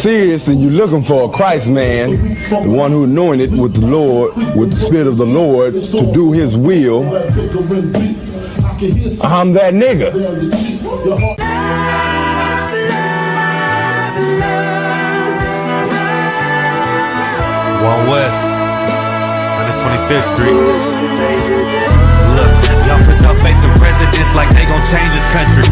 Serious, and you're looking for a Christ man, the one who anointed with the Lord, with the Spirit of the Lord, to do His will. I'm that nigga. One West, 125th Street. Look, y'all put your faith in presidents like they gon' change this country.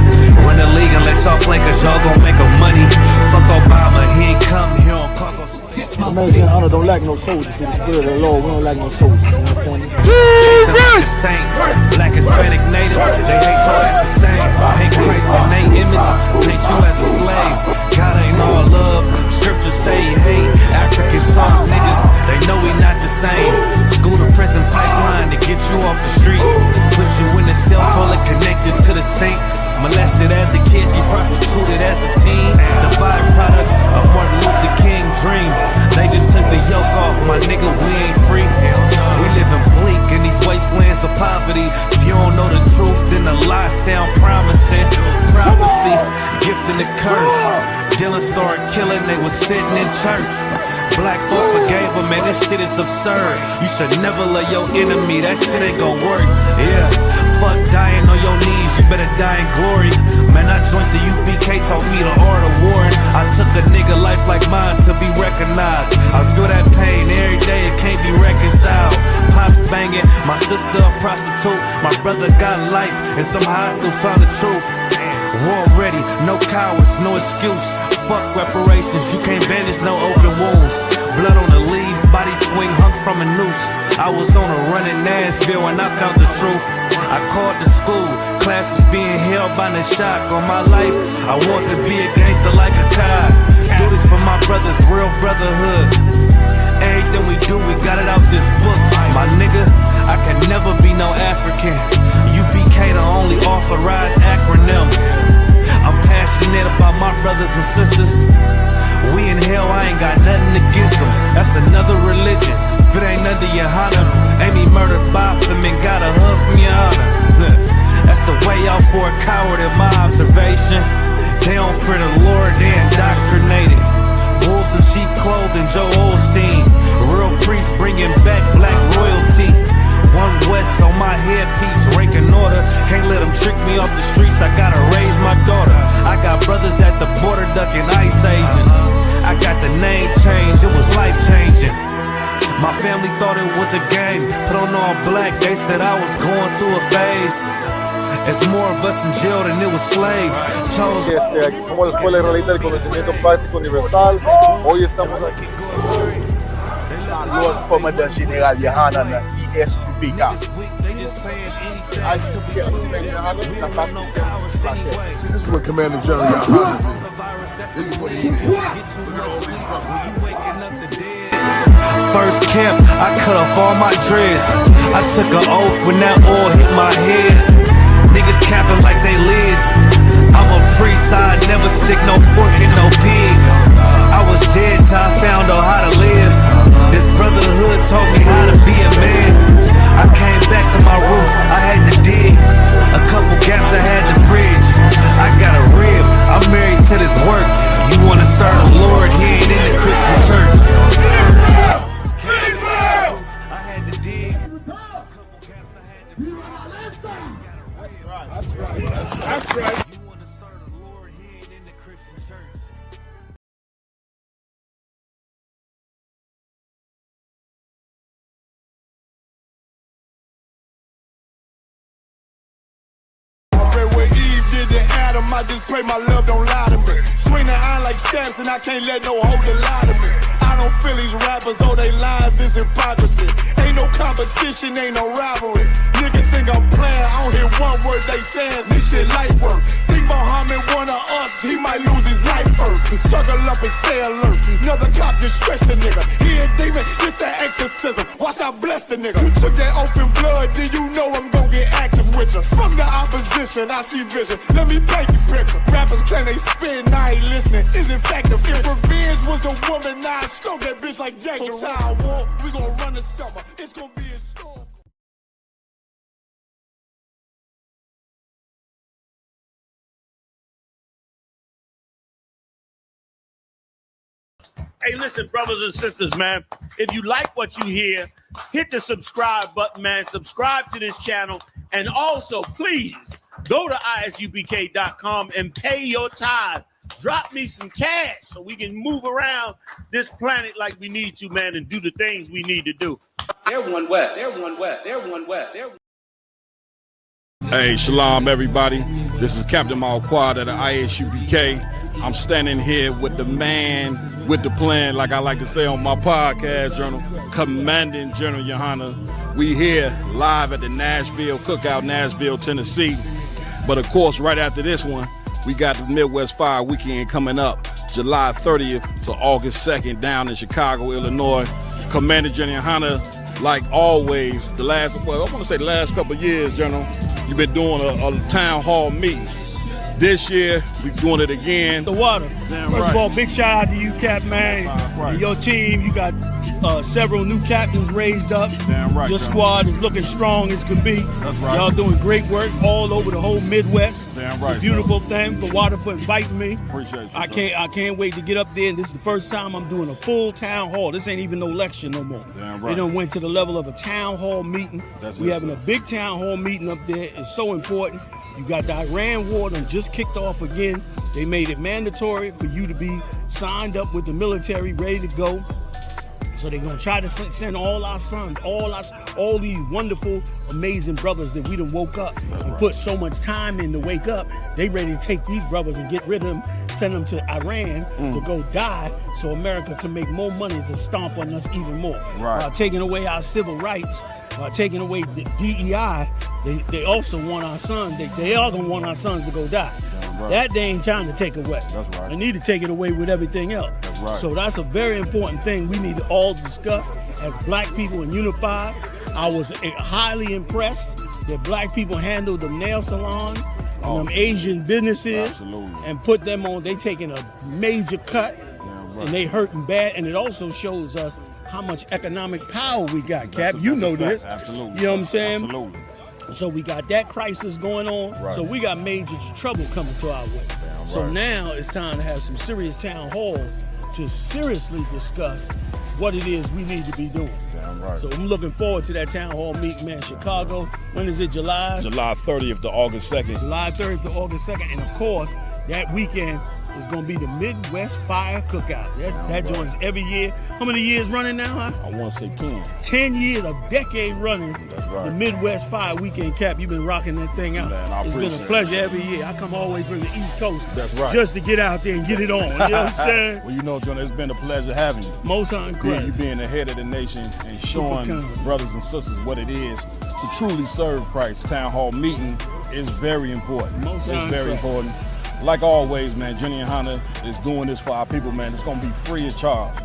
Run the league and let y'all play, cause y'all gon' make a money. Fuck Obama, he ain't come here on Congo. American honor don't lack no soldiers. Through the Spirit of the Lord, we don't lack no soldiers. You understand me? The same, black, Hispanic, native, they hate your ass the same. Hate Christ in they image, paint you as a slave. God ain't all love, scriptures say he hate African soft niggas, they know we not the same. School to prison pipeline to get you off the streets. Put you in the cell fully connected to the saint. Molested as a kid, she prostituted as a teen. The byproduct of Martin Luther King dream. They just took the yoke off, my nigga, we ain't free. We living bleak in these wastelands of poverty. If you don't know the truth, then the lie sound promising. Prophecy, gift and the curse. Dylan started killing, they was sitting in church. Black folk forgave him, man, this shit is absurd. You should never love your enemy, that shit ain't gon' work. Yeah, fuck dying on your knees, you better die in glory. Man, I joined the UPK, taught me the art of warring. I took a nigga life like mine to be recognized. I feel that pain every day, it can't be reconciled. Pops banging, my sister a prostitute. My brother got life, and somehow I still found the truth. War ready, no cowards, no excuse. Fuck reparations, you can't bandage no open wounds. Blood on the leaves, body swing hung from a noose. I was on a run in Nashville and I found the truth. I called the school, classes being held by the shock on my life. I want to be a gangster like a cop. Do this for my brothers, real brotherhood. Everything we do, we got it out this book. My nigga, I can never be no African. UPK the only authorized acronym. I'm passionate about my brothers and sisters. We in hell, I ain't got nothing against them. That's another religion. If it ain't under your honor, ain't me murdered by them and got a hug from your honor. That's the way out for a coward in my observation. They don't fear the Lord, they indoctrinated. Wolves in sheep clothing, Joe Osteen. Real priest bringing back black royalty. One West on my headpiece, ranking order. Can't let them trick me off the streets, I gotta raise my daughter. I got brothers at the border ducking ICE agents. I got the name change, it was life changing. My family thought it was a game, put on all black, they said I was going through a phase. It's more of us in jail than it was slaves. Aquí somos la Escuela Israelita del Conocimiento Práctico Universal. Hoy estamos aquí con Lord Commander General Yohanan ISUPK. This is what Commander General Yohanan did. This is what he did. First camp, I cut off all my dreads. I took an oath when that oil hit my head. Niggas capping like they lids. I'm a priest, I never stick no fork in no pig. I was dead till I found out how to live. This brotherhood taught me how to be a man. I came back to my roots, I had to dig. A couple gaps I had to bridge. I got a rib, I'm married to this work. You wanna serve the Lord, he ain't in the Christian church. I had to dig. That's right. You wanna serve the Lord, he ain't in the Christian church. What Eve did to Adam, I just pray my love don't lie to me. Swing the iron like Samson, I can't let no holder lie to me. I don't feel these rappers, oh they lies is hypocrisy. Ain't no competition, ain't no rivalry. Niggas think I'm playing, I don't hear one word they saying. This shit light work. Think Muhammad one of us, he might lose his life first. Suckle up and stay alert. Another cop just stretched the nigga. He a demon, this an exorcism. Watch I bless the nigga. You took that open blood, then you know I'm gon' get active with you. From the opposition, I see vision. Let me paint the picture. Rappers claim they spin, I ain't listening. Is it factive? If revenge was a woman, now I stroke that bitch like Jack. So time war, we gon' run the summer. It's gon' be a Hey, listen, brothers and sisters, man. If you like what you hear, hit the subscribe button, man. Subscribe to this channel. And also, please, go to isupk.com and pay your tithe. Drop me some cash so we can move around this planet like we need to, man, and do the things we need to do. They're one West. They're one West. They're one West. Hey, shalom, everybody. This is Captain Malquad at the ISUPK. I'm standing here with the man with the plan, like I like to say on my podcast journal, Commanding General Yohana. We here live at the Nashville Cookout, Nashville, Tennessee. But of course, right after this one, we got the Midwest Fire Weekend coming up, July 30th to August 2nd down in Chicago, Illinois. Commander General Yohana, like always, the last couple of years, General, you've been doing a town hall meeting. This year, we're doing it again. The water. Damn First right. of all, big shout out to you, Cap, man. Right. And your team, you got several new captains raised up. Damn right. Your squad is looking strong as can be. That's right. Y'all doing great work all over the whole Midwest. Damn right, It's a beautiful thing. The water for inviting me. Appreciate you, I sir. can't wait to get up there. And this is the first time I'm doing a full town hall. This ain't even no lecture no more. Damn right. They done went to the level of a town hall meeting. That's we it, having sir. a big town hall meeting up there. It's so important. You got the Iran war done just kicked off again. They made it mandatory for you to be signed up with the military, ready to go. So they're gonna try to send all our sons, all these wonderful, amazing brothers that we done woke up and put so much time in to wake up. They ready to take these brothers and get rid of them, send them to Iran to go die, so America can make more money to stomp on us even more. Right. Taking away our civil rights, taking away the DEI. They also want our sons. They are gonna want our sons to go die. Right. That they ain't trying to take away. That's right. They need to take it away with everything else. That's right. So that's a very important thing we need to all discuss as black people and unified. I was highly impressed that black people handled the nail salons and them Asian businesses. Absolutely. And put them on. They taking a major cut and they hurting bad. And it also shows us how much economic power we got, Cap. You know this. Absolutely. You know what I'm saying? Absolutely. So we got that crisis going on. Right. So we got major trouble coming to our way. Damn So right. now it's time to have some serious town hall to seriously discuss what it is we need to be doing. Damn right. So I'm looking forward to that town hall meeting, man. Chicago. When is it? July? July 30th to August 2nd. July 3rd to August 2nd. And of course, that weekend is going to be the Midwest Fire Cookout. That joins every year. How many years running now, huh? I want to say 10. 10 years, a decade running. That's right. The Midwest Fire Weekend, Cap. You've been rocking that thing out. Man, I it's been appreciate a pleasure it. every year. I come all the way from the East Coast. That's right. Just to get out there and get it on. You know what I'm saying? Well, you know, John, it's been a pleasure having you. Most on You being the head of the nation and showing kind. brothers and sisters what it is to truly serve Christ. Town hall meeting is very important. Most it's very correct. important. Like always, man, General Yohana is doing this for our people, man. It's going to be free of charge.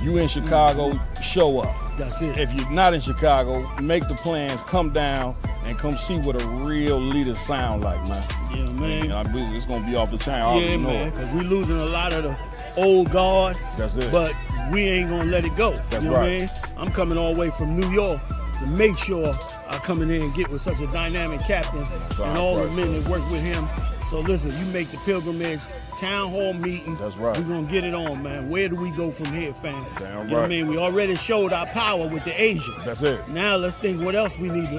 You in Chicago, show up. That's it. If you're not in Chicago, make the plans, come down, and come see what a real leader sound like, man. Yeah, man. And it's going to be off the chain. I already Yeah, know man. it. Because we losing a lot of the old guard. That's it. But we ain't going to let it go. That's you know right. what I mean? I'm coming all the way from New York to make sure I come in here and get with such a dynamic captain and all the men that work with him. So listen, you make the pilgrimage, town hall meeting. That's right. We're going to get it on, man. Where do we go from here, fam? Damn You know what I right. mean? We already showed our power with the Asian. That's it. Now let's think what else we need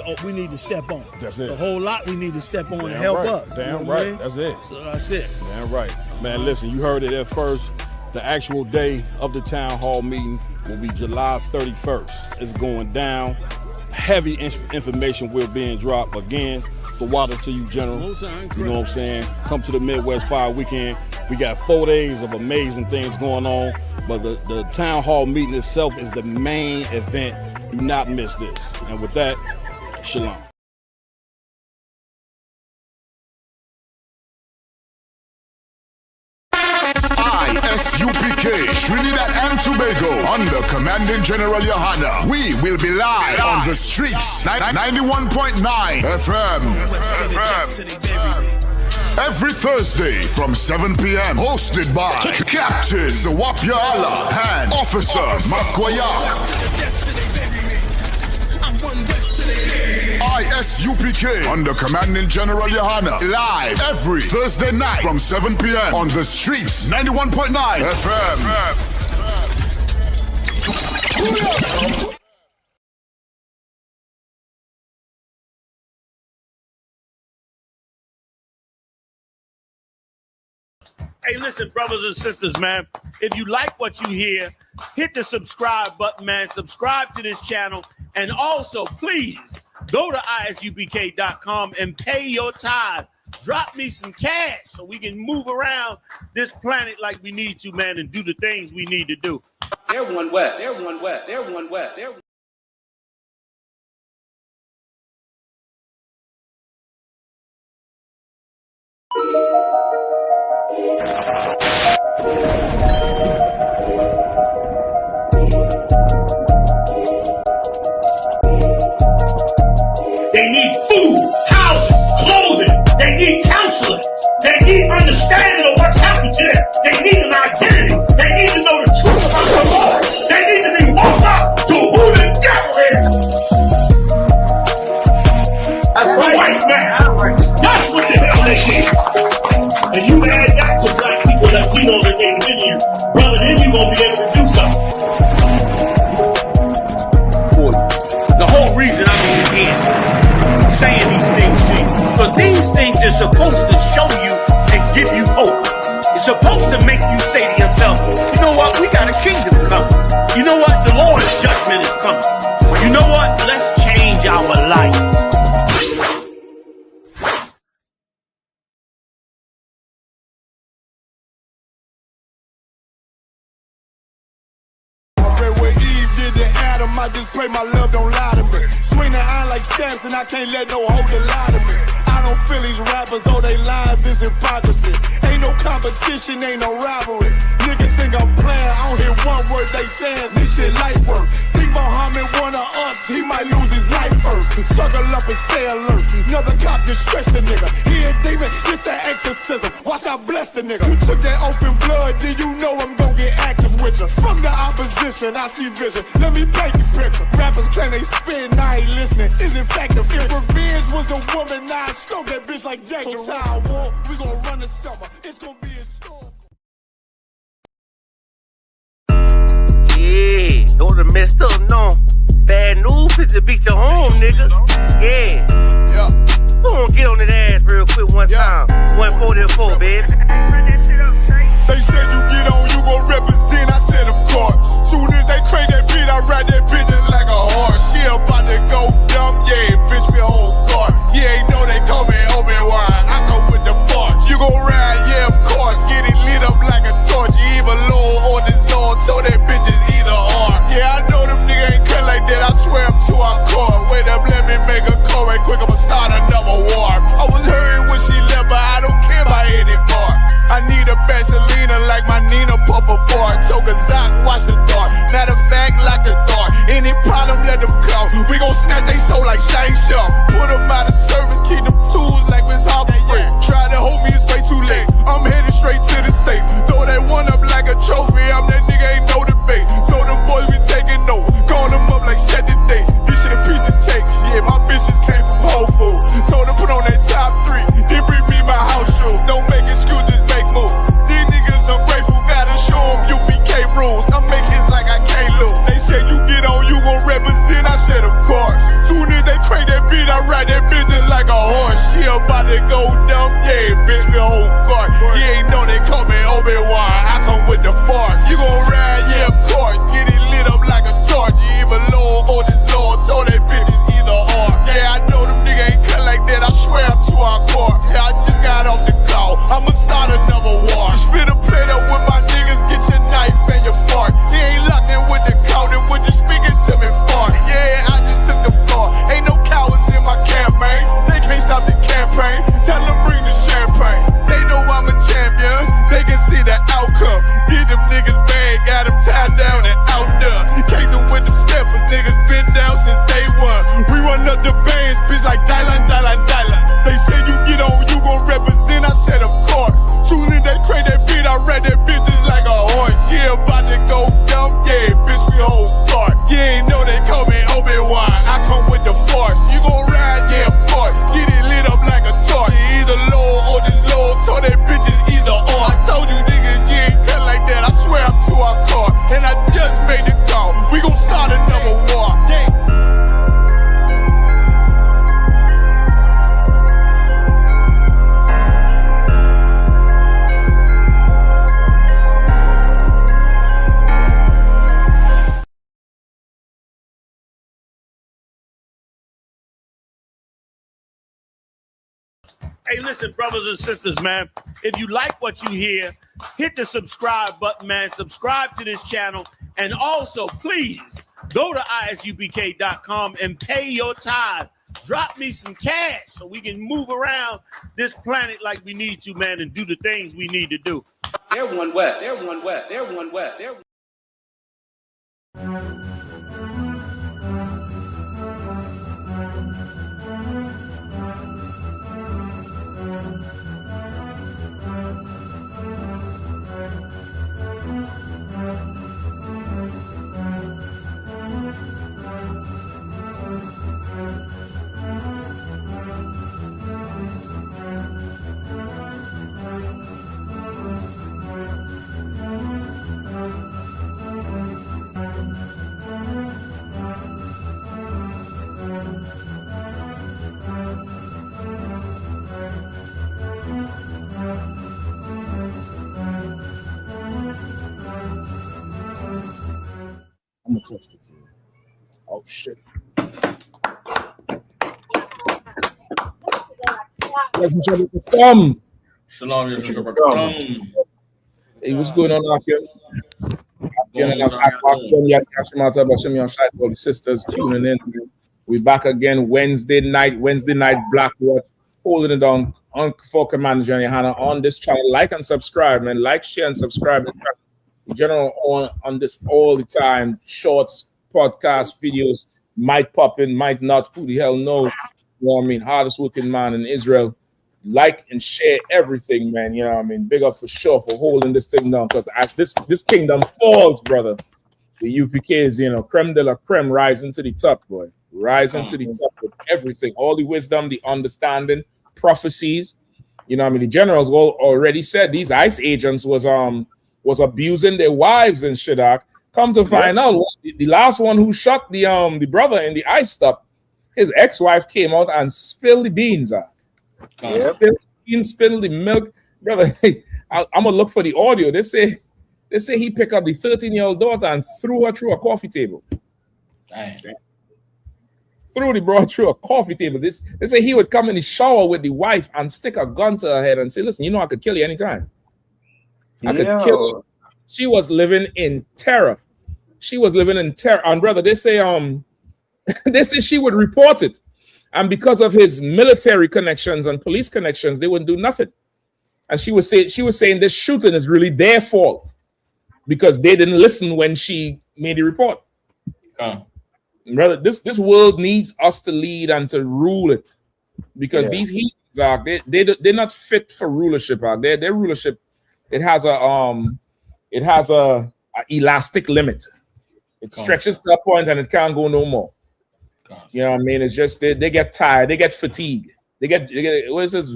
to step on. That's it. A whole lot we need to step on to Damn help right. us. Damn You know what I right. mean? That's it. So that's it. Damn right. Man, listen, you heard it at first. The actual day of the town hall meeting will be July 31st. It's going down. Heavy information will be dropped. Again, the water to you, General. Most You know what I'm saying? Come to the Midwest Fire Weekend. We got 4 days of amazing things going on, but the town hall meeting itself is the main event. Do not miss this. And with that, shalom. ISUPK, Trinidad and Tobago, under Commanding General Yohana. We will be live on the streets, 91.9 FM. Every Thursday from 7 p.m. Hosted by Captain Zawapia Allah and Officer Maskoyak. ISUPK under Commanding General Yohana. Live every Thursday night from 7 p.m. on the streets, 91.9 FM. Hey, listen, brothers and sisters, man. If you like what you hear, hit the subscribe button, man. Subscribe to this channel. And also, please, go to isupk.com and pay your tithe. Drop me some cash so we can move around this planet like we need to, man, and do the things we need to do. They're one West. They're one West. They're one West. They're They need food, housing, clothing. They need counseling. They need understanding of what's happened to them. They need an identity. They need to know the truth about the Lord. They need to be woke up to who the devil is. That's right. White man. That's what the hell they need. And you add that to black people, Latinos, and they in you, brother, then you're going to be able to do something. For you. The whole reason I'm here saying these things to you, because these things are supposed to show you and give you hope. It's supposed to make you say to yourself, you know what, we got a kingdom coming. You know what, the Lord's judgment is coming. You know what, let's change our life. I just pray my love don't lie to me. Swing the iron like Samson, I can't let no holder lie to me. I don't feel these rappers, all they lies is hypocrisy. Ain't no competition, ain't no rivalry. Niggas think I'm playing, I don't hear one word they saying. This shit light work. Think Muhammad one of us, he might lose his life first. Suckle up and stay alert. Another cop just stretch the nigga. He a demon, it's an exorcism. Watch I bless the nigga. You took that oath in blood, then you know I'm gon' get active with you. From the opposition, I see vision. Let me paint the picture. Rappers claim they spin, I ain't listening. Is it fact if revenge was a woman, now I stroke that bitch like Jack the Ripper. War, we gon' run the summer. It's gon' be a storm. Yeah, don't have messed up, no. Bad news, fit to beat your home, nigga. Yeah. Go on, get on that ass real quick one time. 144, baby. They said you get on, you gon' represent, I said of course. Soon as they crank that beat, I ride that bitch just like a horse. She about to go dumb, yeah, bitch me whole car. You ain't know they call me Obi-Wan, I come with the force. You gon' ride, yeah, of course, get it lit up like a torch. You even low on this door, so that bitch is either or. Yeah, I know them niggas ain't cut like that, I swear I'm to our core. Wait up, let me make a call right quick, I'ma start another war. I was hurting when she left, but I don't care about any part. I need a Vaseline like my Nina Puffer bar. Took a Zoc, watch the dark. Matter of fact, like the dark. Any problem, let them come. We gon' snatch they soul like Shang Tsung. Put them out of service, keep them tools like Miss Hopper Free. Try to hold me, it's way too late. I'm headed straight to the safe. Throw that one up like a trophy. I'm that nigga, ain't no debate. Told them boys we taking note. Call them up like set the date. This shit a piece of cake. Yeah, my bitches came from Whole Foods. Told them put on that top 3. Then bring me my house shoes. Don't make excuses, make moves. These niggas ungrateful, gotta show them UPK rules. I make hits like I can't lose. They said you get on, you gon' represent. I said of course. Soon as they crank that beat, I ride that bitch just like a horse. She about to go dumb, yeah, bitch me whole guard. You ain't know they call me Obi-Wan, I come with the force. You gon' ride, yeah, of course. Get it lit up like a torch. You even low on this Lord, so that bitch is either or. Yeah, I know them niggas ain't cut like that, I swear I'm to our core. Yeah, I just got off the call, I'ma start another war. Spit a plate up with my niggas, get your knife and your fork. He ain't locked in with the count, and when you speaking to me fart. Yeah, I just took the floor, ain't no cowards in my campaign. They can't stop the campaign. Tell Hey, listen, brothers and sisters, man. If you like what you hear, hit the subscribe button, man. Subscribe to this channel. And also, please, go to isupk.com and pay your tithe. Drop me some cash so we can move around this planet like we need to, man, and do the things we need to do. They're one West. They're one West. They're one West. They're I'm gonna test it. Oh shit. Shalom, Hey, what's going on out here? All the sisters tuning in. We back again Wednesday night Black Watch, holding it down for Commander Johnny Hanna on this channel. Like and subscribe, man. Like, share, and subscribe. In general, on this all the time. Shorts, podcast, videos, might pop in, might not. Who the hell knows? You know what I mean? Hardest working man in Israel. Like and share everything, man. You know what I mean? Big up for sure for holding this thing down, because this kingdom falls, brother. The UPKs, you know, creme de la creme, rising to the top, boy. Rising to the top with everything. All the wisdom, the understanding, prophecies. You know what I mean? The generals already said these ICE agents was abusing their wives and shit. Come to find out, the last one who shot the brother in the ICE stop, his ex-wife came out and spilled the beans. Spilled the beans, spilled the milk, brother. Hey, I'm gonna look for the audio. They say he picked up the 13-year-old daughter and threw her through a coffee table. Dang. Threw the broad through a coffee table. They say he would come in the shower with the wife and stick a gun to her head and say, "Listen, you know I could kill you anytime. I could kill you." She was living in terror. And brother, they say she would report it, and because of his military connections and police connections, they wouldn't do nothing. And she was saying this shooting is really their fault because they didn't listen when she made the report. Brother, this world needs us to lead and to rule it, because these heathens are they're not fit for rulership. Their rulership, it has a elastic limit. It stretches to a point and it can't go no more. You know what I mean? It's just they get tired, they get fatigue. They get what is this?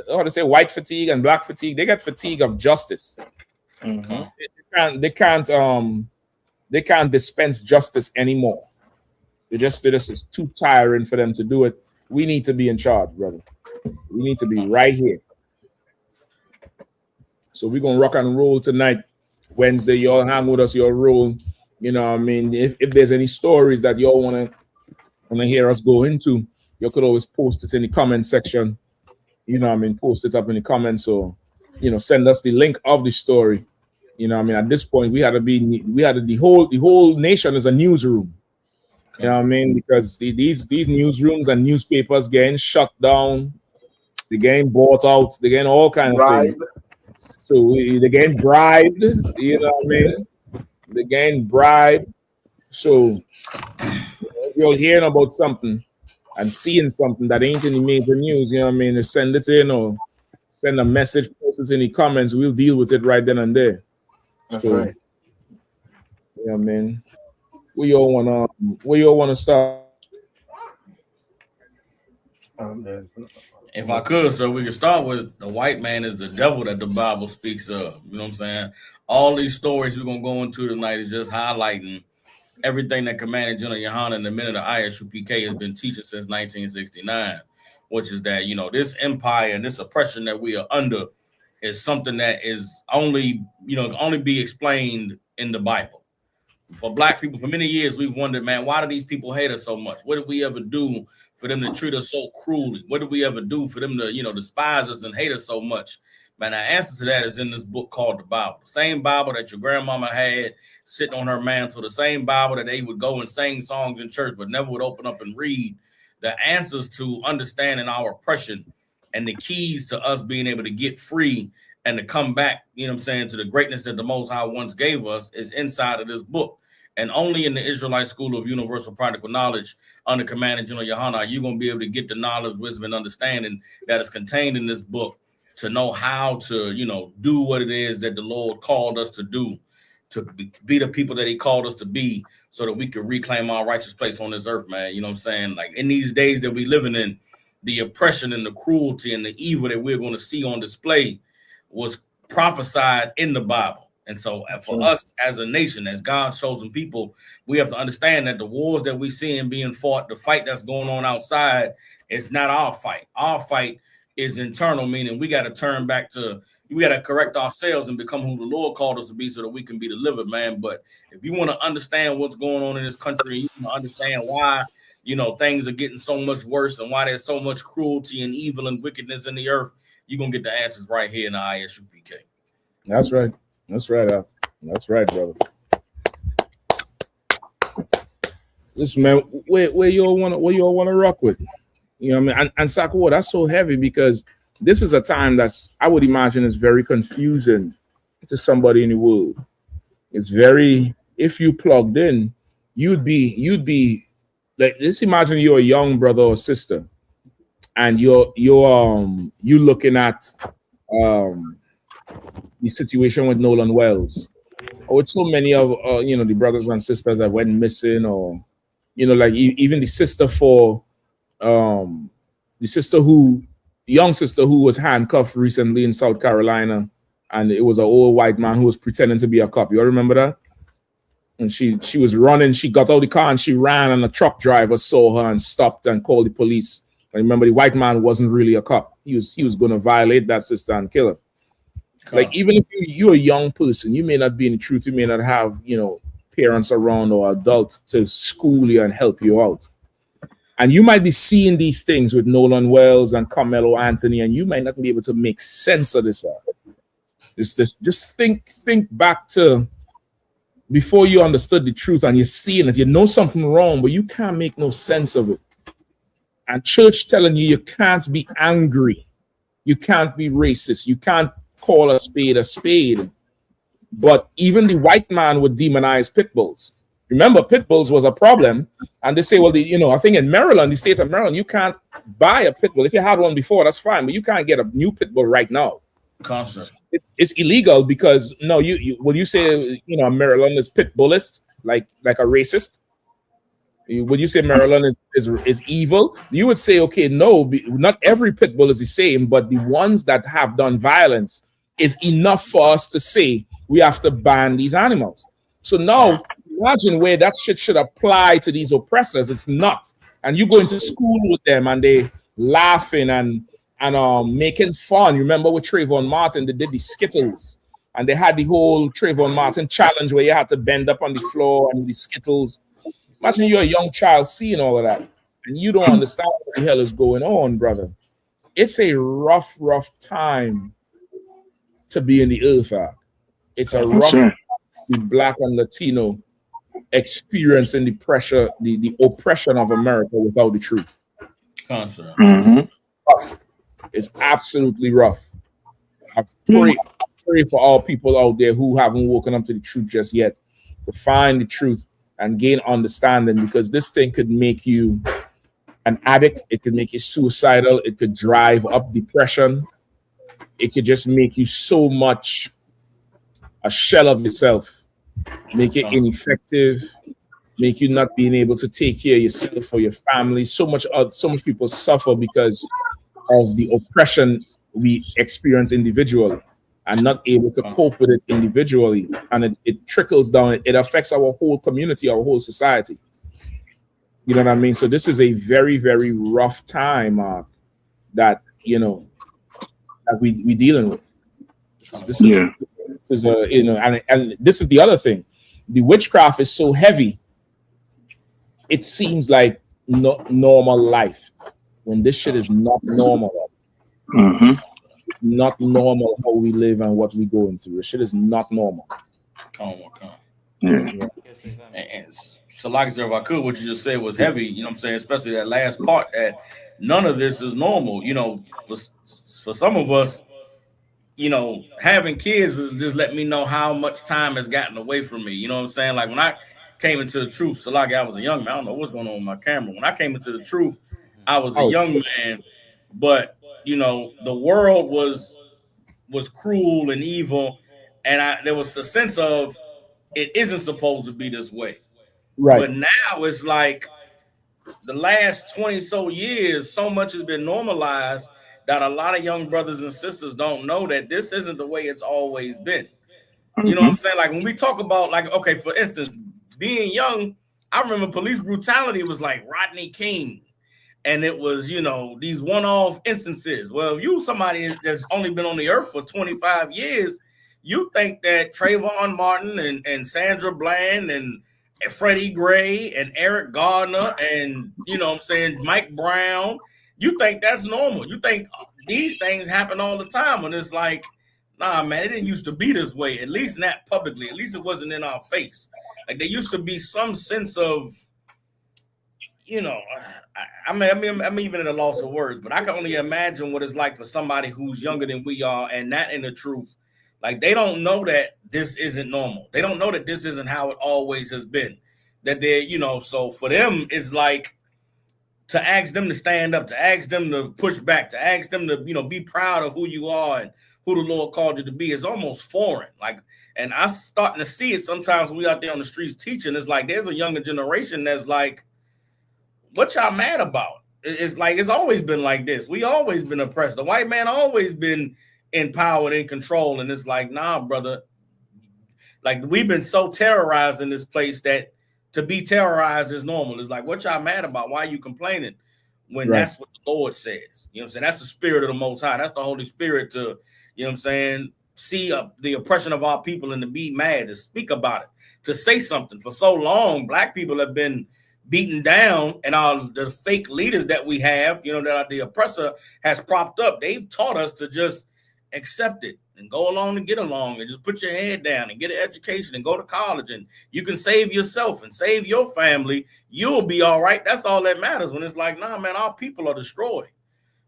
How to say white fatigue and black fatigue? They get fatigue of justice. They can't dispense justice anymore. This is too tiring for them to do it. We need to be in charge, brother. We need to be right here. So we're gonna rock and roll tonight. Wednesday, y'all hang with us, y'all roll. You know what I mean? If there's any stories that y'all wanna hear us go into, you could always post it in the comment section. You know what I mean? Post it up in the comments, or send us the link of the story. You know what I mean? At this point, the whole nation is a newsroom. You know what I mean? Because these newsrooms and newspapers getting shut down, they're getting bought out, they're getting all kinds of things. So they're getting bribed, you know what I mean? They're getting bribed. So if you're hearing about something and seeing something that ain't in the major news, you know what I mean? Just send it in or send a message, post it in the comments. We'll deal with it right then and there. That's so, right. Yeah, you know man. Where y'all wanna start? If I could, so we can start with the white man is the devil that the Bible speaks of. You know what I'm saying? All these stories we're gonna go into tonight is just highlighting everything that Commander General Yohana and the men of the ISUPK has been teaching since 1969, which is that this empire and this oppression that we are under is something that is only be explained in the Bible. For black people, for many years, we've wondered, man, why do these people hate us so much? What did we ever do for them to treat us so cruelly? What did we ever do for them to, despise us and hate us so much? Man, the answer to that is in this book called the Bible. The same Bible that your grandmama had sitting on her mantle, the same Bible that they would go and sing songs in church, but never would open up and read. The answers to understanding our oppression and the keys to us being able to get free and to come back, to the greatness that the Most High once gave us is inside of this book. And only in the Israelite School of Universal Practical Knowledge under Commander General Yohana are you going to be able to get the knowledge, wisdom, and understanding that is contained in this book to know how to, do what it is that the Lord called us to do, to be the people that he called us to be so that we can reclaim our righteous place on this earth, man. You know what I'm saying? Like in these days that we're living in, the oppression and the cruelty and the evil that we're going to see on display was prophesied in the Bible. And so for us as a nation, as God's chosen people, we have to understand that the wars that we see and being fought, the fight that's going on outside, is not our fight. Our fight is internal, meaning we got to turn back to, we got to correct ourselves and become who the Lord called us to be so that we can be delivered, man. But if you want to understand what's going on in this country, you want to understand why, things are getting so much worse and why there's so much cruelty and evil and wickedness in the earth, you're going to get the answers right here in the ISUPK. That's right. That's right, that's right, brother. Listen, man, where you all want to rock with? You know what I mean? And Sako, that's so heavy because this is a time that's, I would imagine, is very confusing to somebody in the world. It's very, if you plugged in, you'd be like, let's imagine you're a young brother or sister, and you're looking at the situation with Nolan Wells, or with so many of the brothers and sisters that went missing, or like even the sister for the young sister who was handcuffed recently in South Carolina, and it was an old white man who was pretending to be a cop. You all remember that? And she was running, she got out of the car and she ran, and a truck driver saw her and stopped and called the police. I remember the white man wasn't really a cop. He was going to violate that sister and kill her. Like, even if you're a young person, you may not be in the truth, you may not have, parents around or adults to school you and help you out. And you might be seeing these things with Nolan Wells and Carmelo Anthony, and you might not be able to make sense of this. Just think back to before you understood the truth and you're seeing it, you know something wrong, but you can't make no sense of it. And church telling you can't be angry, you can't be racist, you can't call a spade, but even the white man would demonize pit bulls. Remember, pit bulls was a problem, and they say, well, I think in Maryland, the state of Maryland, you can't buy a pit bull. If you had one before, that's fine, but you can't get a new pit bull right now. Constant. It's illegal because would you say Maryland is pit bullist, like a racist? Would you say Maryland is evil? You would say, okay, no, not every pit bull is the same, but the ones that have done violence is enough for us to say we have to ban these animals. So now imagine where that shit should apply to these oppressors. It's not. And you go into school with them and they laughing and making fun. Remember with Trayvon Martin, they did the Skittles and they had the whole Trayvon Martin challenge where you had to bend up on the floor and the Skittles. Imagine you're a young child seeing all of that and you don't understand what the hell is going on, brother. It's a rough time to be in the earth. It's a rough time to be Black and Latino experiencing the pressure, the oppression of America without the truth. Rough. It's absolutely rough. I pray for all people out there who haven't woken up to the truth just yet to find the truth and gain understanding, because this thing could make you an addict. It could make you suicidal. It could drive up depression. It could just make you so much a shell of yourself, make you ineffective, make you not being able to take care of yourself or your family. So much people suffer because of the oppression we experience individually and not able to cope with it individually. And it trickles down. It affects our whole community, our whole society. You know what I mean? So this is a very, very rough time that we dealing with. This is and this is the other thing. the witchcraft is so heavy, it seems like normal life when this shit is not normal. It's not normal how we live and what we going through. This shit is not normal. Yeah. And so, like I said, if I could, what you just said was heavy. You know what I'm saying? Especially that last part, that none of this is normal. You know, for some of us, you know, having kids is just let me know how much time has gotten away from me. You know what I'm saying? Like when I came into the truth, so like I was a young man. I don't know what's going on with my camera. When I came into the truth, I was a young man, but you know, the world was cruel and evil, and there was a sense of it isn't supposed to be this way. Right. But now it's like the last 20 so years, so much has been normalized that a lot of young brothers and sisters don't know that this isn't the way it's always been. You know what I'm saying? Like when we talk about, like, okay, for instance, being young, I remember police brutality was like Rodney King. And it was, you know, these one-off instances. Well, if you somebody that's only been on the earth for 25 years, you think that Trayvon Martin and Sandra Bland and Freddie Gray and Eric Gardner and, you know what I'm saying, Mike Brown, you think that's normal. You think these things happen all the time. And it's like, nah, man, it didn't used to be this way, at least not publicly. At least it wasn't in our face. Like there used to be some sense of, you know, I'm even at a loss of words, but I can only imagine what it's like for somebody who's younger than we are and not in the truth. Like they don't know that this isn't normal. They don't know that this isn't how it always has been. That they're, you know, so for them, it's like to ask them to stand up, to ask them to push back, to ask them to, you know, be proud of who you are and who the Lord called you to be is almost foreign. Like, and I'm starting to see it sometimes when we out there on the streets teaching. It's like there's a younger generation that's like, what y'all mad about? It's like it's always been like this. We always been oppressed. The white man always been empowered, in control, and it's like, nah, brother. Like we've been so terrorized in this place that to be terrorized is normal. It's like, what y'all mad about? Why are you complaining? When that's what the Lord says. You know what I'm saying? That's the spirit of the Most High. That's the Holy Spirit to, you know what I'm saying, see the oppression of our people and to be mad, to speak about it, to say something. For so long, black people have been beaten down, and the fake leaders that we have, you know, that the oppressor has propped up, they've taught us to just accept it and go along and get along and just put your head down and get an education and go to college and you can save yourself and save your family. You'll be all right. That's all that matters. When it's like, nah, man, our people are destroyed.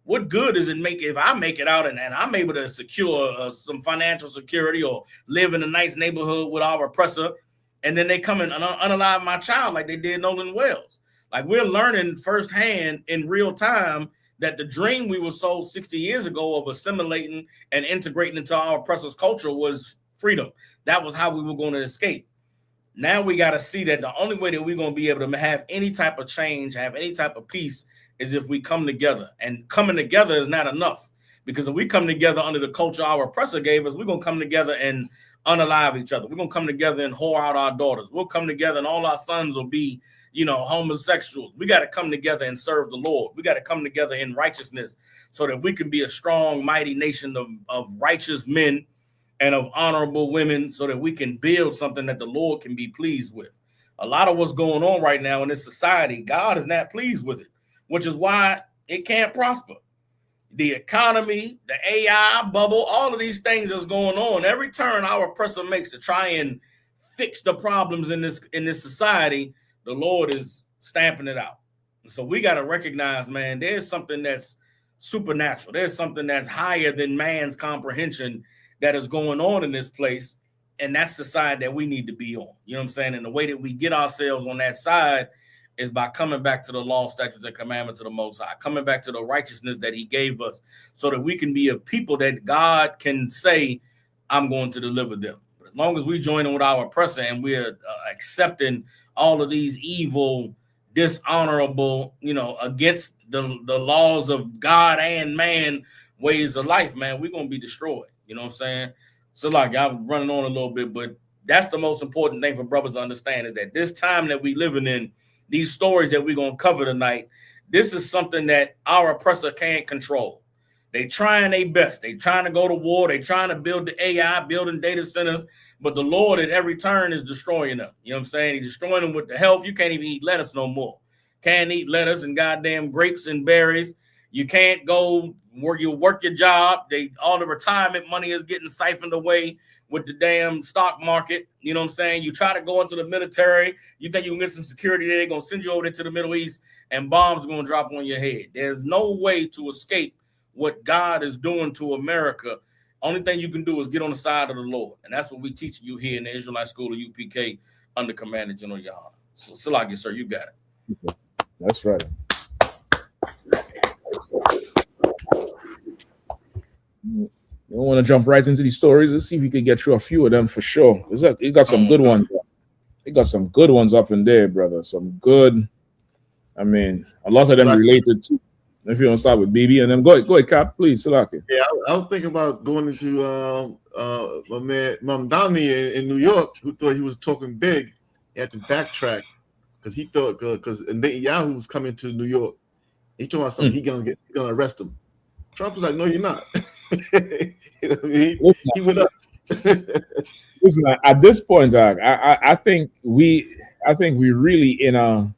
What good does it make if I make it out and I'm able to secure some financial security or live in a nice neighborhood with our oppressor, and then they come and unalive my child like they did Nolan Wells? Like we're learning firsthand in real time that the dream we were sold 60 years ago of assimilating and integrating into our oppressor's culture was freedom. That was how we were going to escape. Now we got to see that the only way that we're going to be able to have any type of change, have any type of peace, is if we come together. And coming together is not enough, because if we come together under the culture our oppressor gave us, we're going to come together and unalive each other. We're going to come together and whore out our daughters. We'll come together and all our sons will be, you know, homosexuals. We got to come together and serve the Lord. We got to come together in righteousness so that we can be a strong, mighty nation of righteous men and of honorable women, so that we can build something that the Lord can be pleased with. A lot of what's going on right now in this society, God is not pleased with it, which is why it can't prosper. The economy, the AI bubble, all of these things that's going on. Every turn our oppressor makes to try and fix the problems in this society, the Lord is stamping it out. And so we got to recognize, man, there's something that's supernatural. There's something that's higher than man's comprehension that is going on in this place. And that's the side that we need to be on. You know what I'm saying? And the way that we get ourselves on that side is by coming back to the law, statutes, and commandments of the Most High, coming back to the righteousness that he gave us, so that we can be a people that God can say, I'm going to deliver them. But as long as we join in with our oppressor and we're accepting all of these evil, dishonorable, you know, against the laws of God and man ways of life, man, we're going to be destroyed. You know what I'm saying? So like, I'm running on a little bit, but that's the most important thing for brothers to understand, is that this time that we living in, these stories that we're going to cover tonight, this is something that our oppressor can't control. They trying their best. They trying to go to war. They trying to build the AI, building data centers. But the Lord at every turn is destroying them. You know what I'm saying? He's destroying them with the health. You can't even eat lettuce no more. Can't eat lettuce and goddamn grapes and berries. You can't go where you work your job. All the retirement money is getting siphoned away with the damn stock market. You know what I'm saying? You try to go into the military. You think you can get some security there. They're going to send you over there to the Middle East and bombs are going to drop on your head. There's no way to escape what God is doing to America. Only thing you can do is get on the side of the Lord. And that's what we teach you here in the Israelite School of UPK under Command of General Yohana. So, Salaki, sir, you got it. That's right. You want to jump right into these stories? Let's see if we can get through a few of them for sure. You got some good ones. You got some good ones up in there, brother. Some good. I mean, a lot of them related to. If you want to start with BB and then go ahead, Cap, please, Salaki. Yeah, I was thinking about going into my man Mamdani in New York, who thought he was talking big. He had to backtrack because he thought because Netanyahu was coming to New York. He told us something. He's gonna arrest him. Trump was like, "No, you're not." You know what I mean? He went up. Listen, at this point, I think we really in a.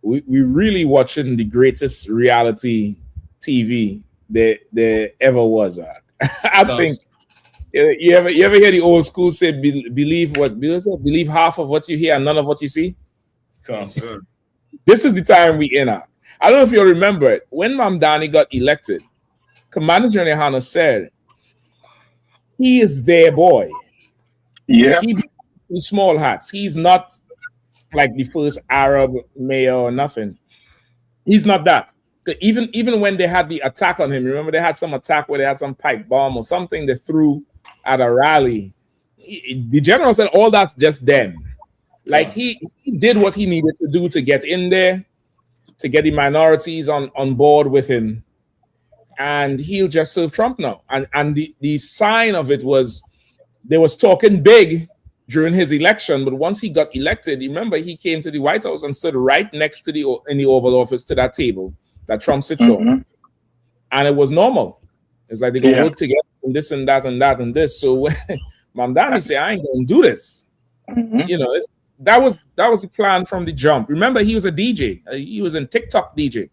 We really watching the greatest reality TV there ever was. I think you ever hear the old school say believe half of what you hear and none of what you see. This is the time we in at. I don't know if you remember it when Mamdani got elected. Commander General Yohana said he is their boy. Yeah, he the small hats. He's not like the first Arab mayor or nothing. He's not that. Even when they had the attack on him, remember they had some attack where they had some pipe bomb or something they threw at a rally. The general said all that's just them. Like he did what he needed to do to get in there, to get the minorities on board with him, and he'll just serve Trump now. And the sign of it was they was talking big during his election, but once he got elected, remember he came to the White House and stood right next to in the Oval Office to that table that Trump sits on, and it was normal. It's like they go work together and this and that and that and this. So when Mamdani say, "I ain't gonna do this," you know, that was the plan from the jump. Remember, he was a DJ. He was in TikTok DJ.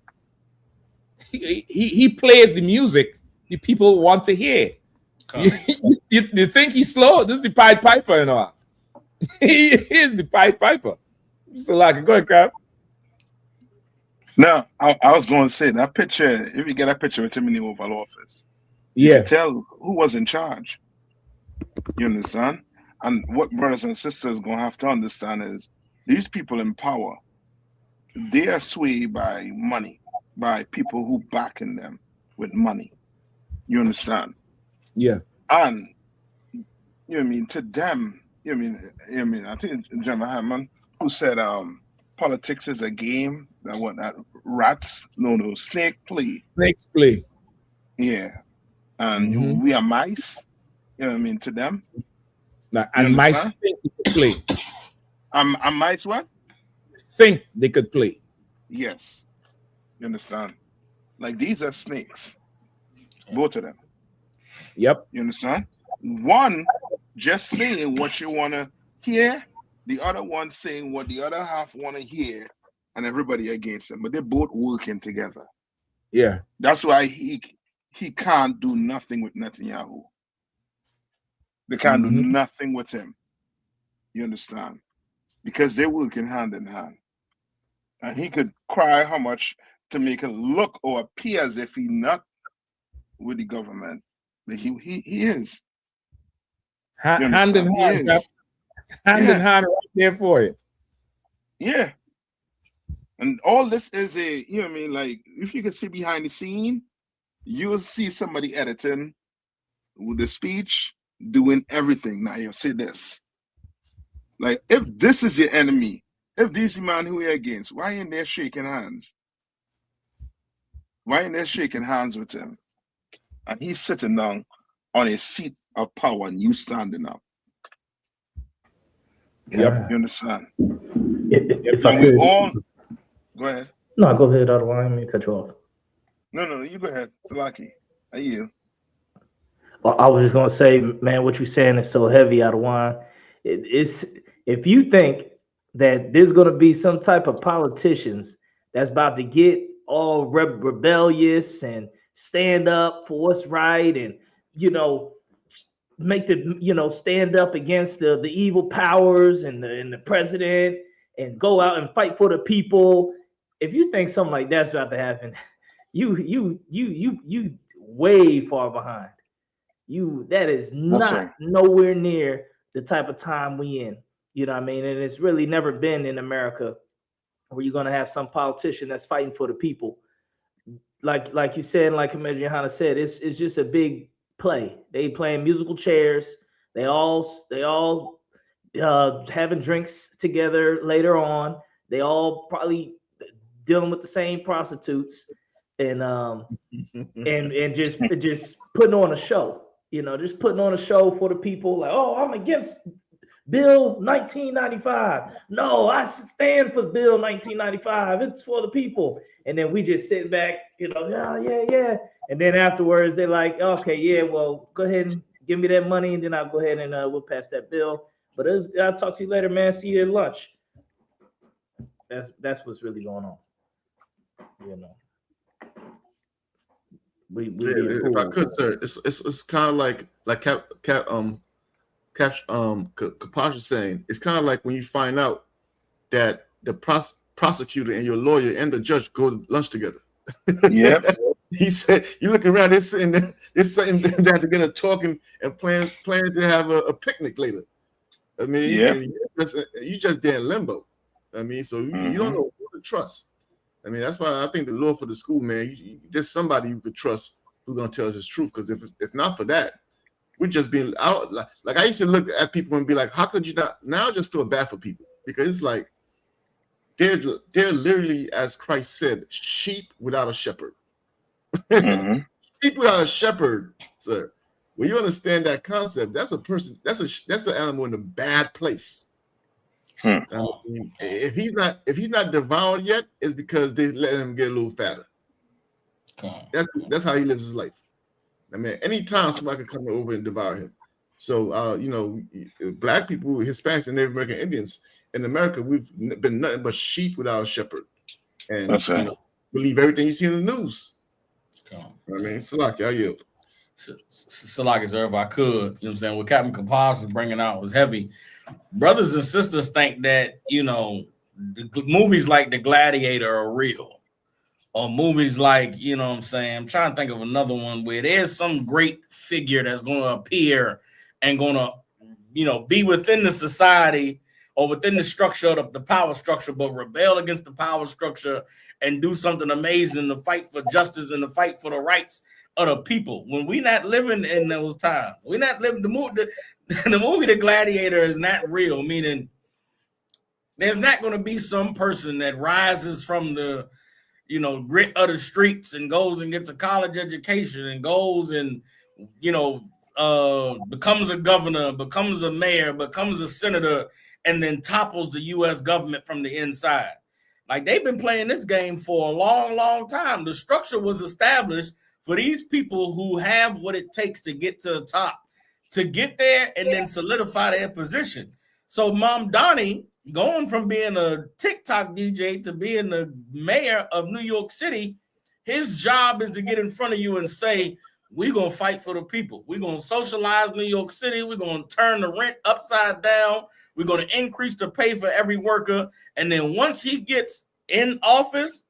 He plays the music the people want to hear. You think he's slow? This is the Pied Piper, you know. He is the Pied Piper. So, like, go ahead, Cap. No, I was going to say that picture. If you get that picture with him in the Oval Office, you can tell who was in charge. You understand? And what brothers and sisters going to have to understand is these people in power, they are swayed by money, by people who backing them with money. You understand? Yeah. And you know what I mean, to them, you know what I mean, I think General Hammond who said politics is a game that snake play. Snakes play. Yeah. And we are mice, you know what I mean, to them. And mice think they could play. And mice what? Think they could play. Yes. You understand? Like these are snakes. Both of them. Yep. You understand? One just saying what you want to hear, the other one saying what the other half want to hear, and everybody against them. But they're both working together. Yeah. That's why he can't do nothing with Netanyahu. They can't do nothing with him. You understand? Because they're working hand in hand. And he could cry how much to make it look or appear as if he's not with the government. But he is. Hand in hand. Hand in hand right there for you. Yeah. And all this is you know what I mean? Like, if you could see behind the scene, you'll see somebody editing with the speech, doing everything. Now you'll see this. Like, if this is your enemy, if this man who you're against, why ain't there shaking hands? Why ain't there shaking hands with him? And he's sitting down on a seat of power and you standing up. Yep. You understand? If and we all go ahead. No, go ahead, otherwise let me cut you off. No, you go ahead, Salaki. I yield. Well, I was just gonna say, man, what you're saying is so heavy, Adawan. It's if you think that there's gonna be some type of politicians that's about to get all rebellious and stand up for what's right, and make the stand up against the evil powers and the president and go out and fight for the people. If you think something like that's about to happen, you way far behind. That is not nowhere near the type of time we in. You know what I mean? And it's really never been in America where you're gonna have some politician that's fighting for the people. Like you said, like Commander Johanna said, it's just a big play. They playing musical chairs. They all having drinks together later on. They all probably dealing with the same prostitutes and just putting on a show. Just putting on a show for the people. Like, oh, I'm against Bill 1995. No, I stand for Bill 1995. It's for the people. And then we just sit back, yeah. And then afterwards, they're like, okay, yeah, well, go ahead and give me that money, and then I'll go ahead and we'll pass that bill. But I'll talk to you later, man. See you at lunch. That's what's really going on. If I could, sir, it's kind of like Kapash is saying. It's kind of like when you find out that the prosecutor and your lawyer and the judge go to lunch together. Yeah. He said, you look around, they're sitting there together talking and planning to have a picnic later. I mean, you just there in limbo. I mean, so you don't know who to trust. I mean, that's why I think the law for the school, man, there's somebody you could trust who's gonna tell us the truth. Because if not for that, we're just being out. Like I used to look at people and be like, how could you not? Now I just feel bad for people because it's like they're literally, as Christ said, sheep without a shepherd. Sheep without a shepherd, sir. When you understand that concept, that's a person. That's an animal in a bad place. I mean, if he's not devoured yet, it's because they let him get a little fatter. That's how he lives his life. I mean, anytime somebody could come over and devour him. So black people, Hispanics, and Native American Indians in America, we've been nothing but sheep without a shepherd, and believe everything you see in the news. I mean, Salaki, I yield. Salaki, sir, if I could, you know what I'm saying, what Captain Kapas is bringing out was heavy. Brothers and sisters think that, the movies like The Gladiator are real. Or movies like, what I'm saying, I'm trying to think of another one where there's some great figure that's going to appear and going to, be within the society or within the structure of the power structure, but rebel against the power structure and do something amazing to fight for justice and to fight for the rights of the people. When we not living in those times, we not living the movie The Gladiator is not real, meaning there's not going to be some person that rises from the grit of the streets and goes and gets a college education and goes and becomes a governor, becomes a mayor, becomes a senator, and then topples the U.S. government from the inside. Like, they've been playing this game for a long, long time. The structure was established for these people who have what it takes to get to the top, to get there and then solidify their position. So Mom Donnie, going from being a TikTok DJ to being the mayor of New York City, his job is to get in front of you and say, we're going to fight for the people. We're going to socialize New York City. We're going to turn the rent upside down. We're going to increase the pay for every worker. And then once he gets in office,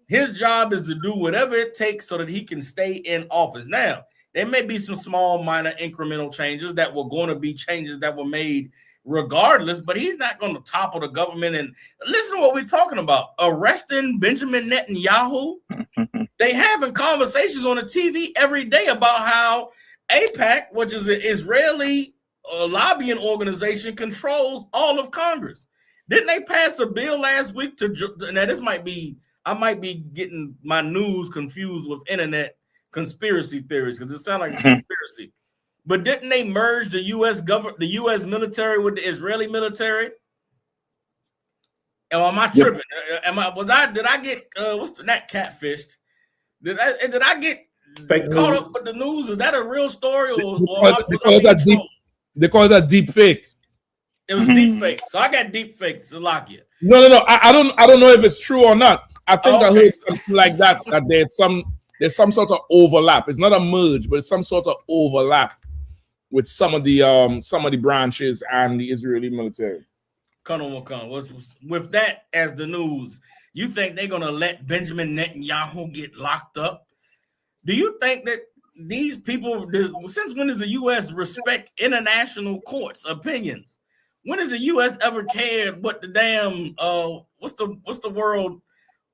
his job is to do whatever it takes so that he can stay in office. Now, there may be some small, minor, incremental changes that were going to be changes that were made regardless, but he's not going to topple the government. And listen to what we're talking about. Arresting Benjamin Netanyahu. They having conversations on the TV every day about how AIPAC, which is an Israeli lobbying organization, controls all of Congress. Didn't they pass a bill last week now this might be, I might be getting my news confused with internet conspiracy theories because it sounds like a conspiracy. But didn't they merge the U.S. U.S. military with the Israeli military? Am I tripping? Did I get what's the not catfished? Did I get caught up with the news? Is that a real story or they call it a deep fake? It was deep fake. So I got deep fake, Salakia. No. I don't know if it's true or not. I think I heard something like that. That there's some sort of overlap. It's not a merge, but it's some sort of overlap with some of the branches and the Israeli military. With that as the news, you think they're gonna let Benjamin Netanyahu get locked up? Do you think that these people, since when does the U.S. respect international courts' opinions? When has the U.S. ever cared what the damn what's the world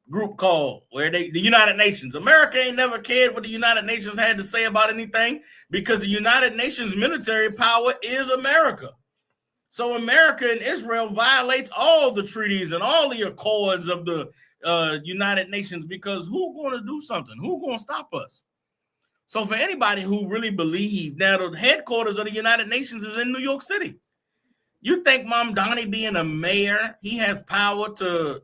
group called where the United Nations? America ain't never cared what the United Nations had to say about anything because the United Nations military power is America. So America and Israel violates all the treaties and all the accords of the United Nations because who's going to do something? Who's going to stop us? So for anybody who really believe now the headquarters of the United Nations is in New York City. You think Mamdani being a mayor, he has power to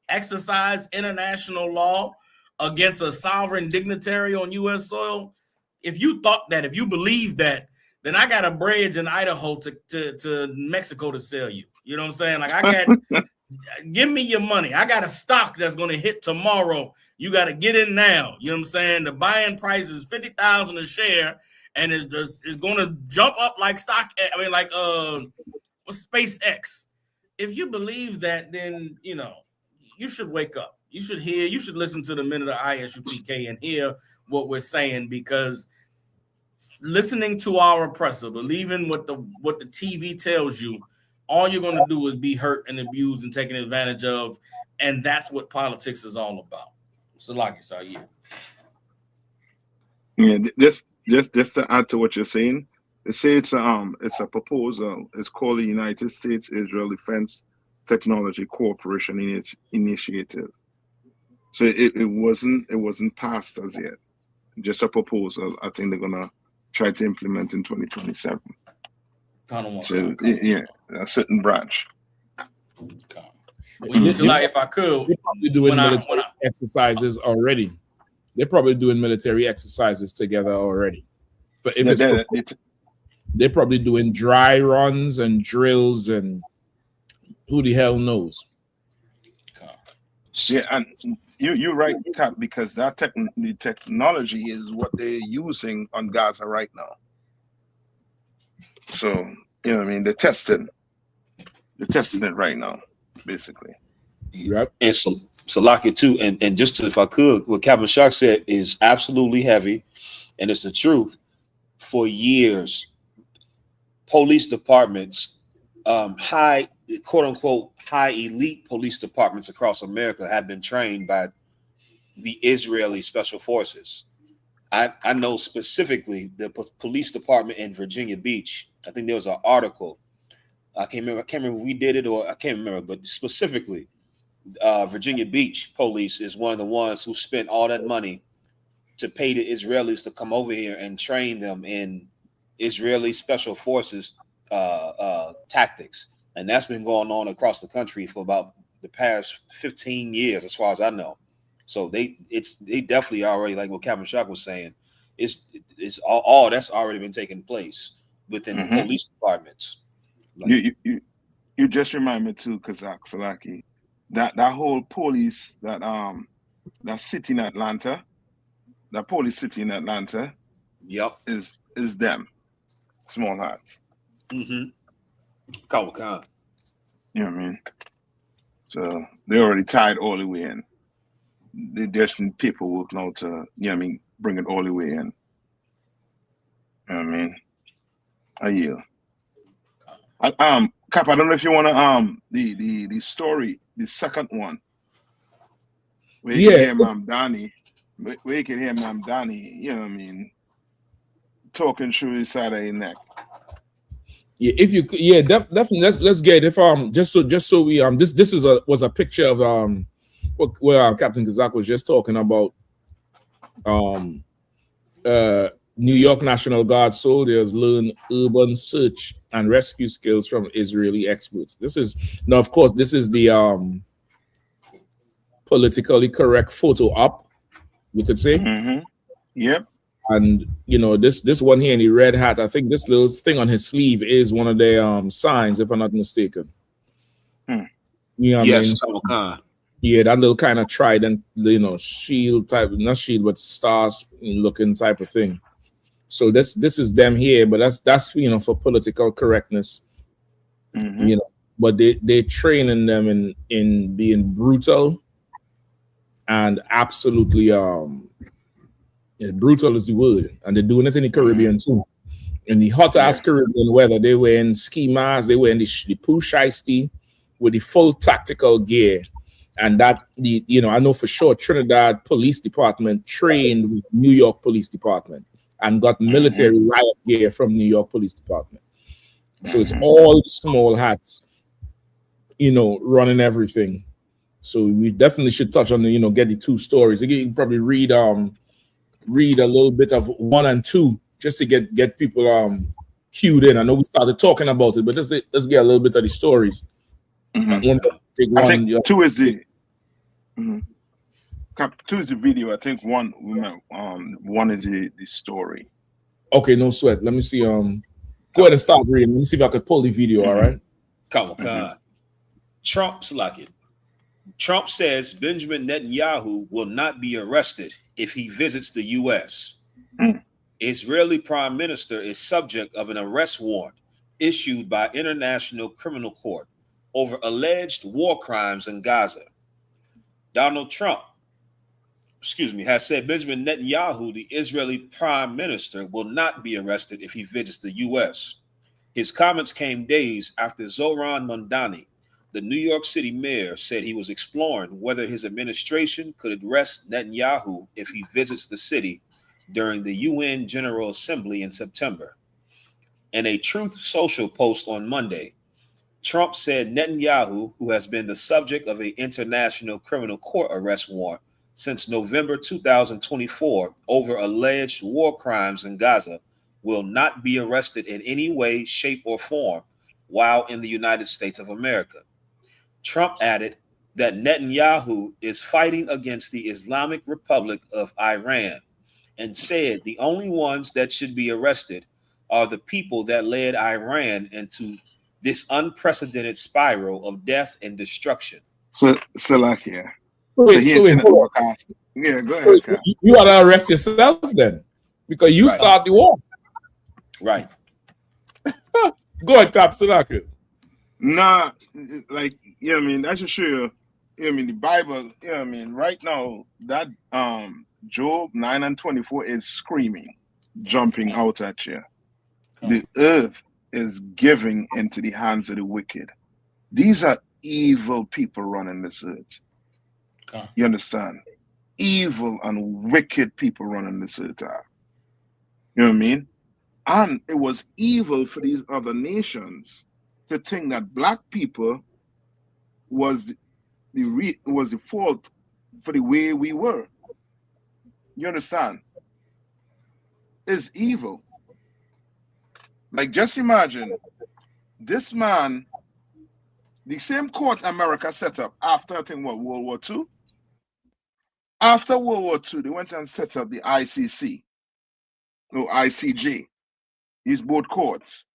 exercise international law against a sovereign dignitary on U.S. soil? If you thought that, if you believe that, then I got a bridge in Idaho to Mexico to sell you. You know what I'm saying? Like I got, give me your money. I got a stock that's going to hit tomorrow. You got to get in now. You know what I'm saying? The buying price is $50,000 a share, and it's going to jump up like stock. I mean, like SpaceX. If you believe that, then you know you should wake up. You should hear. You should listen to the Minute of ISUPK and hear what we're saying because. Listening to our oppressor, believing what the TV tells you, all you're going to do is be hurt and abused and taken advantage of, and that's what politics is all about. Salaki Sayyid. Yeah, just to add to what you're saying, they say it's a proposal. It's called the United States Israel Defense Technology Cooperation Initiative. So it wasn't passed as yet. Just a proposal. I think they're gonna try to implement in 2027. So, yeah, a certain branch. Well, if I could, they're probably doing military exercises already. They're probably doing military exercises together already. But if they're probably doing dry runs and drills and who the hell knows. Yeah, and you're right, Cap, because the technology is what they're using on Gaza right now. So, you know what I mean? They're testing it right now, basically. Yep. And Salaki too, and just if I could, what Captain Shock said is absolutely heavy, and it's the truth. For years, police departments, high, quote unquote, high elite police departments across America have been trained by the Israeli special forces. I know specifically the police department in Virginia Beach. I think there was an article. I can't remember if we did it or I can't remember, but specifically, Virginia Beach police is one of the ones who spent all that money to pay the Israelis to come over here and train them in Israeli special forces tactics. And that's been going on across the country for about the past 15 years, as far as I know. So they definitely already, like what Captain Shock was saying, it's all that's already been taking place within the police departments. Like, you just remind me too, Kazak Salaki, that whole police that city in Atlanta, that police city in Atlanta, yep, is them, Small Hats. Kawakan. You know what I mean? So they already tied all the way in. They just need paperwork now to, you know what I mean, bring it all the way in. You know what I mean? A year. Cap, I don't know if you want to the story, the second one, where you can hear Mamdani, you know what I mean, talking through his side of his neck. Yeah, if you definitely let's get it. If just so we this was a picture of where Captain Kazak was just talking about New York National Guard soldiers learn urban search and rescue skills from Israeli experts. This is now, of course, this is the politically correct photo op. you could say. Yep. And you know, this one here in the red hat, I think this little thing on his sleeve is one of their signs, if I'm not mistaken. You know what I mean? Comic-Con. Yeah, that little kind of trident, you know, shield type, not shield, but stars looking type of thing. So this is them here, but that's you know, for political correctness. You know, but they training them in being brutal and absolutely brutal is the word, and they're doing it in the Caribbean too. In the hot ass Caribbean weather, they were in ski masks, they were in the poo shiesty with the full tactical gear. And that you know, I know for sure Trinidad Police Department trained with New York Police Department and got military riot gear from New York Police Department. So it's all the small hats, you know, running everything. So we definitely should touch on the, you know, get the two stories. You can probably read a little bit of 1 and 2 just to get people cued in. I know we started talking about it, but let's get a little bit of the stories. I think 2 is the 2 is the video. I think 1 is the story. Okay, no sweat. Let me see. Go ahead and start reading. Let me see if I could pull the video. All right. Comic-Con. Trump's like it. Trump says Benjamin Netanyahu will not be arrested if he visits the U.S. Israeli Prime Minister is subject of an arrest warrant issued by International Criminal Court over alleged war crimes in Gaza. Donald Trump, has said Benjamin Netanyahu, the Israeli Prime Minister, will not be arrested if he visits the U.S. His comments came days after Zoran Mondani, the New York City mayor, said he was exploring whether his administration could arrest Netanyahu if he visits the city during the UN General Assembly in September. In a Truth Social post on Monday, Trump said Netanyahu, who has been the subject of an International Criminal Court arrest warrant since November 2024 over alleged war crimes in Gaza, will not be arrested in any way, shape, or form while in the United States of America. Trump added that Netanyahu is fighting against the Islamic Republic of Iran and said the only ones that should be arrested are the people that led Iran into this unprecedented spiral of death and destruction. So like, yeah. Wait, go ahead. You ought to arrest yourself then, because you start the war. Right. Go ahead, Cap Salaki. Nah, like, you know what I mean? That's just sure, you know what I mean? The Bible, you know what I mean? Right now, that Job 9 and 24 is screaming, jumping out at you. The earth is giving into the hands of the wicked. These are evil people running this earth. You understand? Evil and wicked people running this earth. You know what I mean? And it was evil for these other nations to think that black people was the fault for the way we were. You understand? It's evil. Like, just imagine this man, the same court America set up after, I think, World War II. After World War II, they went and set up the ICC, or ICJ. These both courts.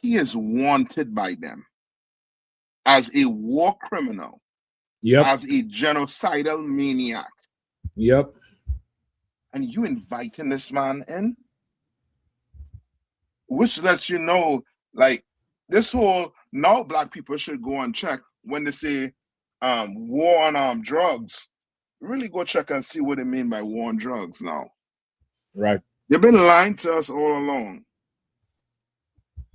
He is wanted by them as a war criminal, as a genocidal maniac. And you inviting this man in? Which lets you know, like, this whole, now black people should go and check when they say war on drugs. Really go check and see what they mean by war on drugs now. Right. They've been lying to us all along.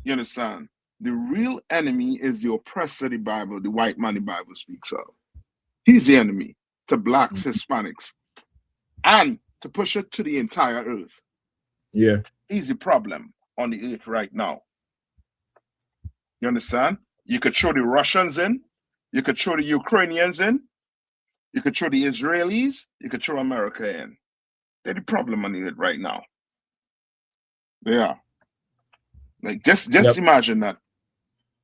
You understand? The real enemy is the oppressor the Bible, the white man the Bible speaks of. He's the enemy to blacks, Hispanics, and to push it to the entire earth. Yeah. He's the problem on the earth right now. You understand? You could throw the Russians in, you could throw the Ukrainians in, you could throw the Israelis, you could throw America in. They're the problem on the earth right now. They are. Like, just imagine that.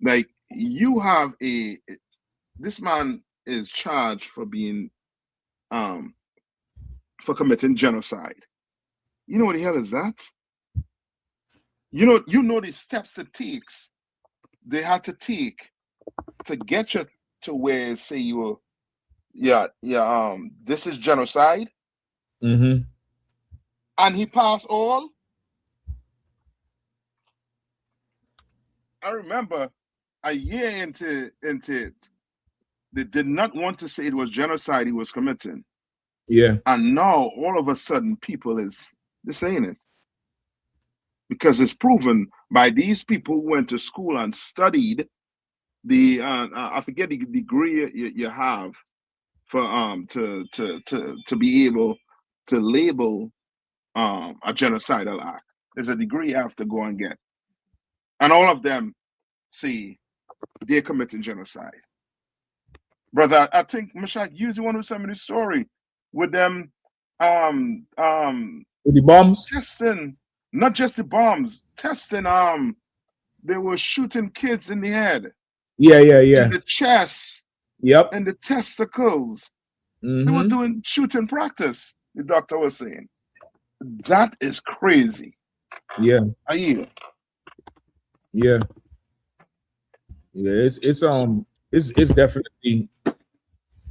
Like, you have this man is charged for being for committing genocide. You know what the hell is that? You know the steps it takes. They had to take to get you to where say you were, this is genocide. Mm-hmm. And he passed all. I remember a year into it, they did not want to say it was genocide he was committing. Yeah. And now all of a sudden people is saying it. Because it's proven by these people who went to school and studied the I forget the degree you have for to be able to label a genocidal act. There's a degree you have to go and get. And all of them see they're committing genocide. Brother, I think Mashak, you the one who sent me the story with them with the bombs? Testing, not just the bombs, testing they were shooting kids in the head. Yeah. In the chest. Yep. And the testicles. Mm-hmm. They were doing shooting practice, the doctor was saying. That is crazy. Yeah. I hear. Yeah. Yeah, it's definitely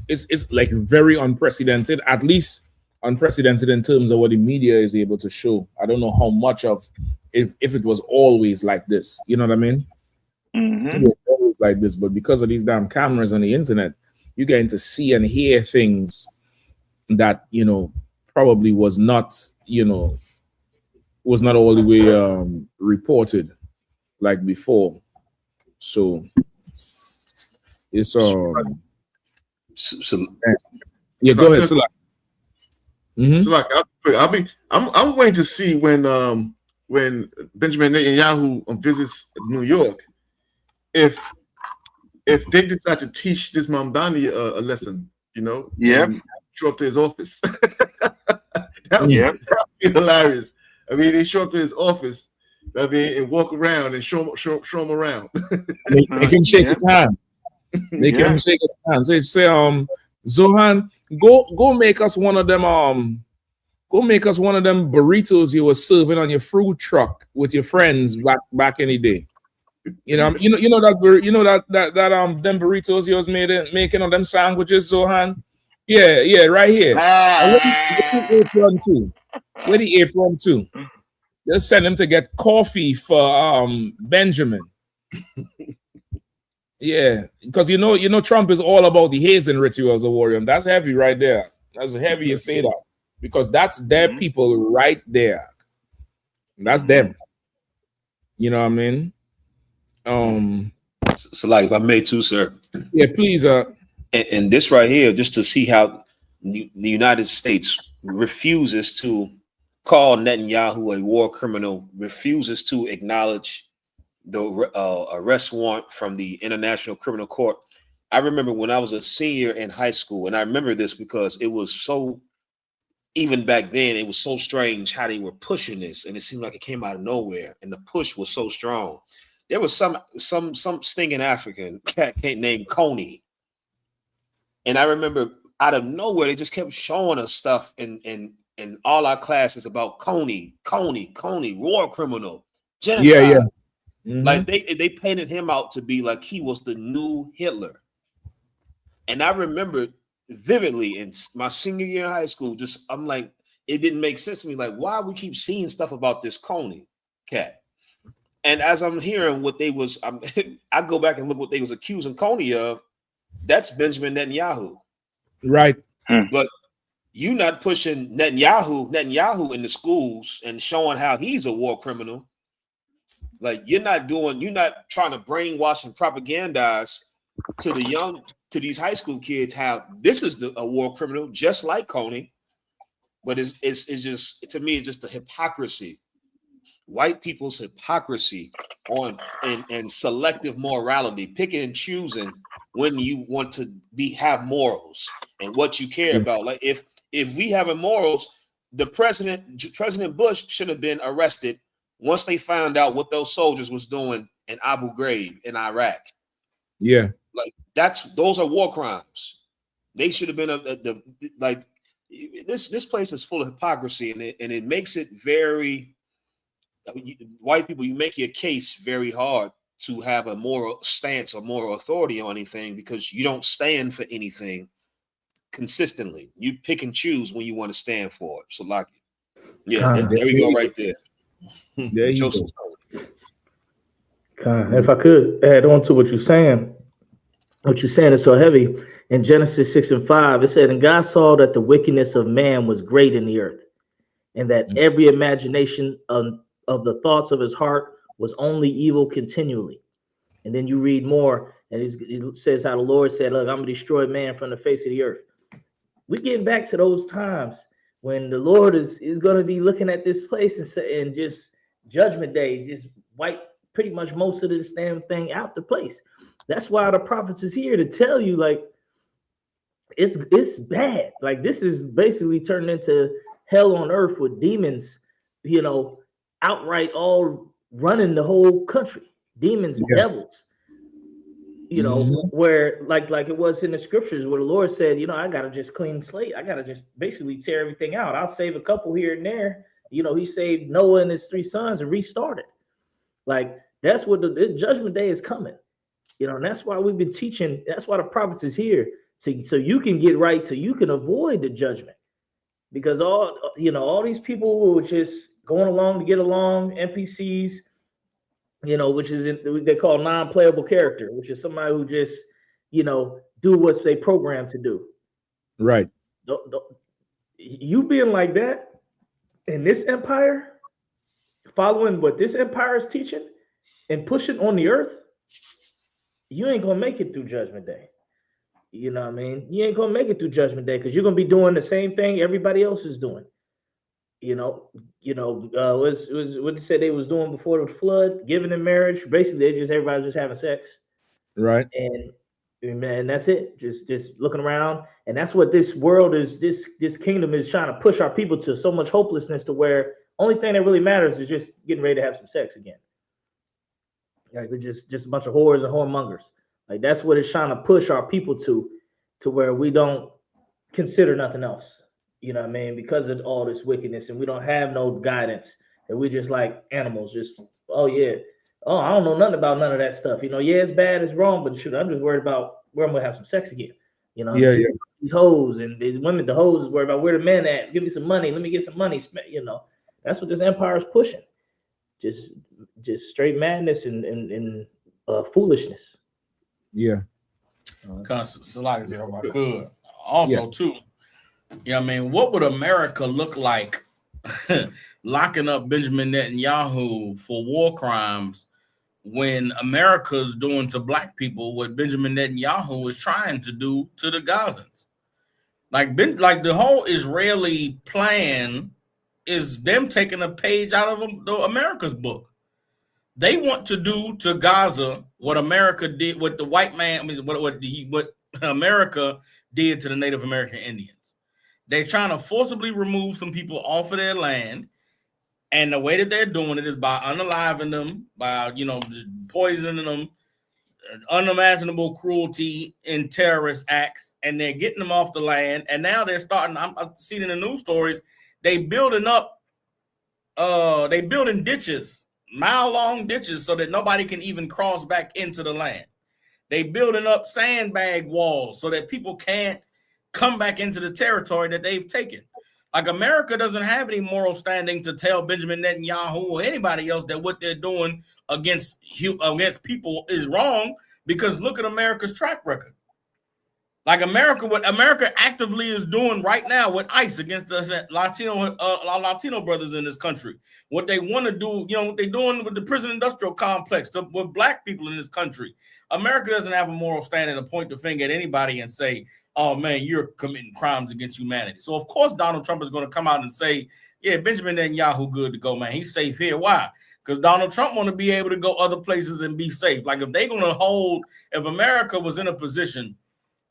it's like very unprecedented, at least unprecedented in terms of what the media is able to show. I don't know how much of if it was always like this, you know what I mean? Mm-hmm. It was always like this, but because of these damn cameras on the internet, you're getting to see and hear things that, probably was not all the way reported like before. So it's yeah, go ahead, Salak. Salak, I'm waiting to see when Benjamin Netanyahu visits New York, if they decide to teach this Mamdani a lesson, yeah, show up to his office. That would be hilarious. I mean, they show up to his office, and walk around and show him around. Make him shake his hand. Make him shake his hand. Say, Zohan, go make us one of them. Go make us one of them burritos you were serving on your fruit truck with your friends back in the day. Them burritos you was making on them sandwiches, Zohan. Yeah, right here. Where the apron too? Where the apron too? Just send him to get coffee for Benjamin. Yeah, because Trump is all about the hazing rituals of warrior. That's heavy right there. That's heavy you say that, because that's their people right there. That's them. You know what I mean? So like, if I may too, sir. Yeah, please. And this right here, just to see how the United States refuses to call Netanyahu a war criminal, refuses to acknowledge the arrest warrant from the International Criminal Court. I remember when I was a senior in high school, and I remember this because it was so, even back then, it was so strange how they were pushing this, and it seemed like it came out of nowhere, and the push was so strong. There was some stinking African cat named Coney, and I remember out of nowhere they just kept showing us stuff in all our classes about Coney, war criminal, genocide. Yeah. Mm-hmm. Like they painted him out to be like he was the new Hitler. And I remember vividly in my senior year in high school, I'm like, it didn't make sense to me. Like, why we keep seeing stuff about this Coney cat? And as I'm hearing what they was, I go back and look what they was accusing Coney of. That's Benjamin Netanyahu. Right. But you not pushing Netanyahu in the schools and showing how he's a war criminal. Like you're not trying to brainwash and propagandize to these high school kids how this is a war criminal, just like Coney. But it's just, to me, it's just a hypocrisy. White people's hypocrisy and selective morality, picking and choosing when you want to have morals and what you care about. Like if we have morals, the President Bush should have been arrested once they found out what those soldiers was doing in Abu Ghraib in Iraq. Yeah, like those are war crimes. They should have been this place is full of hypocrisy, and it makes it very white people. You make your case very hard to have a moral stance or moral authority on anything because you don't stand for anything consistently. You pick and choose when you want to stand for it. So, like, yeah, there we go, right there. There you go. If I could add on to what you're saying is so heavy. In Genesis 6:5, it said, "And God saw that the wickedness of man was great in the earth, and that every imagination of the thoughts of his heart was only evil continually." And then you read more, and it says how the Lord said, "Look, I'm going to destroy man from the face of the earth." We're getting back to those times when the Lord is going to be looking at this place and just judgment day, just wipe pretty much most of this damn thing out the place. That's why the prophets is here to tell you, like, it's bad. Like, this is basically turned into hell on earth with demons, outright all running the whole country. Demons, devils, where like it was in the scriptures where the Lord said, I got to just clean slate. I got to just basically tear everything out. I'll save a couple here and there. He saved Noah and his 3 sons and restarted. Like, that's what the judgment day is coming. And that's why we've been teaching. That's why the prophets is here. So you can get right, so you can avoid the judgment, because all these people who are just going along to get along, NPCs, which is they call non-playable character, which is somebody who just do what they programmed to do. Right. You being like that in this empire, following what this empire is teaching and pushing on the earth, you ain't gonna make it through Judgment Day. You know what I mean? You ain't gonna make it through Judgment Day because you're gonna be doing the same thing everybody else is doing. What they said they was doing before the flood, giving in marriage. Basically, everybody's just having sex. Right. And that's it. Just looking around, and that's what this world is. This kingdom is trying to push our people to so much hopelessness to where only thing that really matters is just getting ready to have some sex again. Like, we're just a bunch of whores and whoremongers. Like, that's what it's trying to push our people to where we don't consider nothing else. You know what I mean? Because of all this wickedness, and we don't have no guidance, and we just like animals. Just I don't know nothing about none of that stuff. It's bad, it's wrong, but shoot, I'm just worried about where I'm gonna have some sex again. These hoes and these women, the hoes is worried about where the men at. Give me some money. Let me get some money. That's what this empire is pushing. Just straight madness and foolishness. Yeah. So like I said, if I could also too, what would America look like locking up Benjamin Netanyahu for war crimes when America's doing to black people what Benjamin Netanyahu was trying to do to the Gazans? Like the whole Israeli plan is them taking a page out of the America's book. They want to do to Gaza what America did, what the white man, what America did to the Native American Indians. They're trying to forcibly remove some people off of their land, and the way that they're doing it is by unaliving them, by just poisoning them, unimaginable cruelty and terrorist acts, and they're getting them off the land. And now they're starting. I've seen in the news stories, they building ditches, mile-long ditches, so that nobody can even cross back into the land. They building up sandbag walls so that people can't come back into the territory that they've taken. Like, America doesn't have any moral standing to tell Benjamin Netanyahu or anybody else that what they're doing against people is wrong, because look at America's track record. Like, what America actively is doing right now with ICE against us Latino brothers in this country. What they want to do, what they're doing with the prison industrial complex with black people in this country. America doesn't have a moral standing to point the finger at anybody and say, oh man, you're committing crimes against humanity. So of course Donald Trump is going to come out and say, yeah, Benjamin Netanyahu good to go, man. He's safe here. Why? Because Donald Trump want to be able to go other places and be safe. Like, if America was in a position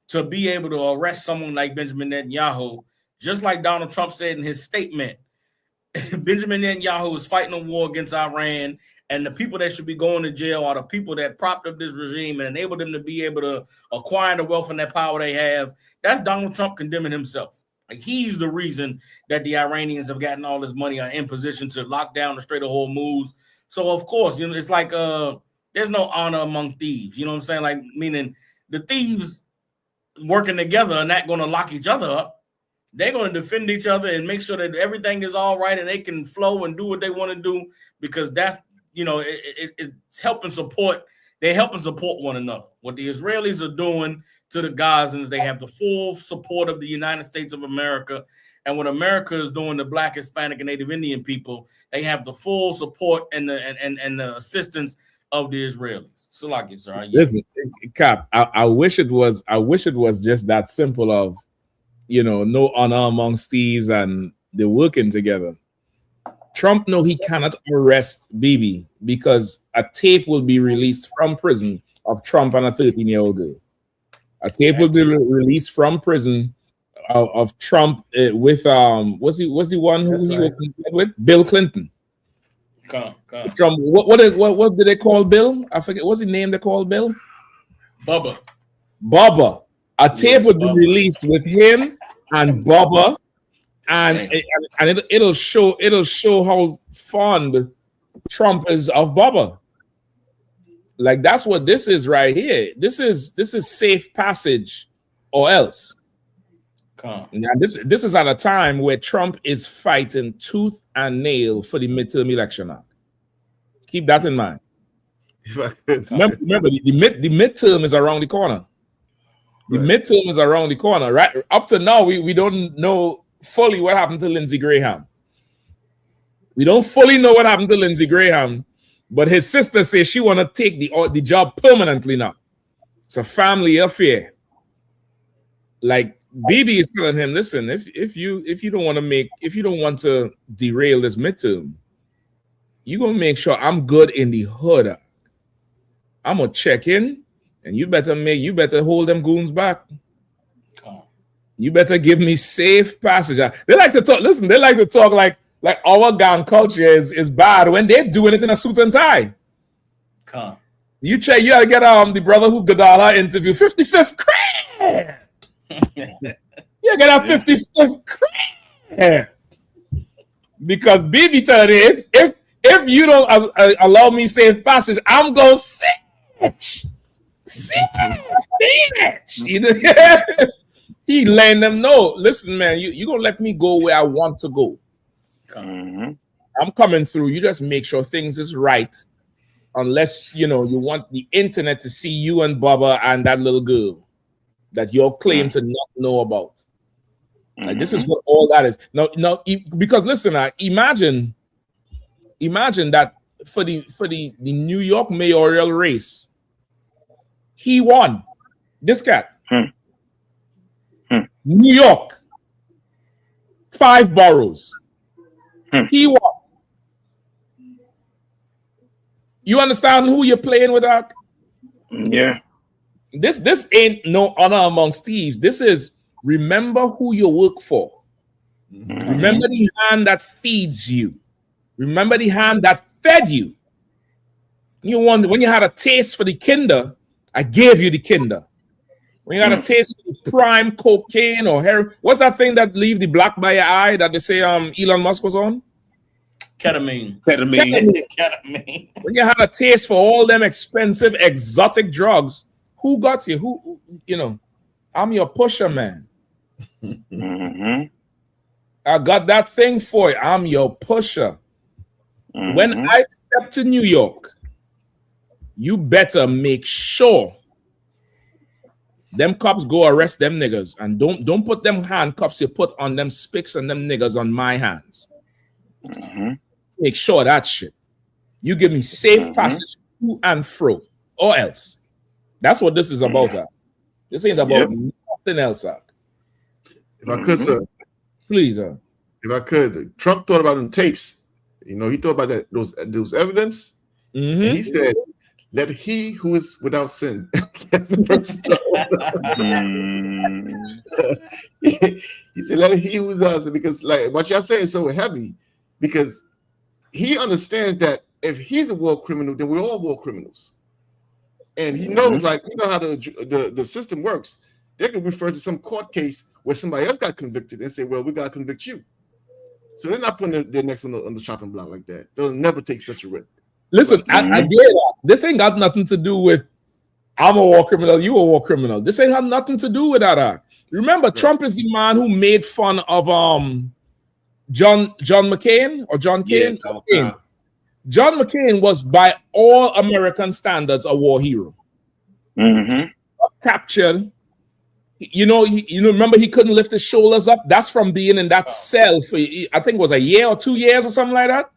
to be able to arrest someone like Benjamin Netanyahu, just like Donald Trump said in his statement, Benjamin Netanyahu is fighting a war against Iran, and the people that should be going to jail are the people that propped up this regime and enabled them to be able to acquire the wealth and that power they have. That's Donald Trump condemning himself. Like he's the reason that the Iranians have gotten all this money, are in position to lock down the Strait of Hormuz. So of course, you know, it's like there's no honor among thieves. You know what I'm saying? Like meaning the thieves working together are not going to lock each other up. They're going to defend each other and make sure that everything is all right and they can flow and do what they want to do, because that's, you know, it's helping support. They're helping support one another. What the Israelis are doing to the Gazans, they have the full support of the United States of America. And what America is doing to Black, Hispanic, and Native Indian people, they have the full support and the assistance of the Israelis. So like it, sir. Listen, Cap, I wish it was just that simple of, you know, no honor amongst thieves and they're working together. Trump know he cannot arrest Bibi because a tape will be released from prison of Trump and a 13-year-old girl. A tape will be released from prison of Trump with was the one who he was with? Bill Clinton. Come. Trump. What did they call Bill? I forget. What's the name they called Bill? Bubba. A tape would be released with him and Bubba, and it'll show how fond Trump is of Bubba. Like that's what this is right here. This is safe passage or else. And this is at a time where Trump is fighting tooth and nail for the midterm election act. Keep that in mind. Remember the midterm is around the corner. The midterm is around the corner. Right up to now, we don't know fully what happened to Lindsey Graham. We don't fully know what happened to Lindsey Graham, but his sister says she want to take the job permanently now. It's a family affair. Like Bibi is telling him, listen, if you don't want to derail this midterm, you're gonna make sure I'm good in the hood. I'm gonna check in, and you better hold them goons back. You better give me safe passage. They like to talk. Listen, they like to talk like our gang culture is bad when they're doing it in a suit and tie. You check. You gotta get the brother who Godala interview 55th crib. You get a 55th crib because Bibi told him if you don't allow me safe passage, I'm gonna sit. You know? He letting them know, listen, man, you gonna let me go where I want to go. I'm coming through. You just make sure things is right, unless you want the internet to see you and Bubba and that little girl that you claim to not know about. Like, this is what all that is. Now, because listen, imagine that for the New York mayoral race, he won. This cat. New York, 5 boroughs. He won. You understand who you're playing with, Ak? Yeah. This ain't no honor amongst thieves. This is remember who you work for. Remember the hand that feeds you. Remember the hand that fed you. When you had a taste for the kinder, I gave you the kinder. When you had a taste for the prime cocaine or heroin, what's that thing that leave the black by your eye that they say Elon Musk was on? Ketamine. When you had a taste for all them expensive exotic drugs, who got you? Who I'm your pusher, man. I got that thing for you. I'm your pusher. When I step to New York, you better make sure them cops go arrest them niggas, and don't put them handcuffs you put on them spics and them niggas on my hands. Make sure that shit. You give me safe passage to and fro, or else. That's what this is about. This ain't about nothing else. If I could, sir. Please, if I could. Trump thought about them tapes. He thought about those evidence. And he said, let he who is without sin. He said, let he who is without sin. Because like what y'all saying is so heavy. Because he understands that if he's a war criminal, then we're all war criminals. And he knows, how the system works. They can refer to some court case where somebody else got convicted and say, well, we got to convict you. So they're not putting their necks on the chopping block like that. They'll never take such a risk. Listen, I get that. This ain't got nothing to do with I'm a war criminal, you a war criminal. This ain't have nothing to do with that. Remember, Trump is the man who made fun of John McCain or John Cain. Yeah, John McCain was by all American standards a war hero. Captured. You know, remember he couldn't lift his shoulders up. That's from being in that cell for I think it was a year or 2 years or something like that.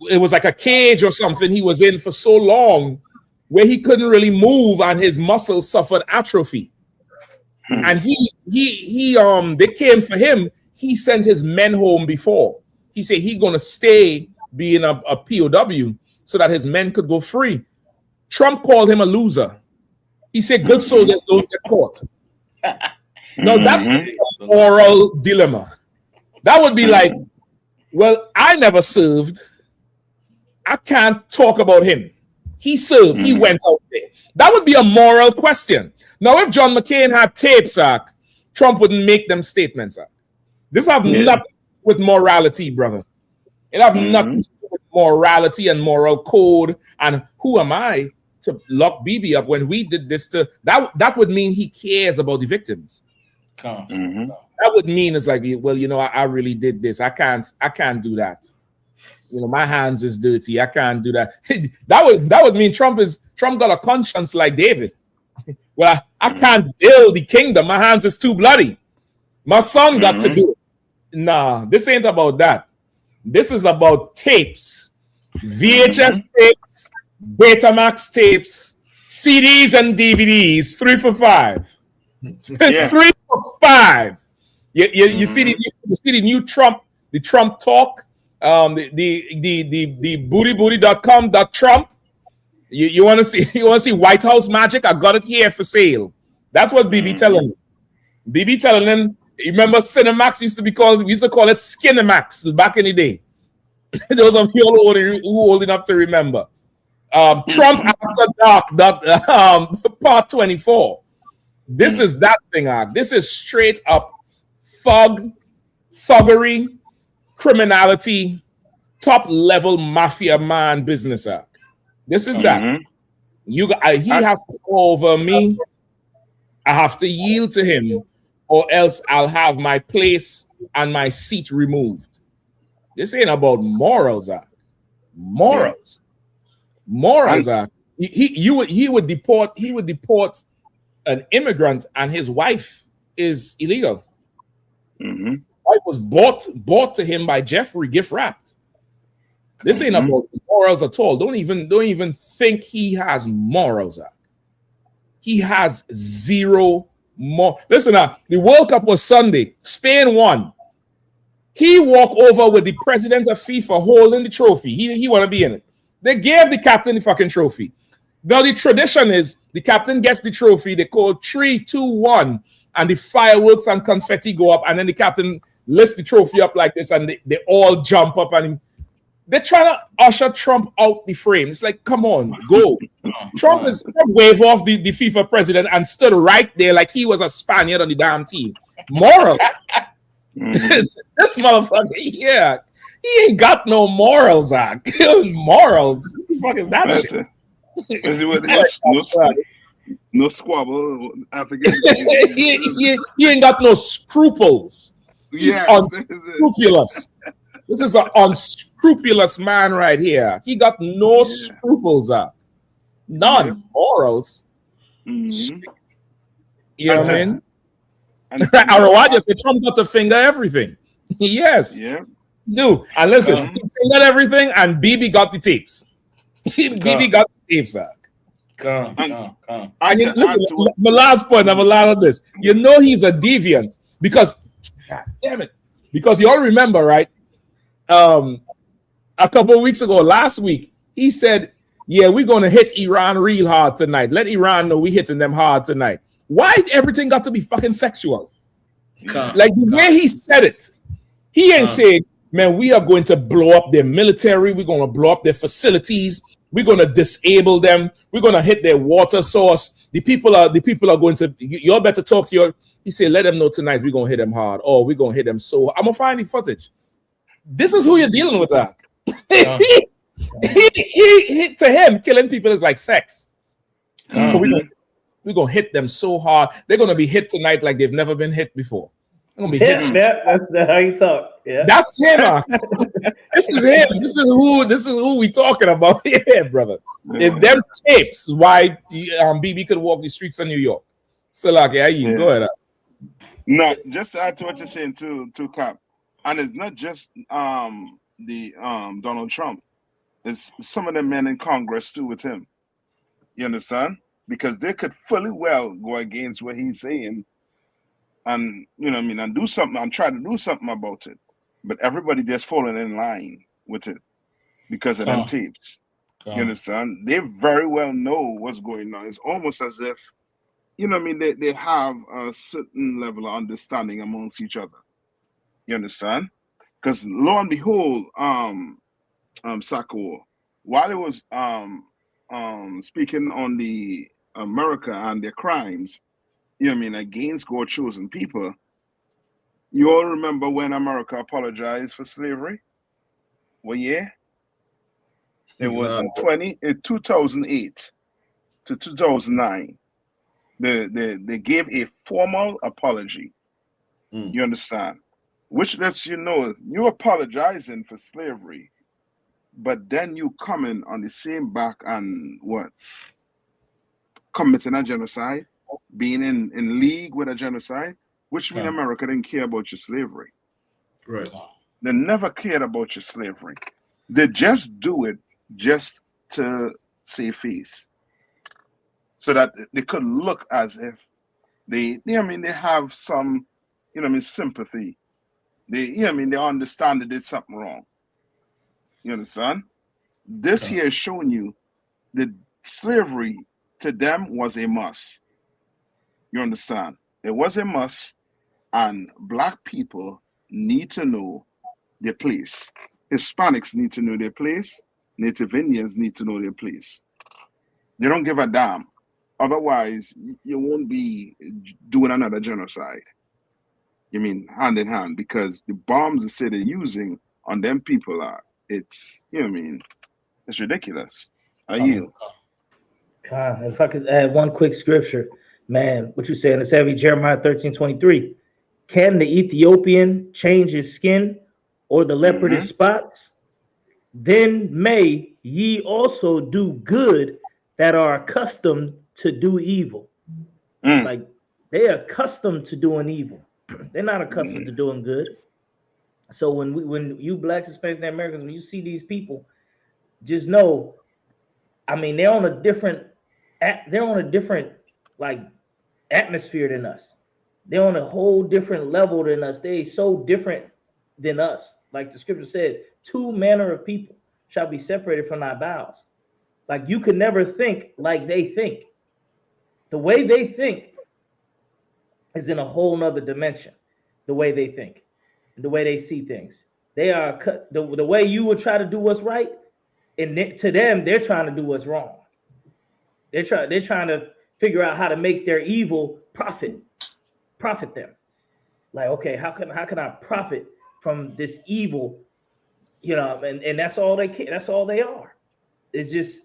It was like a cage or something he was in for so long where he couldn't really move and his muscles suffered atrophy. And they came for him. He sent his men home before. He said he's gonna stay being a POW so that his men could go free. Trump called him a loser. He said good soldiers don't get caught. Now that would be a moral dilemma. That would be like, well, I never served. I can't talk about him. He served. He went out there. That would be a moral question. Now, if John McCain had tapes, Trump wouldn't make them statements. This have nothing with morality, brother. It have nothing to do with morality and moral code. And who am I to lock Bibi up when we did this to that would mean he cares about the victims. That would mean it's like, well, you know, I really did this. I can't do that. You know, my hands is dirty. I can't do that. that would mean Trump got a conscience like David. Well, I can't build the kingdom. My hands is too bloody. My son got to do it. Nah, this ain't about that. This is about tapes, VHS tapes, Betamax tapes, CDs and DVDs, 3 for $5. 3 for $5. You see the new Trump, the Trump talk, the bootybooty.com.trump. You want to see White House magic? I got it here for sale. That's what BB telling me. BB telling him. You remember Cinemax we used to call it Skinemax back in the day. Those of you who old enough to remember. Trump After Dark, part 24. This is that thing, This is straight up thuggery, criminality, top level mafia man business. This is that. He has to go over me. I have to yield to him, or else I'll have my place and my seat removed. This ain't about morals. Morals. He would deport an immigrant, and his wife is illegal. Wife was bought to him by Jeffrey, gift wrapped. This ain't about morals at all. Don't even think he has morals. He has zero more. Listen, the World Cup was Sunday. Spain won. He walked over with the president of FIFA holding the trophy. He want to be in it. They gave the captain the fucking trophy. Now the tradition is the captain gets the trophy. They call 3, 2, 1, and the fireworks and confetti go up, and then the captain lifts the trophy up like this, and they all jump up, and they're trying to usher Trump out the frame. It's like, come on, go. Trump waved off the FIFA president and stood right there like he was a Spaniard on the damn team. Morals. This motherfucker, yeah, he ain't got no morals. Morals. What the fuck is that shit? No squabble. I forget. he ain't got no scruples. He's unscrupulous. This is an unscrupulous man right here. He got no scruples. None. Morals. You know what I mean? Arawaja said Trump got to finger everything. Yes. Yeah. No. And listen, he fingered everything, and BB got the tapes. BB got the tapes. My last point, I'm a lot of this. You know he's a deviant because, God damn it, because you all remember, right? A couple of weeks ago, last week, he said, yeah, we're going to hit Iran real hard tonight. Let Iran know we're hitting them hard tonight. Why everything got to be fucking sexual? Like the way he said it, he ain't saying, man, we are going to blow up their military. We're going to blow up their facilities. We're going to disable them. We're going to hit their water source. The people are going to, you all better talk to He said, let them know tonight we're gonna hit them hard, or we're gonna hit them so hard. I'm gonna find the footage. This is who you're dealing with, Zach. He, to him, killing people is like sex. But we're gonna hit them so hard. They're gonna be hit tonight like they've never been hit before. They're gonna be hit. That's how you talk. Yeah, that's him. This is him. This is who we talking about here, brother. It's them tapes why BB could walk the streets of New York. So like, go ahead. No, just to add to what you're saying to Cap, and it's not just the Donald Trump. It's some of the men in Congress too with him. You understand? Because they could fully well go against what he's saying, and and do something and try to do something about it. But everybody just falling in line with it because of them tapes. You understand? They very well know what's going on. It's almost as if, they have a certain level of understanding amongst each other. You understand? Because lo and behold, Sako, while he was speaking on the America and their crimes, against God chosen people, you all remember when America apologized for slavery? What year? It was in 2008 to 2009. They gave a formal apology. You understand? Which lets you know you're apologizing for slavery, but then you coming on the same back and what? Committing a genocide, being in league with a genocide, which means America didn't care about your slavery. Right. They never cared about your slavery. They just do it just to save face, so that they could look as if they have some, sympathy. They understand they did something wrong. You understand? This here is showing you that slavery to them was a must. You understand? It was a must, and Black people need to know their place. Hispanics need to know their place. Native Indians need to know their place. They don't give a damn. Otherwise, you won't be doing another genocide. Hand in hand, because the bombs they say they're using on them people it's ridiculous. I yield. If I could add one quick scripture, man, what you saying? It's heavy. Jeremiah 13:23. Can the Ethiopian change his skin, or the leopard his spots? Then may ye also do good that are accustomed to do evil. Like, they are accustomed to doing evil. They're not accustomed to doing good. So when you Blacks, Hispanics, and Americans, when you see these people, just know, they're on a different like atmosphere than us. They're on a whole different level than us. They so different than us. Like the scripture says, two manner of people shall be separated from thy bowels. Like, you could never think like they think. The way they think is in a whole nother dimension. The way they think, the way they see things. They are the way you would try to do what's right, and to them, they're trying to do what's wrong. They're trying to figure out how to make their evil profit them. Like, okay, how can I profit from this evil? And that's all they care. That's all they are. It's just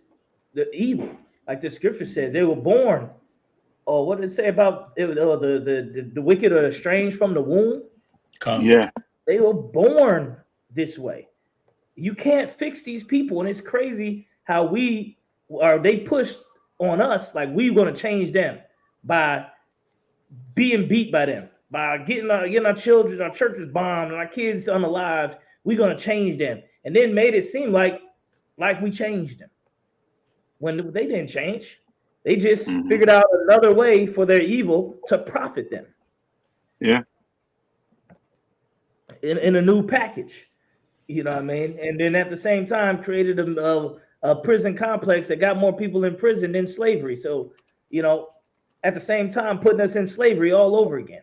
the evil. Like the scripture says, they were born. Or what did it say about it? The wicked are estranged from the womb. Yeah, they were born this way. You can't fix these people, and it's crazy how they pushed on us like we're going to change them by being beat by them, by getting our children, our churches bombed, and our kids unalived. We're going to change them, and then made it seem like we changed them when they didn't change. They just figured out another way for their evil to profit them. Yeah. In a new package, you know what I mean? And then at the same time created a prison complex that got more people in prison than slavery. So, at the same time putting us in slavery all over again.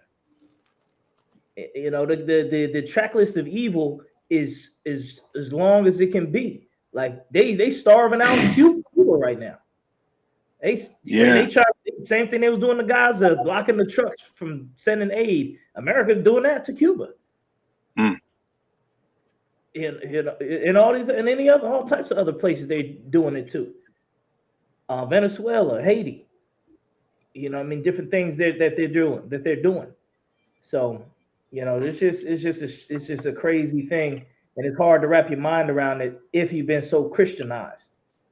The track list of evil is as long as it can be. Like they starving out Cuba right now. They tried same thing they was doing to Gaza, blocking the trucks from sending aid. America's doing that to Cuba. In all these and all types of other places they're doing it too. Venezuela, Haiti, different things that they're doing. So, it's just a crazy thing, and it's hard to wrap your mind around it if you've been so Christianized.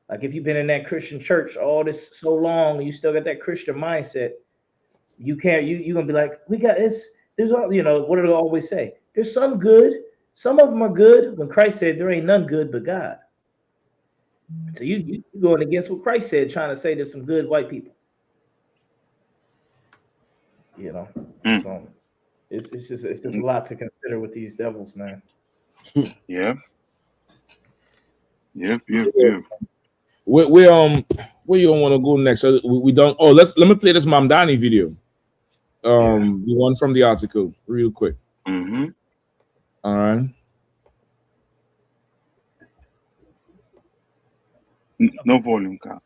Like if you've been in that Christian church all this so long, and you still got that Christian mindset, you're gonna be like, we got this. There's all what do they always say? There's some good. Some of them are good. When Christ said there ain't none good but God. So you going against what Christ said, trying to say there's some good white people. So it's just a lot to consider with these devils, man. Yep. Where you want to go next? We don't. Oh, let me play this Mamdani video. The one from the article, real quick. All right. No volume, Carl.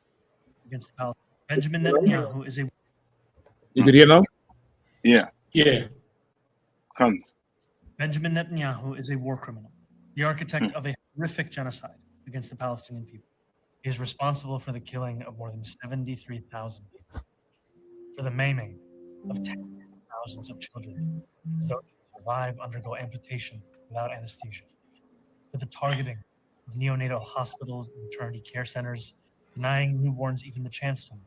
Against the Palestinians. Benjamin Netanyahu is a. You could hear now? Yeah. Benjamin Netanyahu is a war criminal, the architect of a horrific genocide against the Palestinian people. He is responsible for the killing of more than 73,000 people, for the maiming of tens of thousands of children, as though they survive undergo amputation without anesthesia, for the targeting of neonatal hospitals and maternity care centers, denying newborns even the chance to live,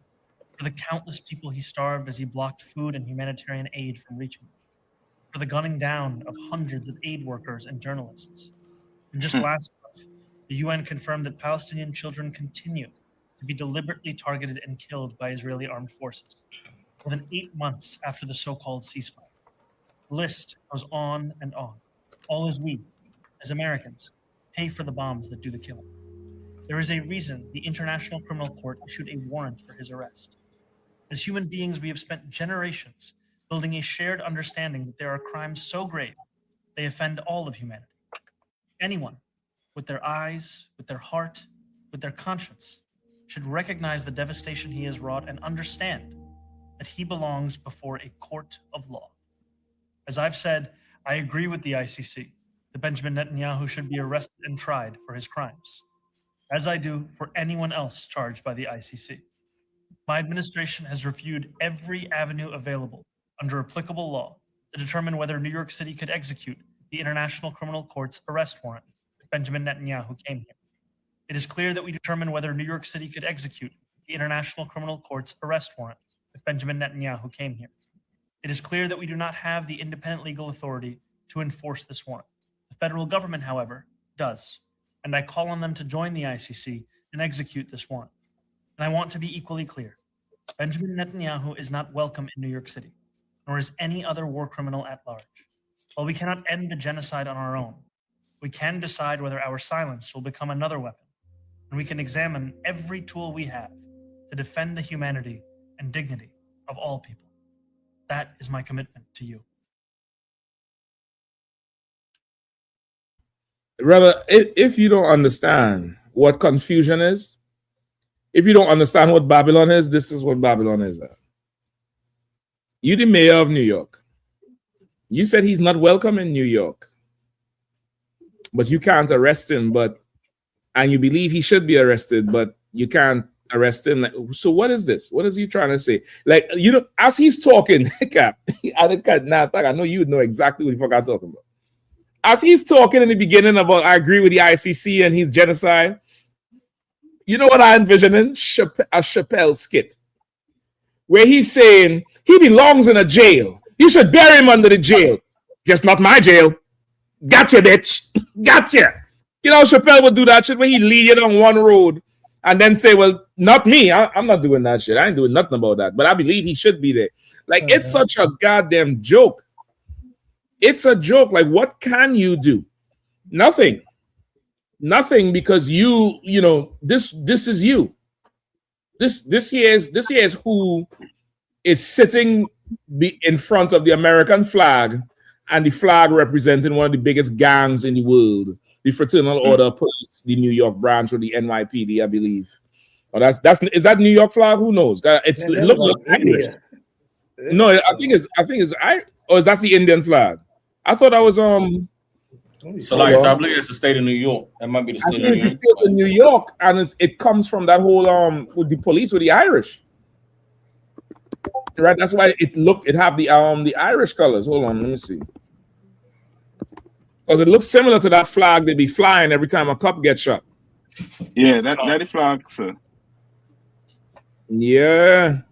for the countless people he starved as he blocked food and humanitarian aid from reaching them, for the gunning down of hundreds of aid workers and journalists. And just last month, the UN confirmed that Palestinian children continue to be deliberately targeted and killed by Israeli armed forces, more than 8 months after the so-called ceasefire. The list goes on and on, all as we, as Americans, pay for the bombs that do the killing. There is a reason the International Criminal Court issued a warrant for his arrest. As human beings, we have spent generations building a shared understanding that there are crimes so grave they offend all of humanity. Anyone with their eyes, with their heart, with their conscience should recognize the devastation he has wrought and understand that he belongs before a court of law. As I've said, I agree with the ICC that Benjamin Netanyahu should be arrested and tried for his crimes, as I do for anyone else charged by the ICC. My administration has reviewed every avenue available under applicable law to determine whether New York City could execute the International Criminal Court's arrest warrant if Benjamin Netanyahu came here. It is clear that we determined whether New York City could execute the International Criminal Court's arrest warrant if Benjamin Netanyahu came here. It is clear that we do not have the independent legal authority to enforce this warrant. The federal government, however, does, and I call on them to join the ICC and execute this warrant. And I want to be equally clear. Benjamin Netanyahu is not welcome in New York City, nor is any other war criminal at large. While we cannot end the genocide on our own, we can decide whether our silence will become another weapon, and we can examine every tool we have to defend the humanity and dignity of all people. That is my commitment to you. Brother, if you don't understand what confusion is, if you don't understand what Babylon is, this is what Babylon is. You the mayor of New York. You said he's not welcome in New York, but you can't arrest him, and you believe he should be arrested, but you can't arrest him. So what is this? What is he trying to say? Like, as he's talking, Cap, I know you know exactly what the fuck I'm talking about. As he's talking in the beginning about, I agree with the ICC and his genocide, you know what I envision in? A Chappelle skit, where he's saying he belongs in a jail. You should bury him under the jail. Just not my jail. Gotcha, bitch. Gotcha. You know, Chappelle would do that shit when he lead you down one road and then say, well, not me. I'm not doing that shit. I ain't doing nothing about that. But I believe he should be there. Like, it's such a goddamn joke. It's a joke. Like, what can you do? Nothing. Nothing, because you know, this is you. This here is who is sitting in front of the American flag, and the flag representing one of the biggest gangs in the world, the Fraternal Order of Police, the New York branch, or the NYPD, I believe. Oh, is that New York flag? Who knows? It looked like Irish. No, I think it's or is that the Indian flag? I thought I was So like, so I believe it's the state of New York. That might be the state of New York. It's the state of New York, and it comes from that whole with the police with the Irish. Right, that's why it have the Irish colors. Hold on, let me see. Because it looks similar to that flag they be flying every time a cop gets shot. Yeah, that flag, sir. Yeah.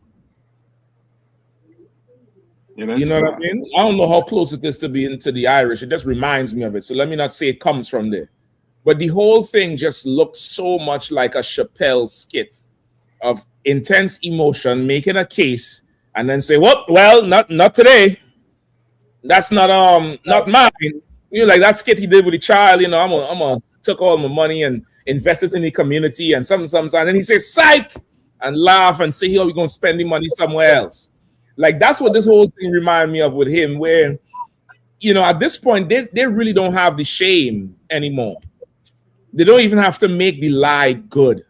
Yeah, you know what I mean? I don't know how close it is to being to the Irish. It just reminds me of it. So let me not say it comes from there. But the whole thing just looks so much like a Chappelle skit of intense emotion, making a case, and then say, well, not today. That's not mine. You know, like that skit he did with the child, you know, I'm gonna took all my money and invest it in the community and something, and then he says, psych, and laugh and say, we're gonna spend the money somewhere else. Like that's what this whole thing reminded me of with him, where, you know, at this point, they really don't have the shame anymore. They don't even have to make the lie good.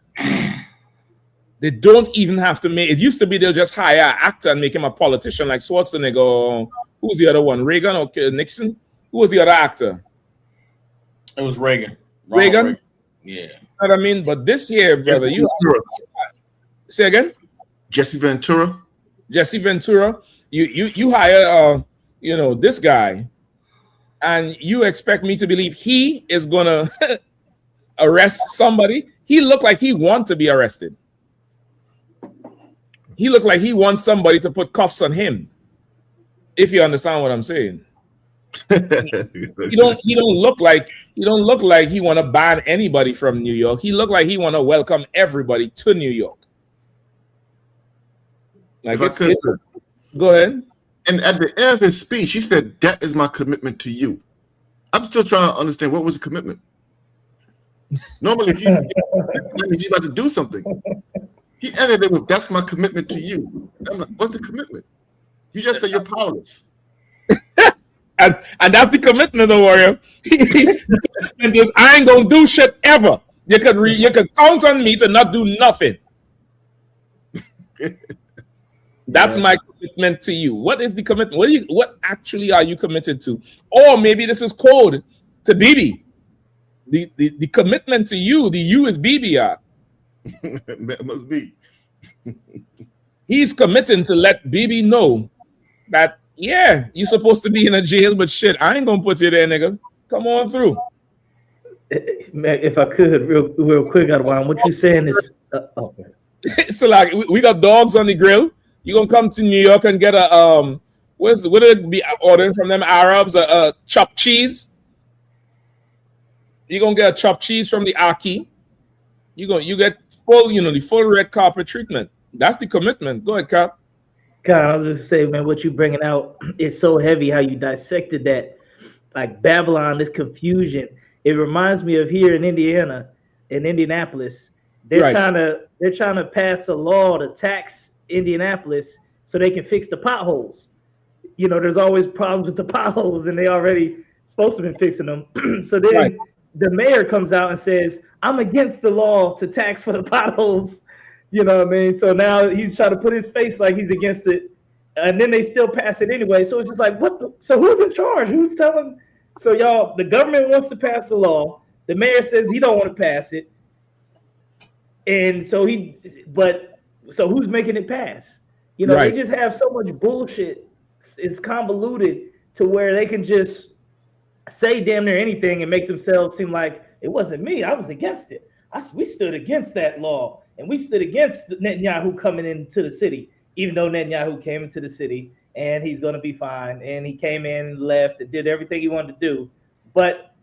They don't even have to make it. Used to be they'll just hire an actor and make him a politician like Schwarzenegger. Or who's the other one? Reagan or Nixon? Who was the other actor? It was Reagan. Reagan? Yeah. You know what I mean? But this year, brother, say again? Jesse Ventura. Jesse Ventura. You hire this guy, and you expect me to believe he is gonna arrest somebody? He looked like he wants to be arrested. He looked like he wants somebody to put cuffs on him. If you understand what I'm saying. He don't look like he want to ban anybody from New York. He looked like he want to welcome everybody to New York. Like go ahead. And at the end of his speech, he said, "That is my commitment to you." I'm still trying to understand what was the commitment. Normally, if that means you're about to do something. He ended it with, "That's my commitment to you." I'm like, what's the commitment? You just said you're powerless. And that's the commitment, though, Warrior. I ain't gonna do shit ever. You could count on me to not do nothing. That's my commitment to you. What is the commitment? What actually are you committed to? Or maybe this is code to BB. The commitment to you, the you is BBR. That must be. He's committing to let BB know that, yeah, you're supposed to be in a jail, but shit, I ain't gonna put you there, nigga. Come on through. Man, if I could, real quick, Adwan, what you saying is, So like, we got dogs on the grill. You gonna come to New York and get a what it be ordering from them Arabs? A chopped cheese. You gonna get a chopped cheese from the Aki. You get full, the full red carpet treatment. That's the commitment. Go ahead, Cap. God, I was just saying, man, what you bringing out is so heavy. How you dissected that, like Babylon, this confusion. It reminds me of here in Indiana, in Indianapolis. They're trying to pass a law to tax Indianapolis so they can fix the potholes. You know, there's always problems with the potholes, and they already supposed to be fixing them. So then the mayor comes out and says, "I'm against the law to tax for the potholes." You know what I mean? So now he's trying to put his face like he's against it, and then they still pass it anyway. So it's just like, so who's in charge? Who's telling? So y'all, the government wants to pass the law. The mayor says he don't want to pass it, and so so who's making it pass? You know, they just have so much bullshit. It's convoluted to where they can just say damn near anything and make themselves seem like it wasn't me. I was against it. We stood against that law, and we stood against Netanyahu coming into the city, even though Netanyahu came into the city and he's going to be fine. And he came in, left, and did everything he wanted to do. But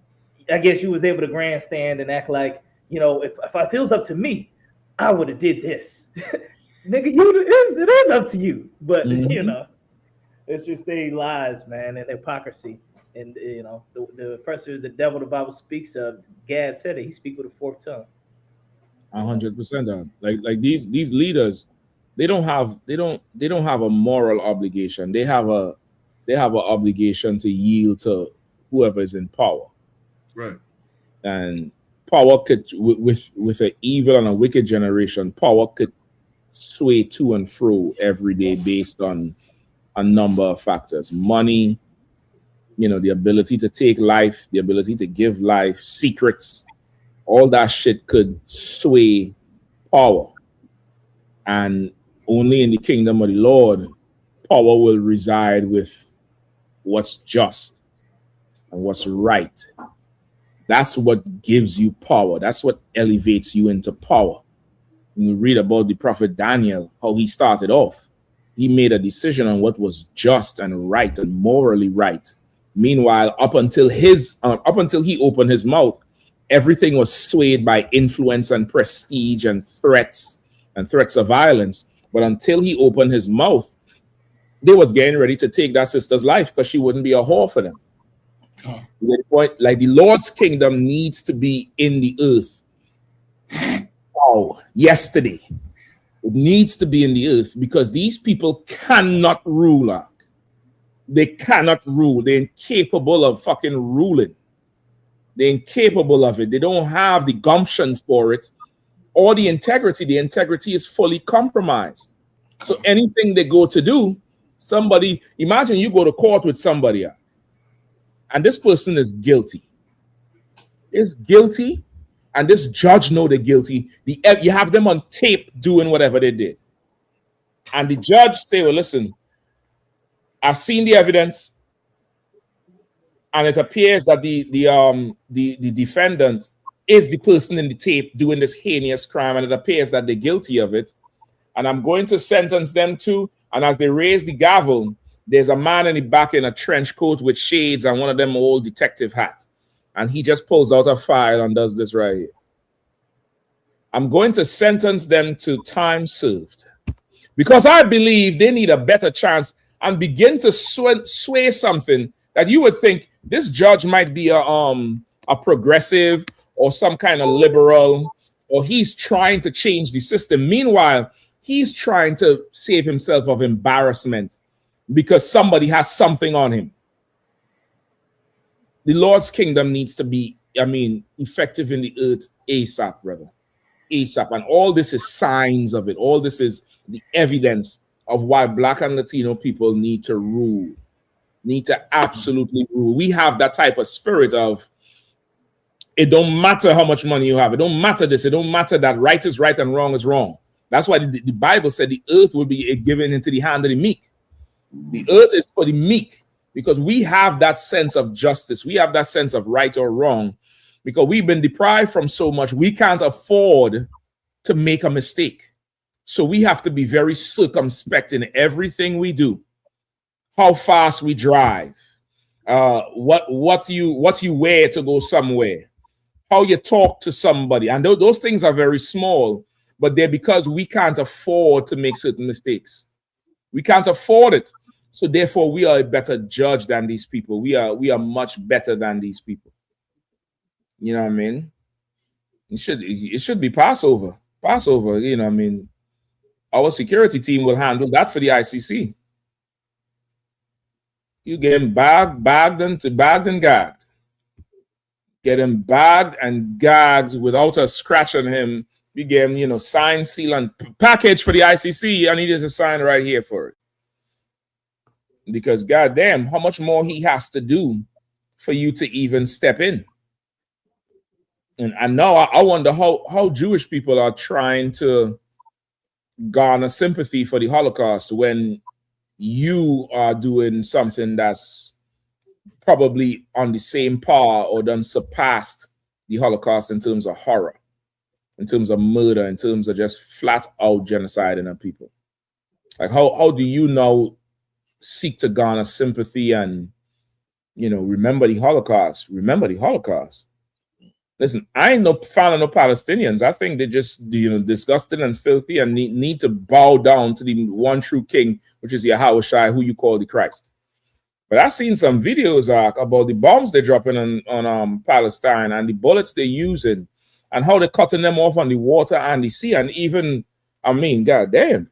I guess you was able to grandstand and act like, if it feels up to me, I would have did this. Nigga, it is up to you. But, it's just they lies, man, and hypocrisy. And, the first is the devil the Bible speaks of. Gad said it. He speaks with a forked tongue. 100%. Like these leaders, they don't have a moral obligation. They have an obligation to yield to whoever is in power. Right. And power could, with an evil and a wicked generation, power could sway to and fro every day based on a number of factors. Money, the ability to take life, the ability to give life, secrets, all that shit could sway power. And only in the kingdom of the Lord, power will reside with what's just and what's right. That's what gives you power. That's what elevates you into power. When you read about the prophet Daniel, how he started off, he made a decision on what was just and right and morally right. Meanwhile, up until he opened his mouth, everything was swayed by influence and prestige and threats of violence. But until he opened his mouth, they was getting ready to take that sister's life because she wouldn't be a whore for them. The point, like the Lord's kingdom needs to be in the earth. Yesterday. It needs to be in the earth because these people cannot rule. They cannot rule. They're incapable of fucking ruling. They're incapable of it. They don't have the gumption for it or the integrity. The integrity is fully compromised. So anything they go to do, imagine you go to court with somebody and this person is guilty. And this judge know they're guilty. You have them on tape doing whatever they did. And the judge say, well, listen, I've seen the evidence, and it appears that the defendant is the person in the tape doing this heinous crime, and it appears that they're guilty of it. And I'm going to sentence them to, and as they raise the gavel, there's a man in the back in a trench coat with shades and one of them old detective hat. And he just pulls out a file and does this right here. I'm going to sentence them to time served because I believe they need a better chance, and begin to sway something that you would think this judge might be a progressive or some kind of liberal, or he's trying to change the system. Meanwhile, he's trying to save himself of embarrassment because somebody has something on him. The Lord's kingdom needs to be, effective in the earth ASAP, brother. ASAP. And all this is signs of it. All this is the evidence of why Black and Latino people need to rule. Need to absolutely rule. We have that type of spirit of, it don't matter how much money you have. It don't matter this. It don't matter that. Right is right and wrong is wrong. That's why the Bible said the earth will be given into the hand of the meek. The earth is for the meek. Because we have that sense of justice. We have that sense of right or wrong. Because we've been deprived from so much, we can't afford to make a mistake. So we have to be very circumspect in everything we do. How fast we drive, what you wear to go somewhere, how you talk to somebody. And those things are very small, but they're because we can't afford to make certain mistakes. We can't afford it. So therefore, we are a better judge than these people. We are much better than these people. You know what I mean? It should be Passover. You know what I mean? Our security team will handle that for the ICC. You get him bagged and gagged. Get him bagged and gagged without a scratch on him. You get him, sign, seal, and package for the ICC. I need you to sign right here for it. Because goddamn, how much more he has to do for you to even step in. And now I wonder how Jewish people are trying to garner sympathy for the Holocaust when you are doing something that's probably on the same par or done surpassed the Holocaust in terms of horror, in terms of murder, in terms of just flat out genocide in our people. Like how do you now seek to garner sympathy and, remember the Holocaust? Remember the Holocaust. Listen, I ain't no fan of no Palestinians. I think they're just, disgusting and filthy and need to bow down to the one true king, which is Yahweh Shai, who you call the Christ. But I've seen some videos about the bombs they're dropping on Palestine and the bullets they're using and how they're cutting them off on the water and the sea. And even, goddamn,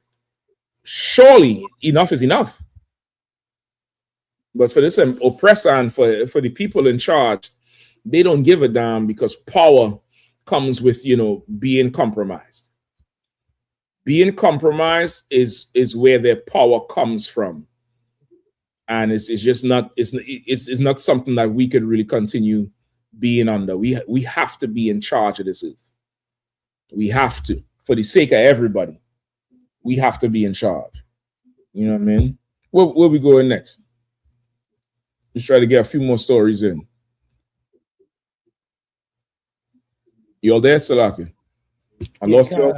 surely enough is enough. But for this oppressor and for the people in charge, they don't give a damn because power comes with, you know, being compromised. Being compromised is where their power comes from. And it's just not, it's not something that we could really continue being under. We have to be in charge of this earth. We have to, for the sake of everybody. We have to be in charge. You know what I mean? Where we going next? Let's try to get a few more stories in. You all there, Salaki? I lost you.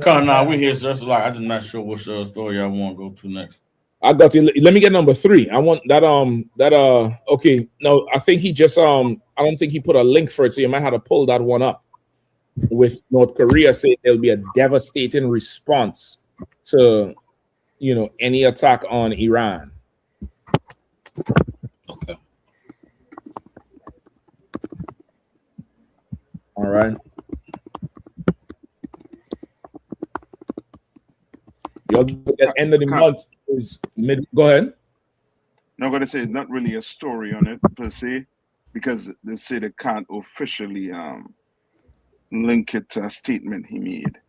Nah, we here, sir. So like, I'm just not sure which story I want to go to next. I got you. Let me get number 3. I want that okay. No, I think he just I don't think he put a link for it, so you might have to pull that one up. With North Korea saying there'll be a devastating response to, you know, any attack on Iran. Okay. All right. At the end of the month is mid. Go ahead. No, I'm going to say it's not really a story on it per se, because they say they can't officially link it to a statement he made.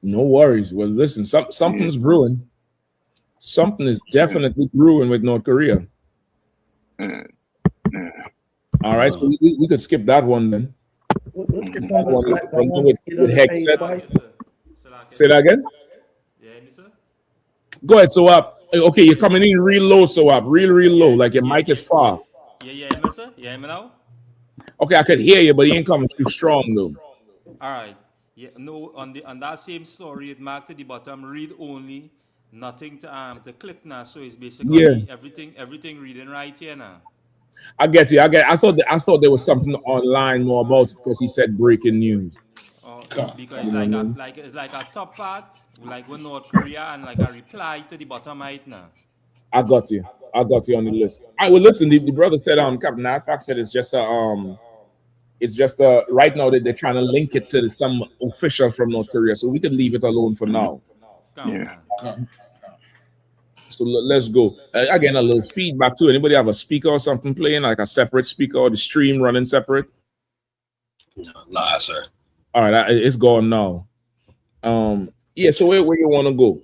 No worries. Well, listen, something's brewing. Something is definitely brewing with North Korea. All right, so we could skip that one then. We'll skip that one. With headset. Say that again. Go ahead, so up. Okay, you're coming in real low, so up, real low, like your mic is far. Yeah, sir. Yeah, me now. Okay, I could hear you, but you ain't coming too strong though. All right. Yeah, no. On that same story, it marked at the bottom. Read only, nothing to click now. So it's basically everything reading right here now. I get you. I thought there was something online more about it because he said breaking news. Because it's like a top part, like with North Korea, and like a reply to the bottom right now. I got you on the list. All right, well, listen, the brother said, Captain Arfak said it's just right now that they're trying to link it to some official from North Korea, so we can leave it alone for now. Yeah. So let's go. Again, a little feedback too. Anybody have a speaker or something playing, like a separate speaker, or the stream running separate? Nah, sir. All right, it's gone now. Yeah, so where you want to go?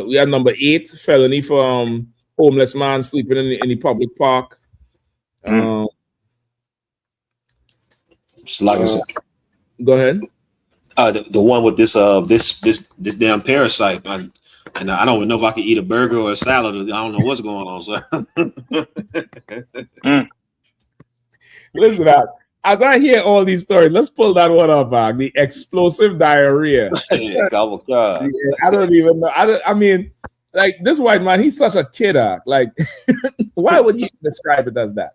We had number 8, felony for homeless man sleeping in the public park. Go ahead. The one with this damn parasite, and I don't even know if I can eat a burger or a salad. I don't know what's going on, sir. Listen up. As I hear all these stories, let's pull that one up, the explosive diarrhea. I don't even know. I mean, like, this white man, he's such a kid. Like, why would you describe it as that?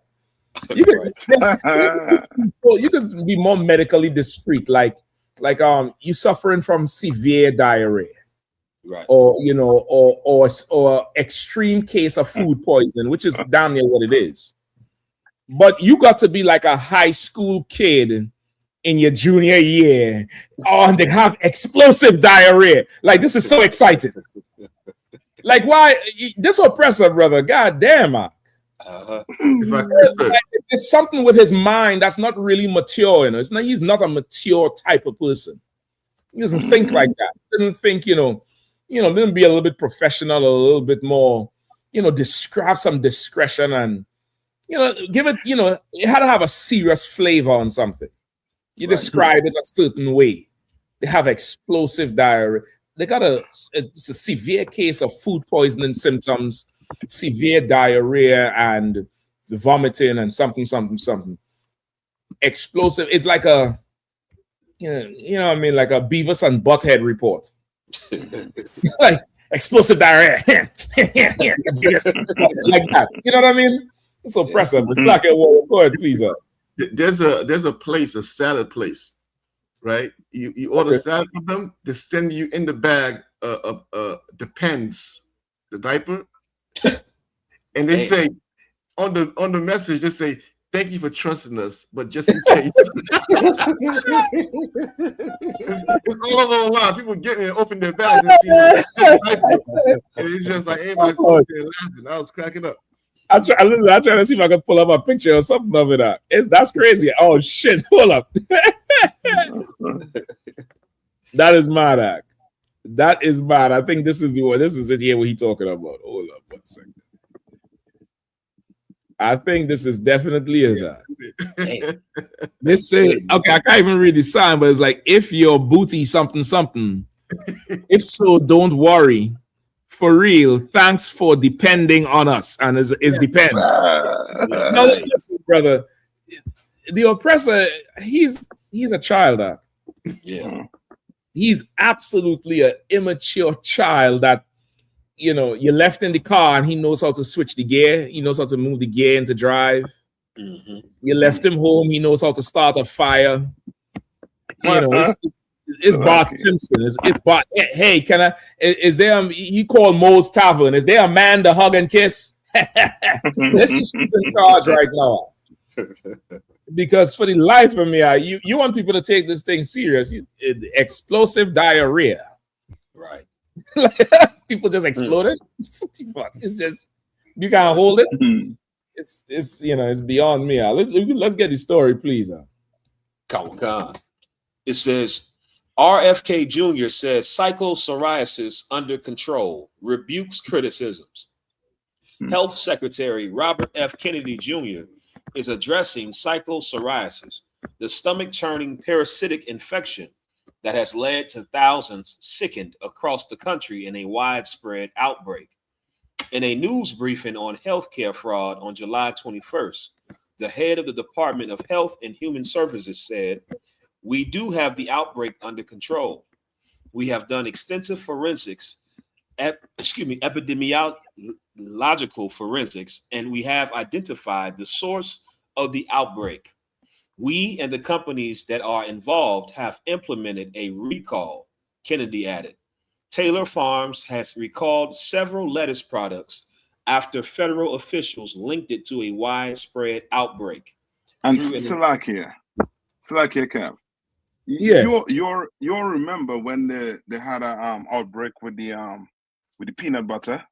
You could be more medically discreet, like you suffering from severe diarrhea, right? Or you know, or extreme case of food poisoning, which is damn near what it is. But you got to be like a high school kid in your junior year, and they have explosive diarrhea. Like, this is so exciting. Like, why? This oppressor, brother. God damn, Mark. It's something with his mind that's not really mature. You know, he's not a mature type of person. He doesn't think like that. He doesn't think, didn't be a little bit professional, a little bit more, have some discretion and, give it, it had to have a serious flavor on something. You describe it a certain way. They have explosive diarrhea. They got it's a severe case of food poisoning symptoms, severe diarrhea and vomiting and something. Explosive. It's like a, you know what I mean? Like a Beavis and Butthead report. Like explosive diarrhea. Like that. You know what I mean? It's oppressive. It's like a wall. Go ahead, please. There's a place, a salad place, right? You order salad from them, they send you in the bag Depends, the diaper. And they say on the message, they say, "Thank you for trusting us, but just in case." It's all over online. People get in and open their bags and see and it's just like everybody laughing. I was cracking up. I'm trying to see if I can pull up a picture or something of it. That's crazy. Oh shit! Hold up. That is mad, Ak. That is bad. I think this is the one. This is it here what he talking about. Hold up 1 second. I think this is definitely a that. This say, okay, I can't even read the sign, but it's like, if your booty something something. If so, don't worry. For real, thanks for depending on us. And it's depend. No, listen, brother. The oppressor, he's a child. Yeah. He's absolutely an immature child that, you left in the car and he knows how to switch the gear. He knows how to move the gear into drive. Mm-hmm. You left him home. He knows how to start a fire. It's Bart Simpson. It's Bart. Hey, can I? Is there? He called Moe's Tavern. Is there a man to hug and kiss? This is in charge right now. Because for the life of me, you want people to take this thing serious. Explosive diarrhea. Right. People just exploded. Fuck. It's just you can't hold it. It's it's beyond me. Let's get the story, please. Come on. It says RFK Jr. says cyclopsoriasis under control, rebukes criticisms. Health Secretary Robert F. Kennedy Jr. is addressing cyclopsoriasis, the stomach-churning parasitic infection that has led to thousands sickened across the country in a widespread outbreak. In a news briefing on healthcare fraud on July 21st, the head of the Department of Health and Human Services said, "We do have the outbreak under control. We have done extensive forensics, epidemiological forensics, and we have identified the source of the outbreak. We and the companies that are involved have implemented a recall," Kennedy added. Taylor Farms has recalled several lettuce products after federal officials linked it to a widespread outbreak. And Salakia, Kev. Yeah. You remember when they had a outbreak with the peanut butter?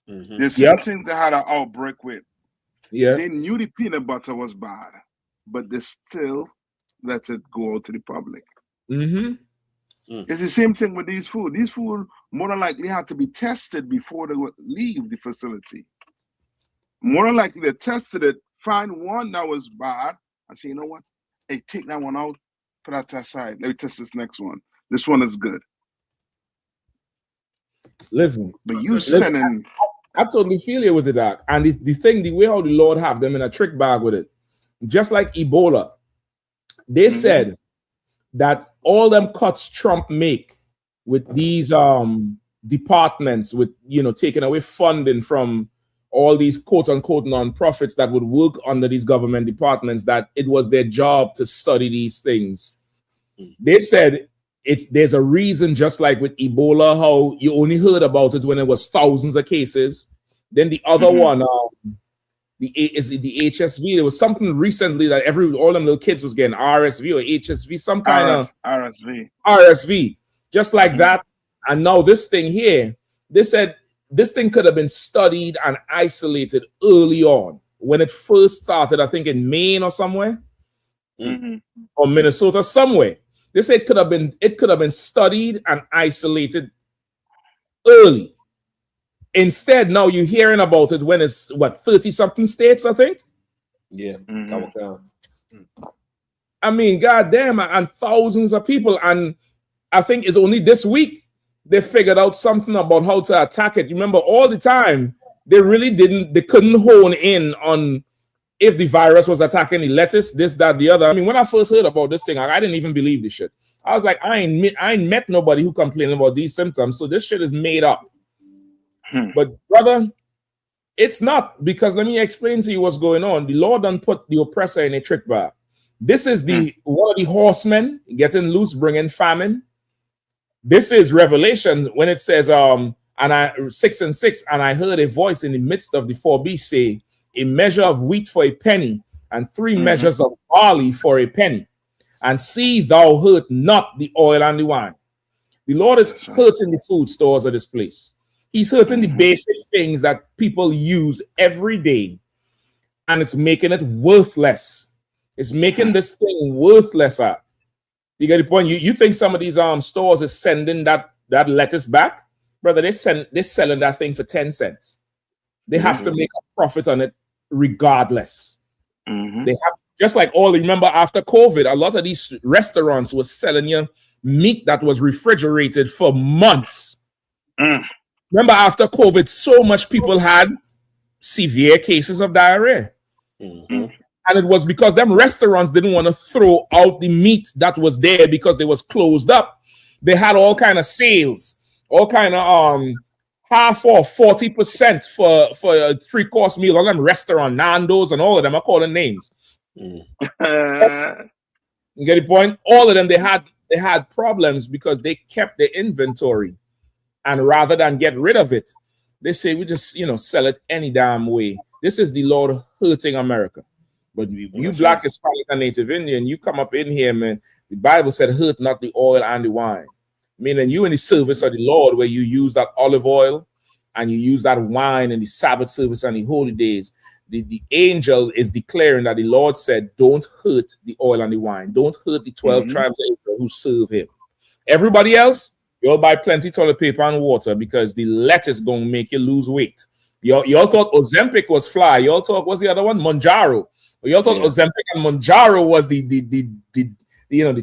Mm-hmm. The same thing they had an outbreak with. Yeah. They knew the peanut butter was bad, but they still let it go out to the public. Mm-hmm. It's the same thing with these food. These food more than likely had to be tested before they would leave the facility. More than likely they tested it, find one that was bad, and say, you know what? Hey, take that one out, put that aside. Let me test this next one. This one is good. Listen, but you sending. I totally feel you with it, Doc. And the way how the Lord have them in a trick bag with it, just like Ebola, they said that all them cuts Trump make with these departments, with taking away funding from all these quote unquote non-profits that would work under these government departments, that it was their job to study these things. They said there's a reason, just like with Ebola, how you only heard about it when it was thousands of cases. Then the other one, the HSV, there was something recently that all them little kids was getting RSV or HSV, some kind of RSV, just like that. And now this thing here, they said this thing could have been studied and isolated early on when it first started, I think in Maine or somewhere, or Minnesota, somewhere. They said it could have been studied and isolated early. Instead, now you're hearing about it when it's 30-something states, I think. Yeah. I mean, goddamn, and thousands of people. And I think it's only this week they figured out something about how to attack it. You remember, all the time they couldn't hone in on if the virus was attacking the lettuce, this, that, the other. I mean, when I first heard about this thing, I didn't even believe this shit. I was like, I ain't met nobody who complained about these symptoms, so this shit is made up. But brother, it's not, because let me explain to you what's going on. The Lord done put the oppressor in a trick bag. This is one of the horsemen getting loose, bringing famine. This is Revelation when it says, 6:6, and I heard a voice in the midst of the four beasts say, a measure of wheat for a penny, and 3 measures of barley for a penny. And see, thou hurt not the oil and the wine. The Lord is hurting the food stores of this place. He's hurting the basic things that people use every day, and it's making it worthless. It's making this thing worthless. You get the point? You think some of these stores is sending that lettuce back? Brother, they're selling that thing for 10 cents. They have to make a profit on it regardless. They have, just like remember after COVID, a lot of these restaurants were selling you meat that was refrigerated for months. Remember after COVID, so much people had severe cases of diarrhea. And it was because them restaurants didn't want to throw out the meat that was there because they was closed up. They had all kind of sales, all kind of half or 40% for a 3-course meal. All them restaurant, Nando's and all of them are calling names. You get the point? All of them, they had problems because they kept the inventory. And rather than get rid of it, they say we just sell it any damn way. This is the Lord hurting America. But you black, Hispanic, and Native Indian, you come up in here, man. The Bible said, hurt not the oil and the wine. Meaning you in the service of the Lord where you use that olive oil and you use that wine in the Sabbath service and the holy days. The angel is declaring that the Lord said, don't hurt the oil and the wine. Don't hurt the 12 tribes of Israel who serve him. Everybody else, you'll buy plenty toilet paper and water because the lettuce going to make you lose weight. Y'all thought Ozempic was fly. Y'all thought, what's the other one? Monjaro. Y'all thought Ozempic and Monjaro was the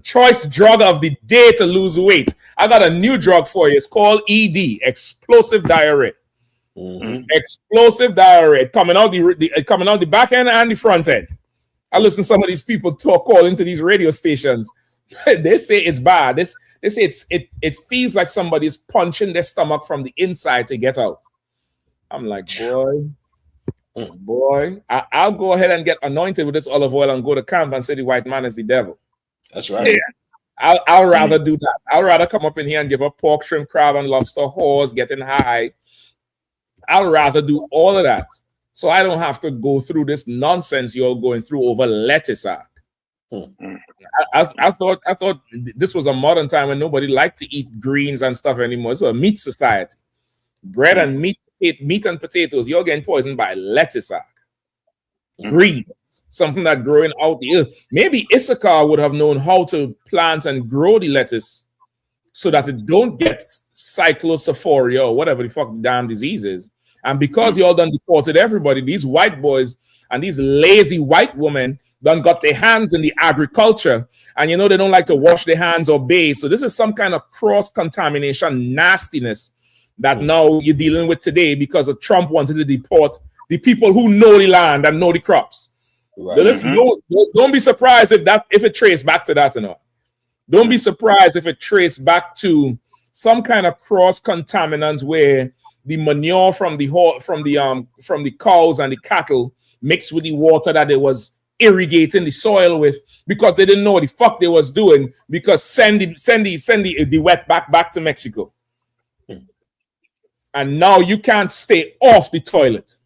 choice drug of the day to lose weight. I got a new drug for you. It's called ED, explosive diarrhea. Explosive diarrhea coming out the back end and the front end. I listen to some of these people call into these radio stations. They say it's bad. They say it feels like somebody's punching their stomach from the inside to get out. I'm like, boy, I'll go ahead and get anointed with this olive oil and go to camp and say the white man is the devil. That's right. Yeah. I'll rather do that. I'll rather come up in here and give up pork, shrimp, crab, and lobster, horse, getting high. I'll rather do all of that so I don't have to go through this nonsense you're going through over lettuce. I thought this was a modern time when nobody liked to eat greens and stuff anymore. It's a meat society. Bread and meat and potatoes, you're getting poisoned by lettuce. Greens, something that growing out the earth. Maybe Issachar would have known how to plant and grow the lettuce so that it don't get cyclosophoria or whatever the fuck the damn disease is. And because y'all done deported everybody, these white boys and these lazy white women done got their hands in the agriculture. And they don't like to wash their hands or bathe. So this is some kind of cross-contamination nastiness that now you're dealing with today because of Trump wanted to deport the people who know the land and know the crops. Right. So listen, don't be surprised if it traced back to that. Don't be surprised if it traced back to some kind of cross contaminant where the manure from the cows and the cattle mixed with the water that they was irrigating the soil with because they didn't know what the fuck they was doing because send the wet back to Mexico. And now you can't stay off the toilet.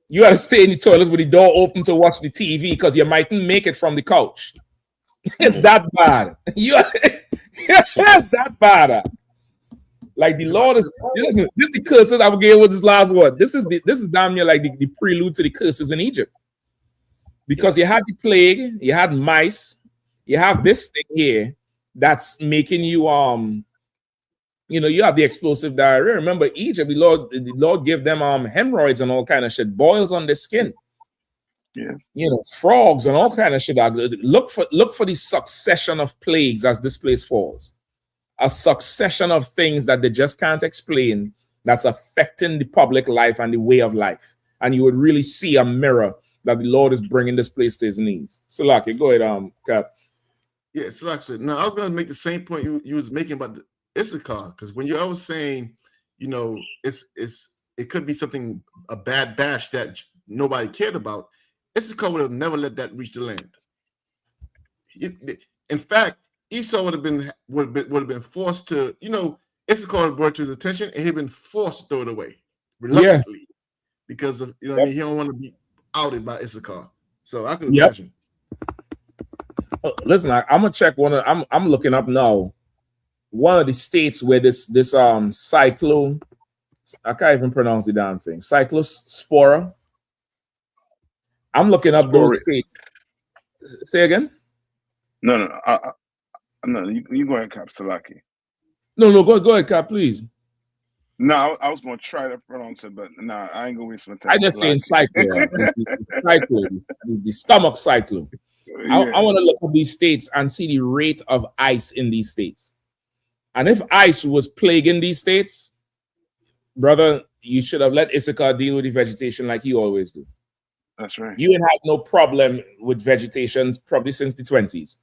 You got to stay in the toilet with the door open to watch the TV because you mightn't make it from the couch. It's that bad. It's that bad. Like the Lord is. Listen, this is the curses I will give with this last word. This is damn near like the prelude to the curses in Egypt. Because you had the plague, you had mice, you have this thing here that's making you you have the explosive diarrhea. Remember Egypt, the Lord gave them hemorrhoids and all kind of shit, boils on their skin. Yeah. Frogs and all kind of shit. Look for the succession of plagues as this place falls. A succession of things that they just can't explain that's affecting the public life and the way of life. And you would really see a mirror that the Lord is bringing this place to his knees. Salaki, go ahead, Cap. Yeah, Salaki. No, I was going to make the same point you was making about the Issachar, because when I was saying, it could be something, a bad batch that nobody cared about. Issachar would have never let that reach the land. In fact, Esau would have been forced to, Issachar brought to his attention, and he'd been forced to throw it away reluctantly because of he don't want to be outed by Issachar. So I can imagine. Listen, I'm gonna check I'm looking up now. One of the states where this cyclone, I can't even pronounce the damn thing, cyclospora. I'm looking up those states. Say again? No. No, you go ahead, Cap Salaki. No, go ahead, Cap, please. No, I was going to try to pronounce it, but nah, I ain't going to waste my time. I just saying cyclone. The stomach cyclone. I want to look at these states and see the rate of ice in these states. And if ice was plaguing these states, brother, you should have let Issachar deal with the vegetation like he always do. That's right. You ain't had no problem with vegetation probably since the 20s.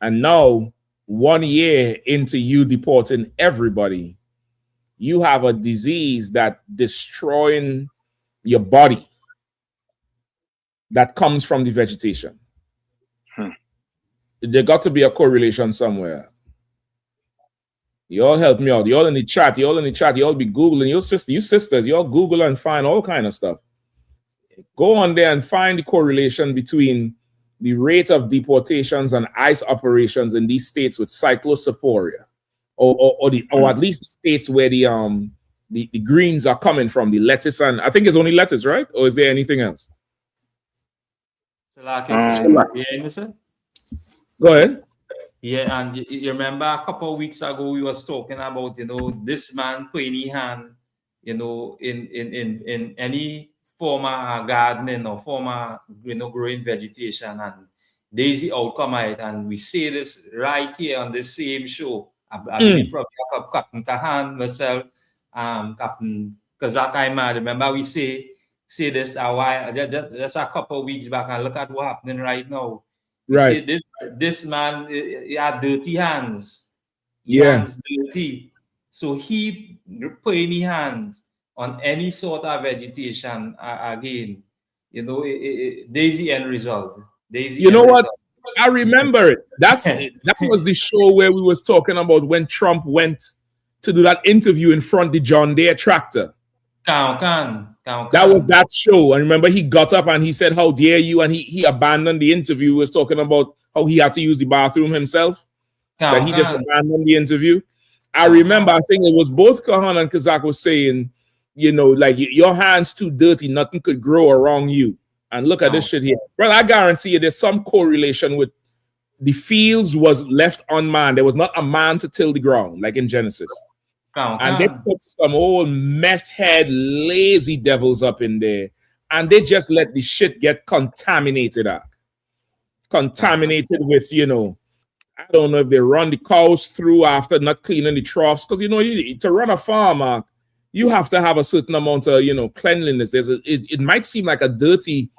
And now, 1 year into you deporting everybody, you have a disease that destroying your body that comes from the vegetation. There got to be a correlation somewhere. You all help me out. You all in the chat. You all be Googling. You sisters, you all Google and find all kind of stuff. Go on there and find the correlation between the rate of deportations and ICE operations in these states with cyclosporia, or at least the states where the greens are coming from, the lettuce, and I think it's only lettuce, right? Or is there anything else? Go ahead. Yeah, and you remember a couple of weeks ago we was talking about, this man putting his hand, in any former gardening or former, growing vegetation, and Daisy outcome of it, and we say this right here on the same show. I believe probably Captain Kahan, myself, Captain Kazak Aima. Remember we say this a while, just a couple of weeks back, and look at what's happening right now. You see, this man, he had dirty hands. Hands dirty. So he put any hand on any sort of vegetation again. Daisy end result. You know what? I remember it. That was the show where we was talking about when Trump went to do that interview in front of the John Deere tractor. That was that show. I remember he got up and he said, "How dare you?" And he abandoned the interview. He was talking about how he had to use the bathroom himself. That he just abandoned the interview. I remember, I think it was both Kahan and Kazak was saying, like your hands too dirty, nothing could grow around you. And look at this shit here. Well, I guarantee you there's some correlation with the fields was left unmanned. There was not a man to till the ground, like in Genesis. And they put some old meth head lazy devils up in there, and they just let the shit get contaminated up. Contaminated with, I don't know if they run the cows through after not cleaning the troughs, because to run a farm, you have to have a certain amount of cleanliness. It might seem like a dirty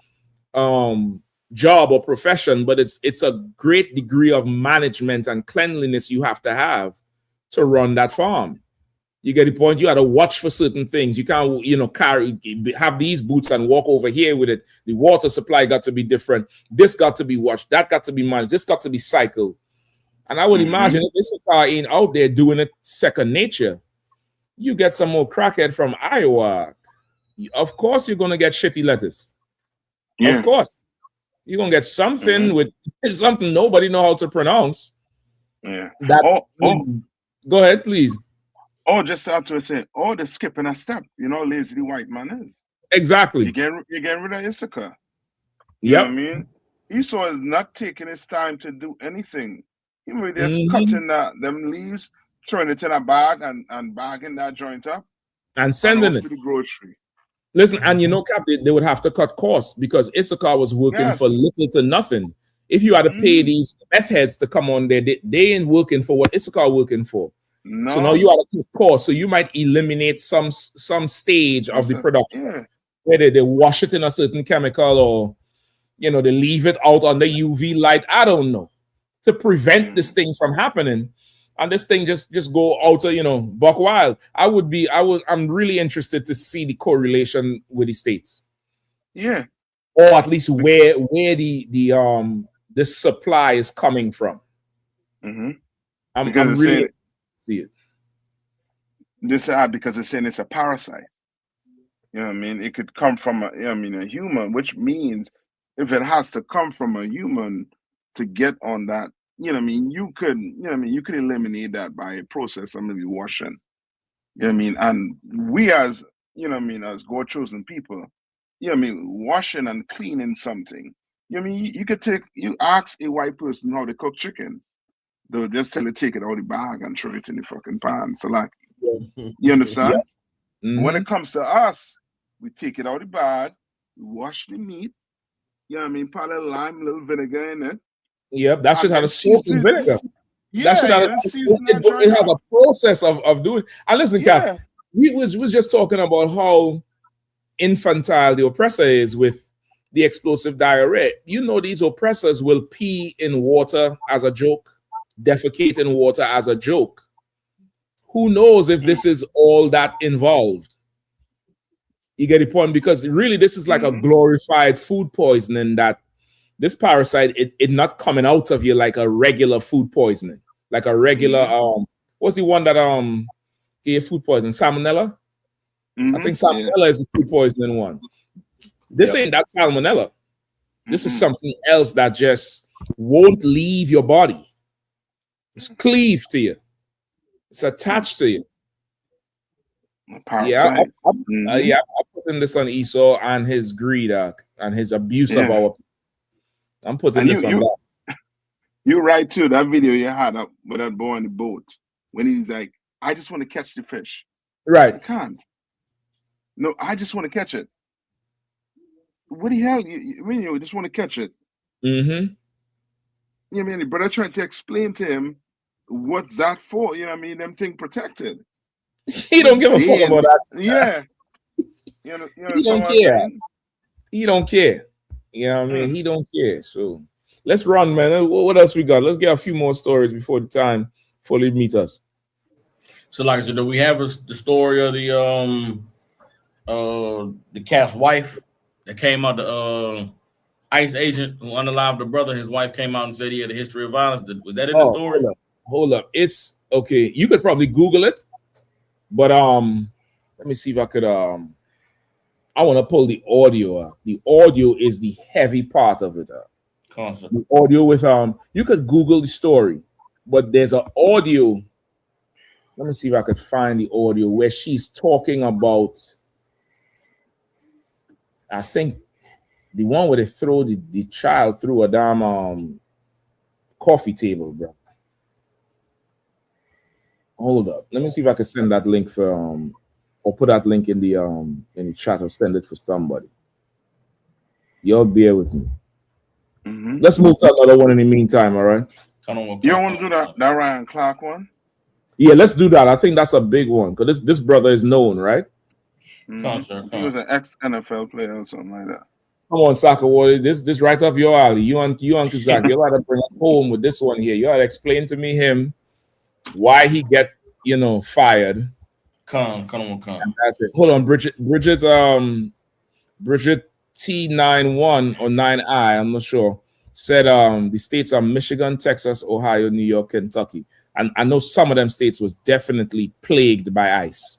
job or profession, but it's a great degree of management and cleanliness you have to run that farm. You get the point? You got to watch for certain things. You can't, have these boots and walk over here with it. The water supply got to be different. This got to be watched. That got to be managed. This got to be cycled. And I would imagine if this car ain't out there doing it second nature, you get some more crackhead from Iowa. Of course, you're going to get shitty lettuce. Of course. You're going to get something with something nobody know how to pronounce. Yeah. Go ahead, please. Just after saying, they're skipping a step. Lazy the white man is. Exactly. You're getting rid of Issachar. You know what I mean? Esau is not taking his time to do anything. He may just cutting them leaves, throwing it in a bag and bagging that joint up. And sending it to the grocery. Listen, and Cap, they would have to cut costs because Issachar was working for little to nothing. If you had to pay these meth heads to come on there, they ain't working for what Issachar working for. No. So now you have to cost. So you might eliminate some stage of the production where they wash it in a certain chemical, or they leave it out under UV light. I don't know, to prevent this thing from happening, and this thing just go out of buck wild. I'm really interested to see the correlation with the states. Yeah, or at least where the supply is coming from. I'm really. See it. This because it's saying it's a parasite. You know what I mean? It could come from a human, which means if it has to come from a human to get on that, you could eliminate that by a process of maybe washing. And we as as God chosen people, you know what I mean, washing and cleaning something. You know what I mean, you ask a white person how to cook chicken. They'll just tell you take it out of the bag and throw it in the fucking pan. So like, you understand? Yeah. When it comes to us, we take it out of the bag, we wash the meat, you know what I mean, put a little lime, a little vinegar in it. Yep, that should have a salt and vinegar. Yeah, that should have it has a process of doing. And listen, Cap, we was just talking about how infantile the oppressor is with the explosive diarrhea. You know, these oppressors will pee in water as a joke, defecate in water as a joke. Who knows if this is all that involved? You get the point? Because really, this is like a glorified food poisoning, that this parasite, it not coming out of you like a regular food poisoning, like a regular, what's the one that gave food poisoning? Salmonella? I think salmonella is a food poisoning one. This ain't that salmonella. This is something else that just won't leave your body. It's cleaved to you. It's attached to you. Parasite. I'm putting this on Esau and his greed and his abuse of our people. I'm putting this on that. You're right too. That video you had up with that boy on the boat when he's like, I just want to catch the fish. Right. I can't. No, I just want to catch it. What the hell? You just want to catch it. Mm-hmm. You know what I mean? The brother trying to explain to him what's that for. You know what I mean? Them thing protected. He don't give a fuck about that. Yeah. He don't care. He don't care. You know what I mean? He don't care. So let's run, man. What else we got? Let's get a few more stories before they meet us. So, like I said, do we have the story of the cat's wife that came out? The ICE agent who unalived the brother, his wife came out and said he had a history of violence. Was that in the story? Hold up. It's okay. You could probably Google it, but let me see if I could I want to pull the audio out. The audio is the heavy part of it. The audio with you could Google the story, but there's an audio. Let me see if I could find the audio where she's talking about, I think the one where they throw the child through a damn coffee table, bro. Hold up. Let me see if I can send that link for or put that link in the chat or send it for somebody. Y'all bear with me. Let's move to another one in the meantime, all right? You don't want to do that Ryan Clark one? Yeah, let's do that. I think that's a big one because this brother is known, right? He was an ex-NFL player or something like that. Come on, Soccer Warrior. This right up your alley. You and Zach, you got to bring it home with this one here. You got to explain to me why he get fired. Come on. And that's it. Hold on, Bridget T91 or 9I, I'm not sure, said the states are Michigan, Texas, Ohio, New York, Kentucky. And I know some of them states was definitely plagued by ICE.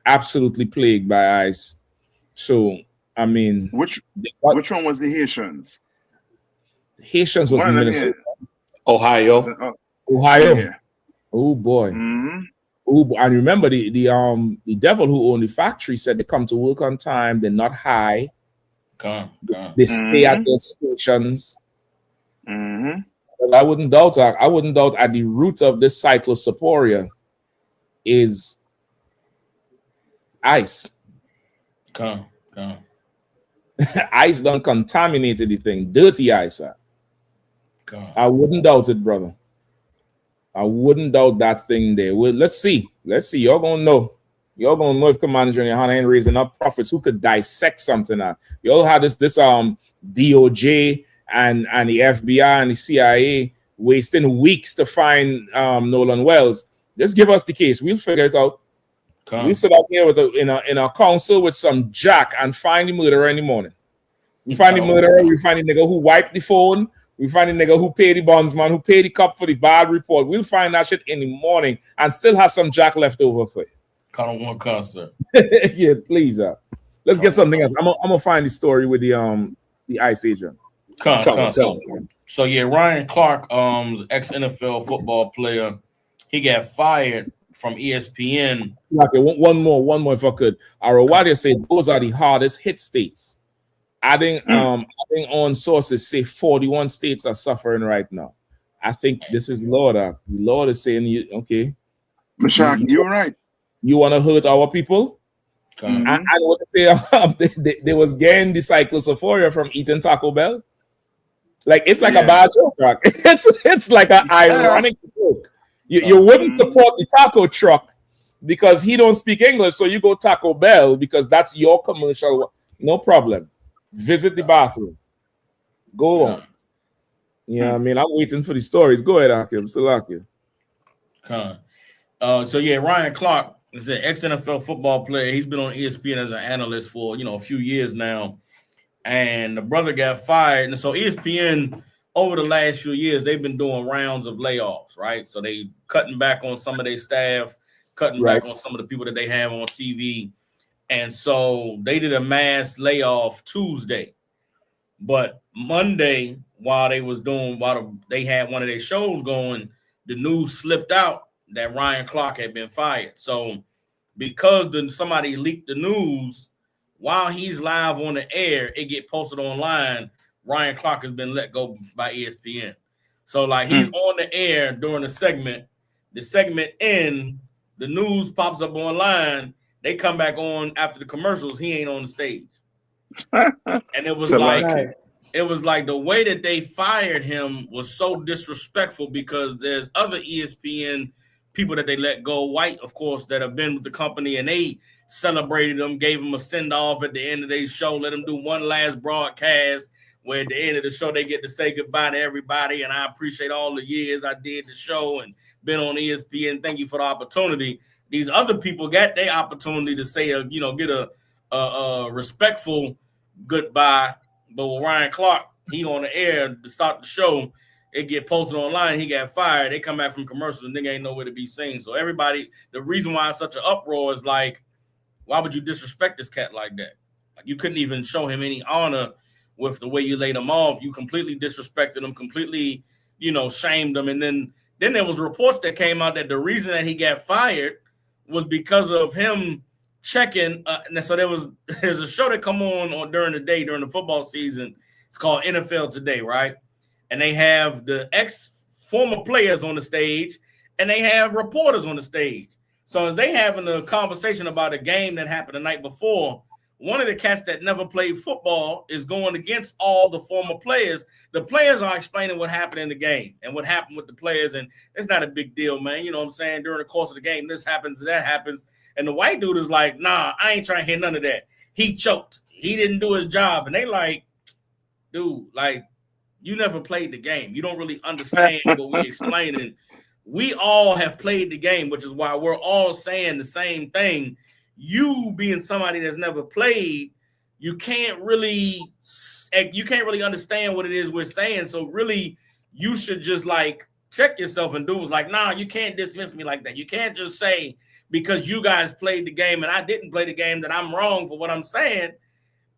Absolutely plagued by ICE. So, I mean... Which one was the Haitians? The Haitians was in Minnesota. Ohio. Yeah. Oh, boy. Oh, and remember, the devil who owned the factory said they come to work on time. They're not high. They stay at their stations. Well, I wouldn't doubt at the root of this cyclosporia is ice. Ice done contaminated the thing. Dirty ice. I wouldn't doubt it, brother. I wouldn't doubt that thing there. Well, let's see. Y'all gonna know. Y'all gonna know if Commander Johnny Hanna ain't raising up prophets who could dissect something out. Y'all had this DOJ and the FBI and the CIA wasting weeks to find Nolan Wells. Just give us the case. We'll figure it out. We sit out here in a council with some jack and find the murderer in the morning. We find the murderer. We find the nigga who wiped the phone. We find the nigga who paid the bondsman, who paid the cop for the bad report. We'll find that shit in the morning and still have some jack left over for you. Count on one concert. Yeah, please. Let's get something else. I'm gonna find the story with the ICE agent. So yeah, Ryan Clark, ex-NFL football player, he got fired from ESPN. Okay, one more if I could. Arawadia said those are the hardest hit states. Adding on sources say 41 states are suffering right now. I think this is Lord. The Lord is saying, okay, Mashak, you're right. You want to hurt our people? I want to say they was getting the cyclosophoria from eating Taco Bell. Like it's like a bad joke, Rock. It's like an ironic joke. You wouldn't support the taco truck because he don't speak English, so you go Taco Bell because that's your commercial. No problem. Visit the bathroom. Go on. Yeah, I mean, I'm waiting for the stories. Go ahead, Akim. Salakia. So yeah, Ryan Clark is an ex-NFL football player. He's been on ESPN as an analyst for a few years now, and the brother got fired. And so ESPN over the last few years they've been doing rounds of layoffs, right? So they cutting back on some of their staff, cutting back on some of the people that they have on TV, and so they did a mass layoff Tuesday. But Monday, while they had one of their shows going, the news slipped out that Ryan Clark had been fired. So because somebody leaked the news while he's live on the air, it get posted online. Ryan Clark has been let go by ESPN. So like he's on the air during the segment end, the news pops up online. They come back on after the commercials. He ain't on the stage. And it was like the way that they fired him was so disrespectful because there's other ESPN people that they let go, white, of course, that have been with the company, and they celebrated them, gave them a send-off at the end of their show, let them do one last broadcast where at the end of the show they get to say goodbye to everybody, and I appreciate all the years I did the show and been on ESPN. Thank you for the opportunity. These other people got their opportunity to say, get a respectful goodbye. But with Ryan Clark, he on the air to start the show, it get posted online, he got fired. They come back from commercials, and nigga ain't nowhere to be seen. So everybody, the reason why it's such an uproar is like, why would you disrespect this cat like that? Like you couldn't even show him any honor with the way you laid him off. You completely disrespected him, completely, shamed him. And then there was reports that came out that the reason that he got fired was because of him checking. So there's a show that come on during the day during the football season. It's called NFL Today, right? And they have the former players on the stage, and they have reporters on the stage. So as they having a conversation about a game that happened the night before, one of the cats that never played football is going against all the former players. The players are explaining what happened in the game and what happened with the players, and it's not a big deal, man. You know what I'm saying? During the course of the game, this happens, that happens. And the white dude is like, nah, I ain't trying to hear none of that. He choked. He didn't do his job. And they like, dude, like, you never played the game. You don't really understand what we're explaining. We all have played the game, which is why we're all saying the same thing. You being somebody that's never played, you can't really understand what it is we're saying. So really, you should just like check yourself and do is like, nah, you can't dismiss me like that. You can't just say because you guys played the game and I didn't play the game that I'm wrong for what I'm saying.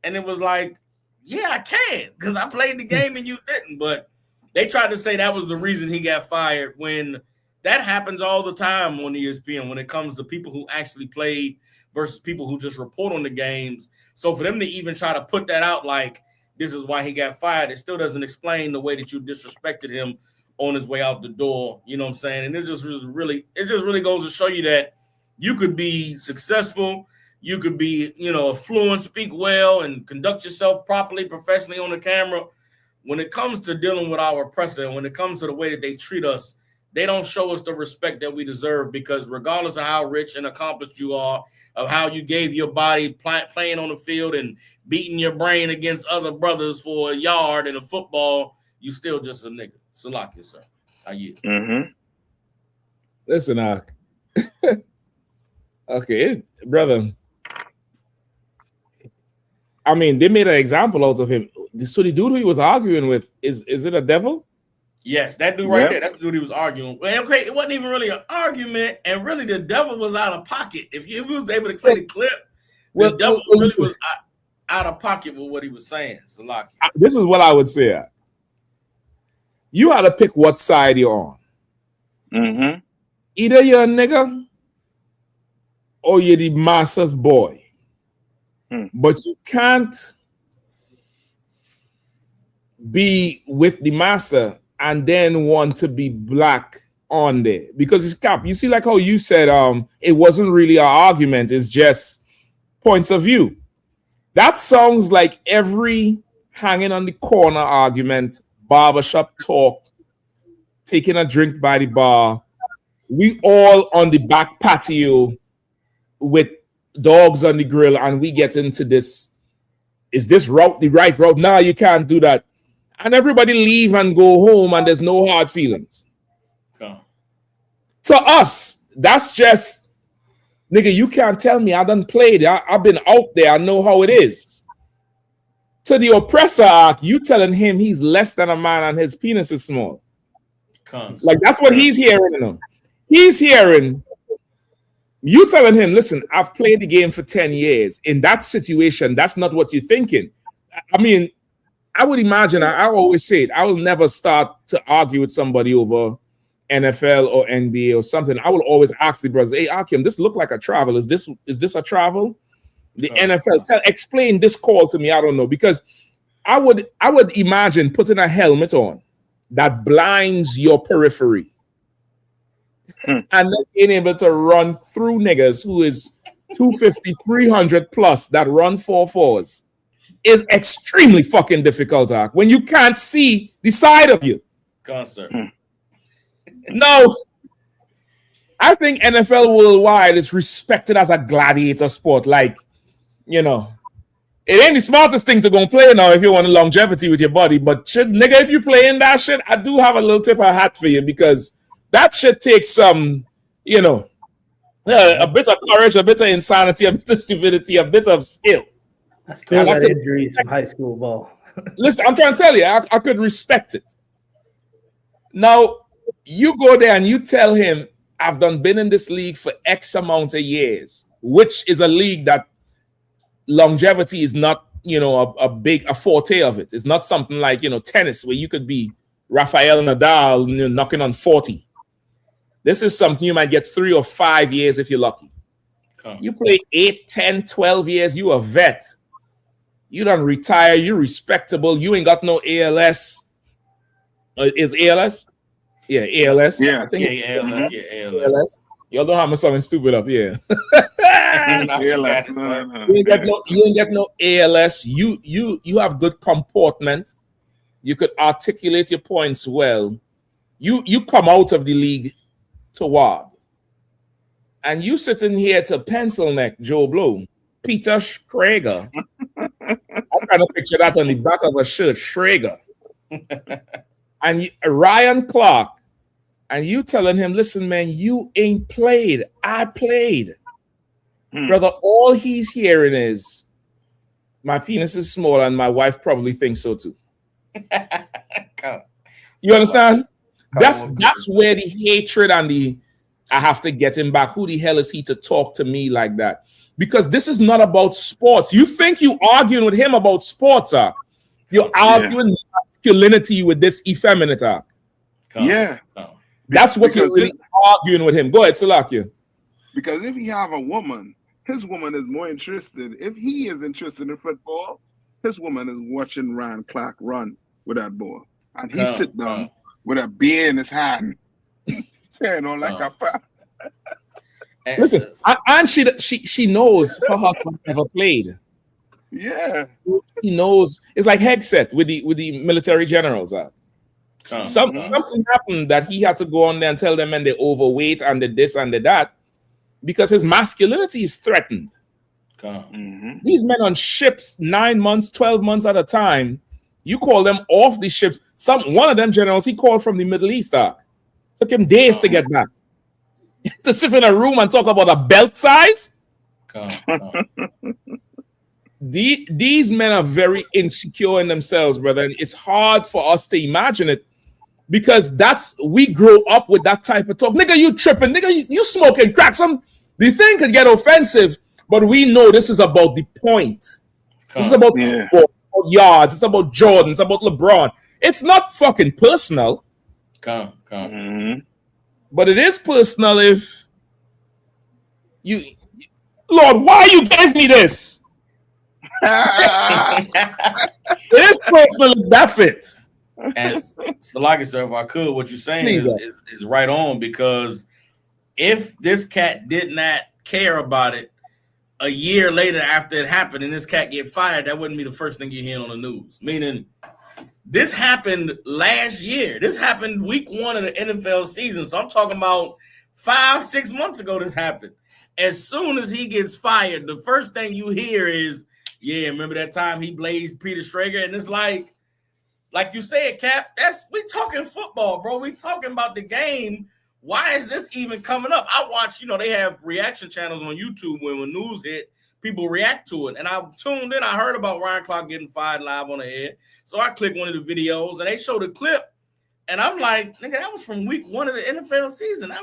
And it was like, yeah, I can because I played the game and you didn't. But they tried to say that was the reason he got fired when that happens all the time on ESPN when it comes to people who actually played versus people who just report on the games. So for them to even try to put that out like this is why he got fired, it still doesn't explain the way that you disrespected him on his way out the door. You know what I'm saying? And it just really goes to show you that you could be successful. You could be, fluent, speak well, and conduct yourself properly, professionally on the camera. When it comes to dealing with our oppressor, when it comes to the way that they treat us, they don't show us the respect that we deserve because regardless of how rich and accomplished you are, of how you gave your body playing on the field and beating your brain against other brothers for a yard in a football, you still just a nigga. Salakia, sir. How you? Mm-hmm. Listen, okay, brother. I mean, they made an example out of him. So the dude who he was arguing with, is it a devil? Yes, that dude right there. That's the dude he was arguing. Well, okay, it wasn't even really an argument, and really the devil was out of pocket. If he was able to play the clip, the devil really was out of pocket with what he was saying. Salaki. This is what I would say. You had to pick what side you're on. Mm-hmm. Either you're a nigga or you're the master's boy. But you can't be with the master and then want to be black on there, because it's cap. You see, like how you said, it wasn't really an argument, it's just points of view. That sounds like every hanging on the corner argument, barbershop talk, taking a drink by the bar, we all on the back patio with dogs on the grill, and we get into this. Is this route the right route? No, you can't do that. And everybody leave and go home, and there's no hard feelings. To us, that's just, nigga, you can't tell me I done played. I've been out there. I know how it is. To the oppressor, you telling him he's less than a man and his penis is small. Like, that's what he's hearing. You know? He's hearing you telling him, listen, I've played the game for 10 years. In that situation, that's not what you're thinking. I mean, I would imagine, I always say it, I will never start to argue with somebody over NFL or NBA or something. I will always ask the brothers, hey, Akim, this look like a travel. Is this a travel? The NFL, explain this call to me. I don't know, because I would imagine putting a helmet on that blinds your periphery and then being able to run through niggas who is 250, 300 plus that run 4.4s is extremely fucking difficult, Ark, when you can't see the side of you. No, I think NFL worldwide is respected as a gladiator sport. Like, you know, it ain't the smartest thing to go and play now if you want longevity with your body. But shit, nigga, if you play in that shit, I do have a little tip of hat for you, because that shit takes some, you know, a bit of courage, a bit of insanity, a bit of stupidity, a bit of skill. I still got injuries from high school ball. Listen, I'm trying to tell you, I could respect it. Now, you go there and you tell him, I've been in this league for X amount of years, which is a league that longevity is not, you know, a forte of it. It's not something like, you know, tennis, where you could be Rafael Nadal, you know, knocking on 40. This is something you might get 3 or 5 years if you're lucky. You play 8, 10, 12 years, you a vet. You done retire, you're respectable, you ain't got no ALS. Is ALS? Yeah, ALS. Yeah, I think ALS. Yeah, ALS. Y'all don't have me something stupid up here. ALS. You ain't get no ALS. You have good comportment. You could articulate your points well. You come out of the league to what? And you sitting here to pencil neck Joe Blow, Peter Schrager. I'm trying to picture that on the back of a shirt, Schrager. And Ryan Clark, and you telling him, listen, man, you ain't played. I played. Brother, all he's hearing is, my penis is small and my wife probably thinks so too. You understand? That's where the hatred and the, I have to get him back. Who the hell is he to talk to me like that? Because this is not about sports. You think you arguing with him about sports, Ark. You're arguing masculinity with this effeminate, Ark. Yeah. That's what you're really arguing with him. Go ahead, Salakia. Because if he have a woman, his woman is more interested. If he is interested in football, his woman is watching Ryan Clark run with that ball. And he sit down with a beer in his hand. Saying all like a fat. Listen, and she knows her husband never played. Yeah. He knows. It's like headset with the military generals. Something happened that he had to go on there and tell them, and they're overweight and the this and the that, because his masculinity is threatened. These men on ships 9 months, 12 months at a time, you call them off the ships. One of them generals, he called from the Middle East. Took him days to get back. To sit in a room and talk about a belt size. These men are very insecure in themselves, brother. And it's hard for us to imagine it, because we grow up with that type of talk. Nigga, you tripping. Nigga, you smoking crack. The thing could get offensive, but we know this is about the point. This is about football, about yards. It's about Jordan. It's about LeBron. It's not fucking personal. But it is personal if Lord, why you gave me this? It is personal. That's it. And so, like I said, if I could, what you're saying is right on, because if this cat did not care about it a year later after it happened and this cat get fired, that wouldn't be the first thing you hear on the news. Meaning, this happened last year. This happened week 1 of the NFL season. So I'm talking about 5-6 months ago this happened. As soon as he gets fired, the first thing you hear is, yeah, remember that time he blazed Peter Schrager? And it's like you said, Cap, we talking football, bro. We talking about the game. Why is this even coming up? I watch, they have reaction channels on YouTube when news hit, people react to it. And I tuned in. I heard about Ryan Clark getting fired live on the air. So I clicked one of the videos and they showed a clip. And I'm like, nigga, that was from week 1 of the NFL season.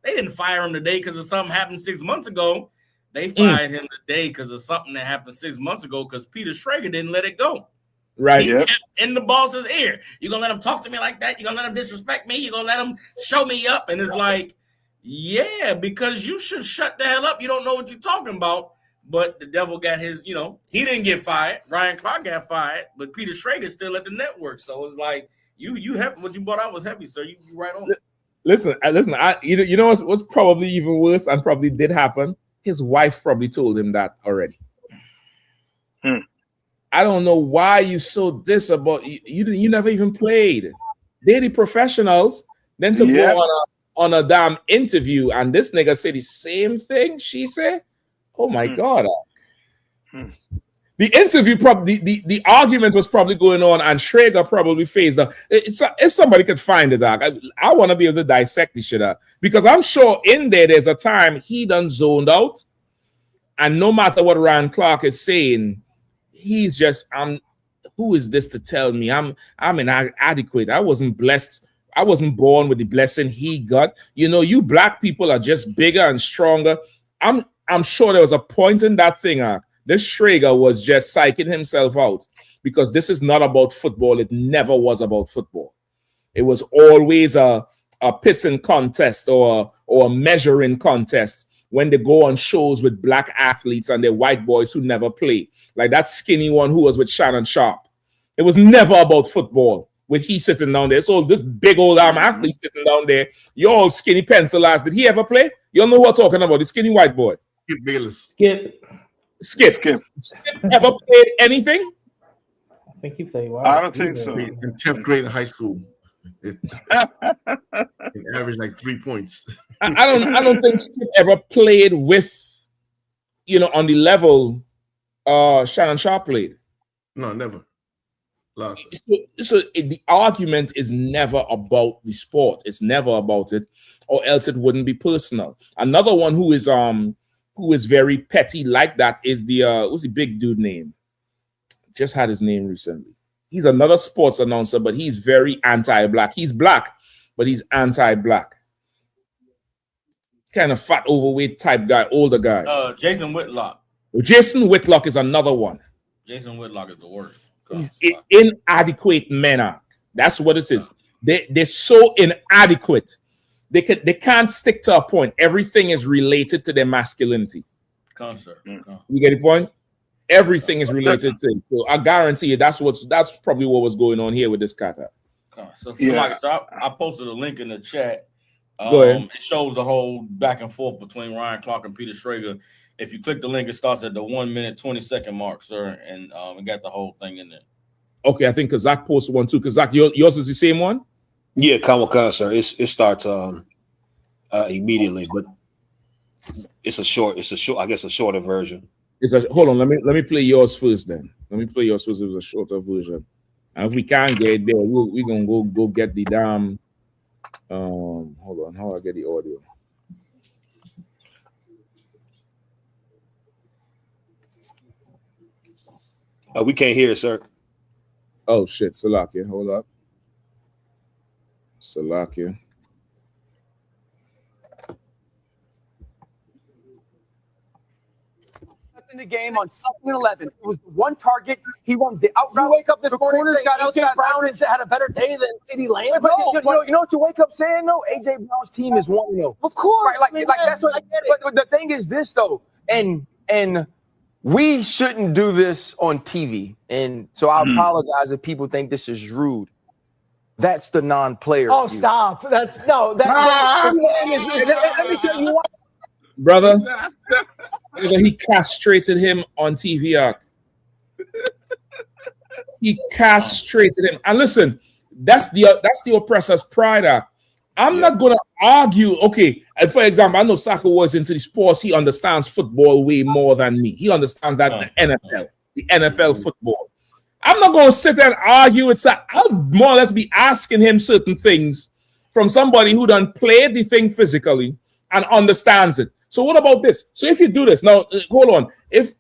They didn't fire him today because of something happened 6 months ago. They fired him today because of something that happened 6 months ago because Peter Schrager didn't let it go. Right. He kept in the boss's ear. You're going to let him talk to me like that? You're going to let him disrespect me? You're going to let him show me up? And it's like, yeah, because you should shut the hell up. You don't know what you're talking about. But the devil got his, he didn't get fired. Ryan Clark got fired, but Peter Schrager's still at the network. So it's like, you have what you bought out was heavy, sir. You right on. Listen. You know what's probably even worse and probably did happen? His wife probably told him that already. I don't know why you so this about you never even played. They're the professionals. Then to go on a damn interview and this nigga said the same thing she said. Oh my God. The interview probably the argument was probably going on and Schrager probably phased up. If somebody could find it, I want to be able to dissect this shit out because I'm sure in there's a time he done zoned out, and no matter what Ryan Clark is saying, he's just who is this to tell me I'm inadequate? I wasn't blessed. I wasn't born with the blessing he got. You black people are just bigger and stronger. I'm sure there was a point in that thing. This Schrager was just psyching himself out because this is not about football. It never was about football. It was always a pissing contest or a measuring contest when they go on shows with black athletes and they're white boys who never play. Like that skinny one who was with Shannon Sharp. It was never about football with he sitting down there. So this big old arm athlete sitting down there, you all skinny pencil ass. Did he ever play? You all know who I'm talking about, the skinny white boy. Skip Bayless. Skip ever played anything? I think he played well. I don't think so. In 10th grade in high school. It averaged like 3 points. I don't think Skip ever played with, on the level Shannon Sharp played. No, never. Last. So the argument is never about the sport. It's never about it, or else it wouldn't be personal. Another one who is very petty like that is what's the big dude name? Just had his name recently. He's another sports announcer, but he's very anti-black. He's black, but he's anti-black. Kind of fat, overweight type guy, older guy. Jason Whitlock. Jason Whitlock is another one. Jason Whitlock is the worst. He's inadequate men. That's what it is. They're so inadequate. They can't stick to a point. Everything is related to their masculinity. You get the point? Everything is related to it. So I guarantee you that's probably what was going on here with this cat. So I posted a link in the chat. Go ahead. It shows the whole back and forth between Ryan Clark and Peter Schrager. If you click the link, it starts at the 1 minute 20-second mark, sir, and it got the whole thing in there. Okay, I think Kazak posted one too. Kazak, yours is the same one? Yeah, Kamaka, sir. It starts immediately, but it's a shorter version. Hold on, let me play yours first then. Let me play yours first. It was a shorter version. And if we can't get it there, we're gonna go get the damn hold on, how do I get the audio? We can't hear it, sir. Oh shit, Salakia, hold up. Salakia. In the game on 2nd and 11. It was the one target. He runs the out route. You wake up this morning saying AJ Brown had a better day than CeeDee Lamb. But you know what you wake up saying though? AJ Brown's team is 1-0. Of course, right? Like that's what I get it. But the thing is this though. And we shouldn't do this on TV. And so I apologize if people think this is rude. That's the non-player. Oh, view. stop. Let me tell you what. Brother, he castrated him on TV. He castrated him. And listen, that's the oppressor's pride. I'm not gonna argue. Okay, and for example, I know Saka was into the sports. He understands football way more than me. He understands that the NFL football. I'm not gonna sit there and argue. I'll more or less be asking him certain things from somebody who done played the thing physically and understands it. So what about this? So if you do this now, hold on. If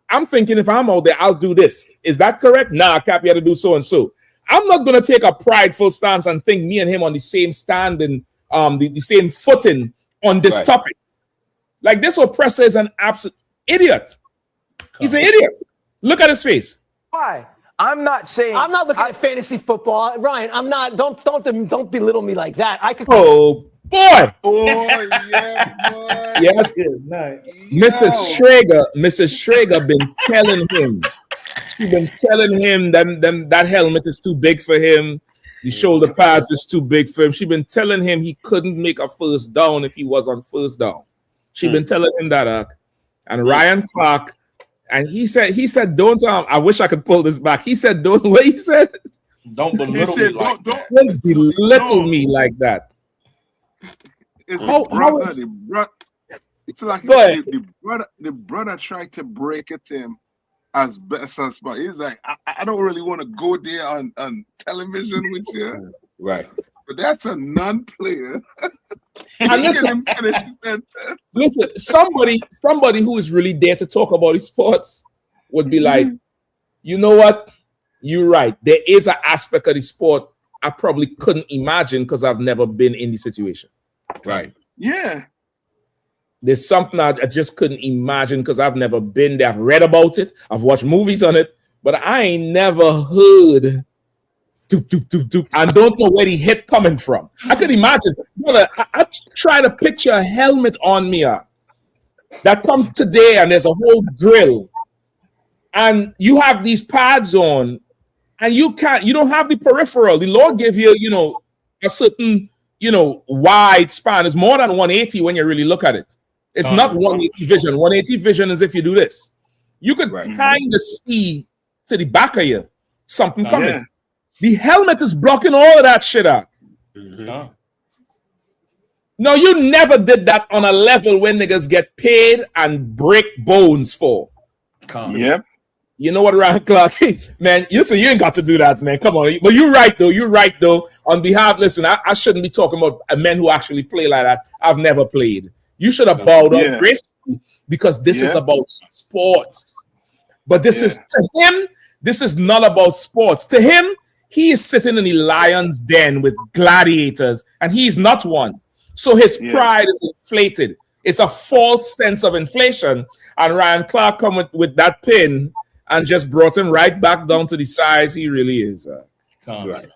I'm thinking if I'm out there, I'll do this. Is that correct? Nah, Cap, you had to do so and so. I'm not gonna take a prideful stance and think me and him on the same stand and the same footing on this topic. Like this oppressor is an absolute idiot. He's an idiot. Look at his face. Why? I'm not saying I'm not looking at fantasy football, Ryan. I'm not. Don't belittle me like that. I could. Oh boy. Oh yeah, boy. Yes. Mrs. Schrager been telling him. She's been telling him that helmet is too big for him. The shoulder pads is too big for him. She's been telling him he couldn't make a first down if he was on first down. She's been telling him that. And Ryan Clark, and he said, don't. I wish I could pull this back. He said, don't. What he said? Don't belittle me like that. Don't belittle me like that. It's like the brother tried to break it to him as best as possible. He's like, I don't really want to go there on television with you. Right. But that's a non-player. And listen, somebody who is really there to talk about his sports would be like, you know what? You're right. There is an aspect of the sport I probably couldn't imagine because I've never been in the situation. Right. Yeah. There's something I just couldn't imagine because I've never been there. I've read about it. I've watched movies on it, but I ain't never heard doop, doop, doop, doop. I don't know where the hit coming from. I could imagine. Brother, I try to picture a helmet on me that comes today and there's a whole drill. And you have these pads on and you don't have the peripheral. The Lord gave you, a certain, wide span. It's more than 180 when you really look at it. It's not 180 vision. 180 vision is if you do this. You could kind of see to the back of you something coming. Yeah. The helmet is blocking all of that shit out. No, you never did that on a level when niggas get paid and break bones for. Yep. You know what, Ryan Clark? Man, you ain't got to do that, man. Come on. But you're right, though. On behalf, listen, I shouldn't be talking about men who actually play like that. I've never played. You should have bowed up gracefully because this is about sports. But this is, to him, this is not about sports. To him, he is sitting in the lion's den with gladiators, and he's not one. So his pride is inflated. It's a false sense of inflation. And Ryan Clark come with that pin and just brought him right back down to the size he really is. Right.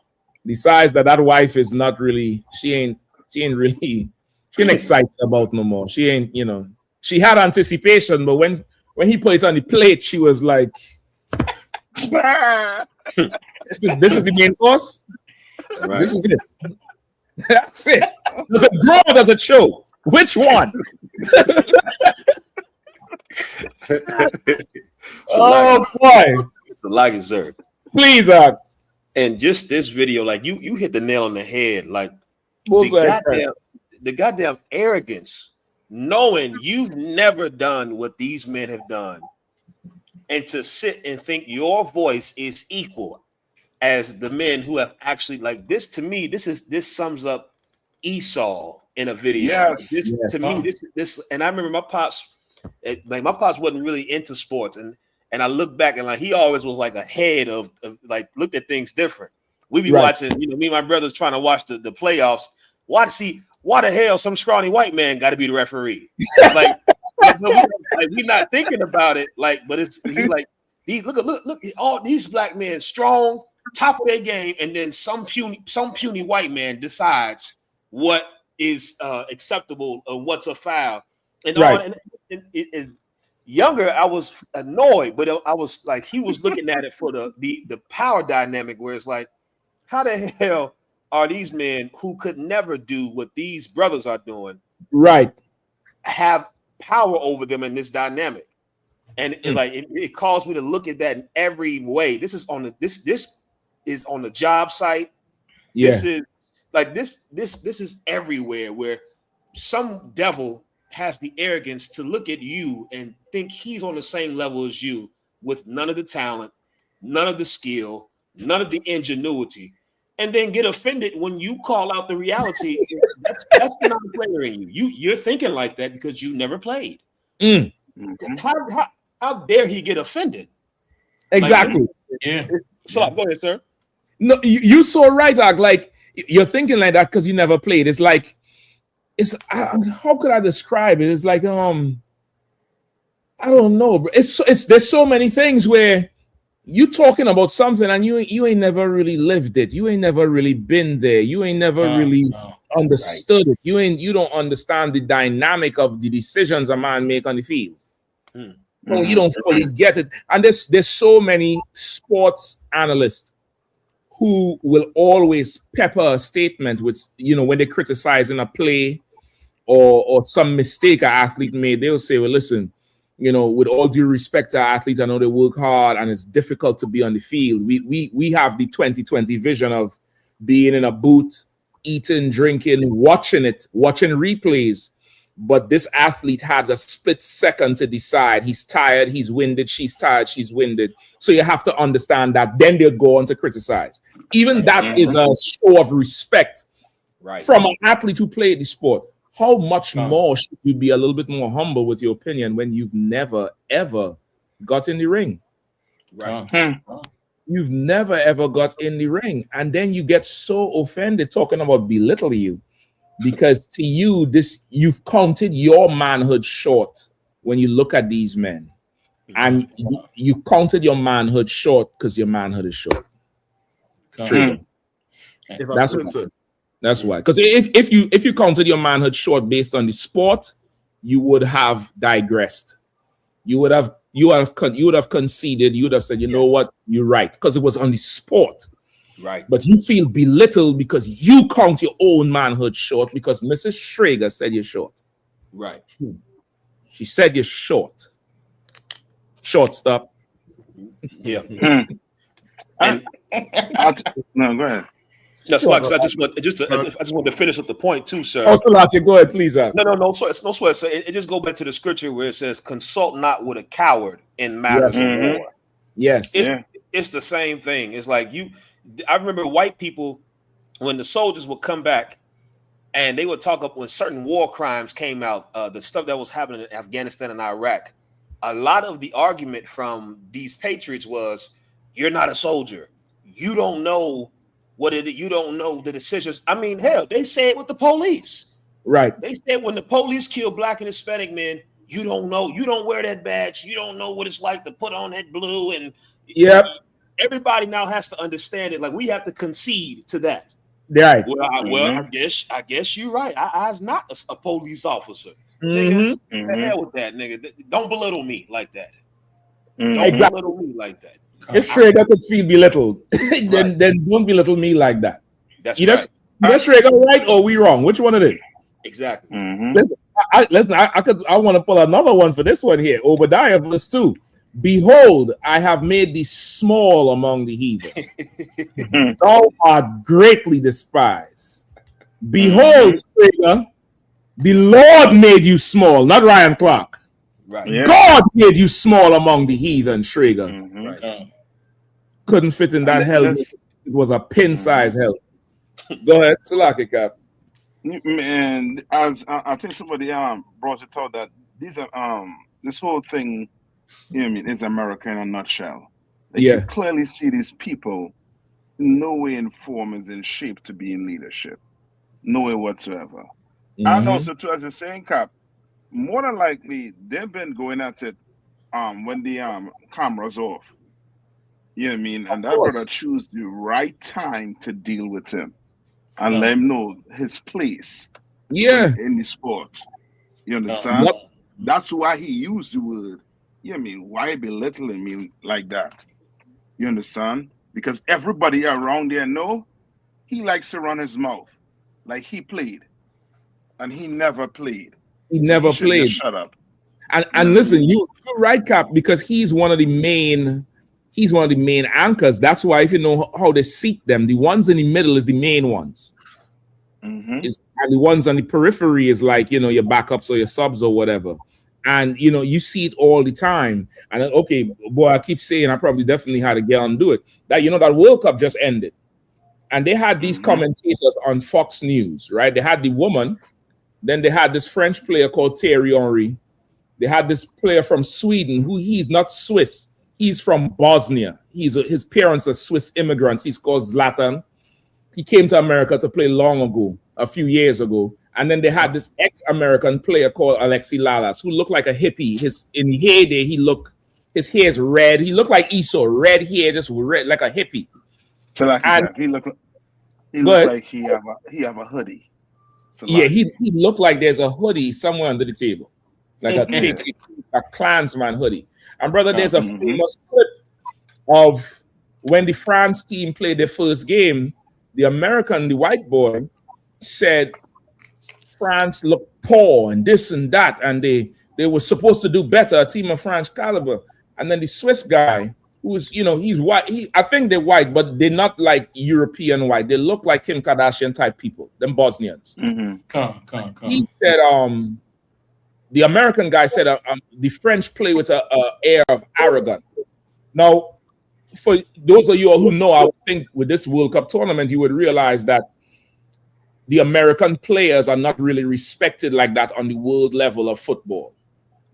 The size that wife is not really, she ain't excited about no more. She ain't, she had anticipation, but when he put it on the plate, she was like, this is the main course. Right. This is it. That's it. Does it grow or does it show? Which one? Oh boy. It's a lot deserved. Please, and just this video, like you hit the nail on the head. Like the goddamn arrogance, knowing you've never done what these men have done, and to sit and think your voice is equal as the men who have actually, like this. To me, this sums up Esau in a video. Yes. To me, this, and I remember my pops. My pops wasn't really into sports, and I look back and like he always was like ahead of like looked at things different. We be watching, me and my brothers trying to watch the playoffs. Why the hell some scrawny white man got to be the referee? Like we not thinking about it. Like, but he like these look all these black men strong, top of their game, and then some puny white man decides what is acceptable and what's a foul. And and younger, I was annoyed, but I was like, he was looking at it for the power dynamic, where it's like, how the hell are these men who could never do what these brothers are doing, right, have power over them in this dynamic? And it caused me to look at that in every way. This is on the this is on the job site. Yeah. This is like this is everywhere, where some devil has the arrogance to look at you and think he's on the same level as you, with none of the talent, none of the skill, none of the ingenuity, and then get offended when you call out the reality. That's not a player in you. You're thinking like that because you never played. How dare he get offended? Exactly. So go ahead, sir. No, you so right, Doc. Like, you're thinking like that because you never played. It's like, how could I describe it? It's like, I don't know, bro. There's so many things where you talking about something and you ain't never really lived it. You ain't never really been there. You ain't never really understood it. You don't understand the dynamic of the decisions a man make on the field. No, you don't fully get it. And there's so many sports analysts who will always pepper a statement with, when they're criticizing a play or some mistake an athlete made, they'll say, well, listen, with all due respect to athletes, I know they work hard and it's difficult to be on the field. We have the 2020 vision of being in a booth, eating, drinking, watching replays. But this athlete had a split second to decide. He's tired, he's winded, she's tired, she's winded. So you have to understand that. Then they'll go on to criticize. Even that is a show of respect from an athlete who played the sport. How much more should you be a little bit more humble with your opinion when you've never, ever got in the ring? Right. You've never, ever got in the ring. And then you get so offended talking about belittle you. Because to you, you've counted your manhood short when you look at these men. And you counted your manhood short because your manhood is short. That's why. Because if you counted your manhood short based on the sport, you would have digressed. You would have conceded. You would have said, you know what, you're right, because it was on the sport. Right. But you feel belittled because you count your own manhood short because Mrs. Schrager said you're short. Right. She said you're short. Shortstop. Yeah. No, go ahead. No, I just want to finish up the point too, sir. Oh, Salaki, go ahead, please. No sweat. So it just go back to the scripture where it says, "Consult not with a coward in matters of war." Yes. It's the same thing. It's like I remember white people, when the soldiers would come back and they would talk up when certain war crimes came out, the stuff that was happening in Afghanistan and Iraq. A lot of the argument from these patriots was, you're not a soldier. You don't know you don't know the decisions. I mean, hell, they say it with the police. Right. They said when the police kill Black and Hispanic men, you don't know, you don't wear that badge. You don't know what it's like to put on that blue. And everybody now has to understand it. Like, we have to concede to that. Right. Well, I guess you're right. I was not a police officer. Nigga, the hell with that, nigga. Don't belittle me like that. Don't belittle me like that. If Schrager could feel belittled, then don't belittle me like that. That's either Schrager right or we wrong. Which one it is? Exactly. Listen, I want to pull another one for this one here. Obadiah verse 2. Behold, I have made thee small among the heathen. Thou art greatly despised. Behold, Schrager, the Lord made you small, not Ryan Clark. Right. Yeah. God made you small among the heathen, Schrager. Right. Couldn't fit in that helmet. It was a pin-sized helmet. Go ahead, Salaki Cap. And as I think somebody brought it out that these are this whole thing, is America in a nutshell. Like, you clearly see these people in no way in form is in shape to be in leadership. No way whatsoever. And also too, as a saying, Cap, more than likely they've been going at it when the camera's off. You know what I mean? And that brother choose the right time to deal with him and let him know his place in the sport. You understand? That's why he used the word. Yeah, I mean, why belittling me like that? You understand? Because everybody around there know he likes to run his mouth. Like he played. And he never played. He So never he should played. just shut up. And listen, you're right, Cap, because he's one of the main anchors. That's why if you know how they seat them, the ones in the middle is the main ones. And the ones on the periphery is like, you know, your backups or your subs or whatever. And you know, you see it all the time. And okay, boy, I keep saying I probably definitely had to get on and do it. That you know that World Cup just ended. And they had these commentators on Fox News, right? They had the woman, then they had this French player called Thierry Henry. They had this player from Sweden who he's not Swiss. He's from Bosnia. His parents are Swiss immigrants. He's called Zlatan. He came to America to play long ago, a few years ago. And then they had this ex-American player called Alexi Lalas who looked like a hippie. In heyday, his hair is red. He looked like Esau, red hair, just red, like a hippie. So like he looked like he have a hoodie. So yeah, he looked like there's a hoodie somewhere under the table. Like a Klansman hoodie. And brother, there's a famous clip of when the France team played their first game, the white boy, said France looked poor and this and that, and they were supposed to do better, a team of French caliber. And then the Swiss guy, who's, you know, he's white. I think they're white, but they're not like European white. They look like Kim Kardashian type people, them Bosnians. He said, the American guy said the French play with an air of arrogance. Now, for those of you all who know, I would think with this World Cup tournament, you would realize that the American players are not really respected like that on the world level of football.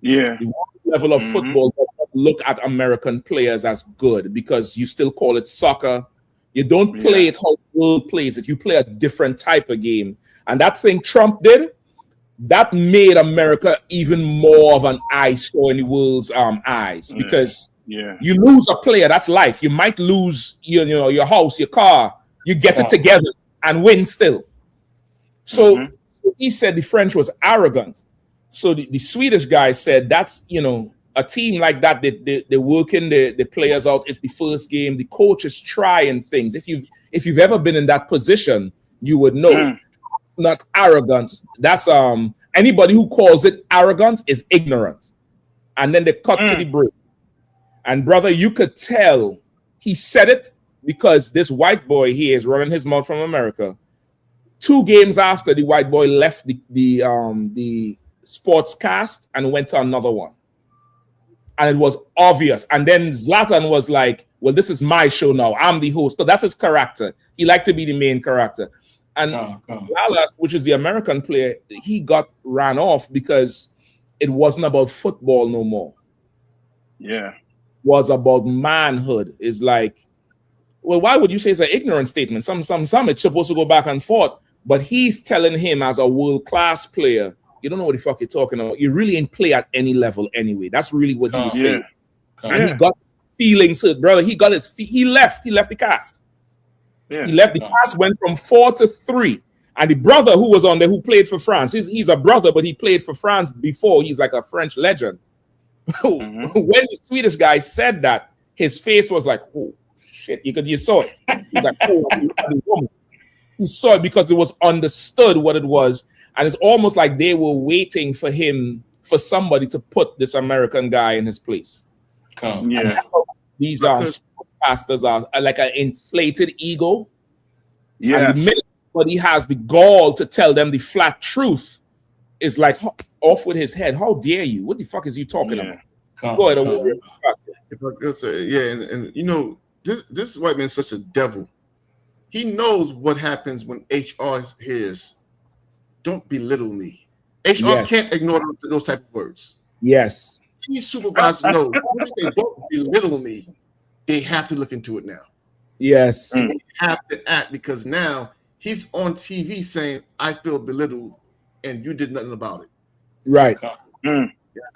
Yeah. The world level of football does not look at American players as good because you still call it soccer. You don't play it how the world plays it. You play a different type of game. And that thing Trump did, that made America even more of an eyesore in the world's eyes because you lose a player, that's life. You might lose your house, your car, you get it together and win still. So he said the French was arrogant. So the Swedish guy said that's, you know, a team like that, they're working the players out. It's the first game. The coach is trying things. If you've ever been in that position, you would know. It's not arrogance. That's anybody who calls it arrogance is ignorant. And then they cut to the break. And brother, you could tell he said it because this white boy here is running his mouth from America. 2 games after, the white boy left the sports cast and went to another one. And it was obvious. And then Zlatan was like, well, this is my show now. I'm the host. So that's his character. He liked to be the main character. And Lalas, which is the American player, he got ran off because it wasn't about football no more. Yeah. It was about manhood. It's like, well, why would you say it's an ignorant statement? Some it's supposed to go back and forth. But he's telling him as a world-class player, you don't know what the fuck you're talking about. You really ain't play at any level anyway. That's really what he was saying. And he got feelings, brother. He got his he left the cast. Yeah. He left the cast, went from 4 to 3. And the brother who was on there who played for France, he's a brother, but he played for France before. He's like a French legend. When the Swedish guy said that, his face was like, oh shit, you saw it. He's like, oh, woman. He saw it because it was understood what it was. And it's almost like they were waiting for somebody to put this American guy in his place. These pastors are like an inflated ego. And the minute somebody has the gall to tell them the flat truth, is like off with his head. How dare you? What the fuck is you talking about? Go ahead. If I could say, and you know, this white man's such a devil. He knows what happens when HR hears, don't belittle me. HR can't ignore those type of words. Yes. Chief supervisor knows, when they don't belittle me, they have to look into it now. Yes. They have to act because now he's on TV saying, I feel belittled and you did nothing about it. Right.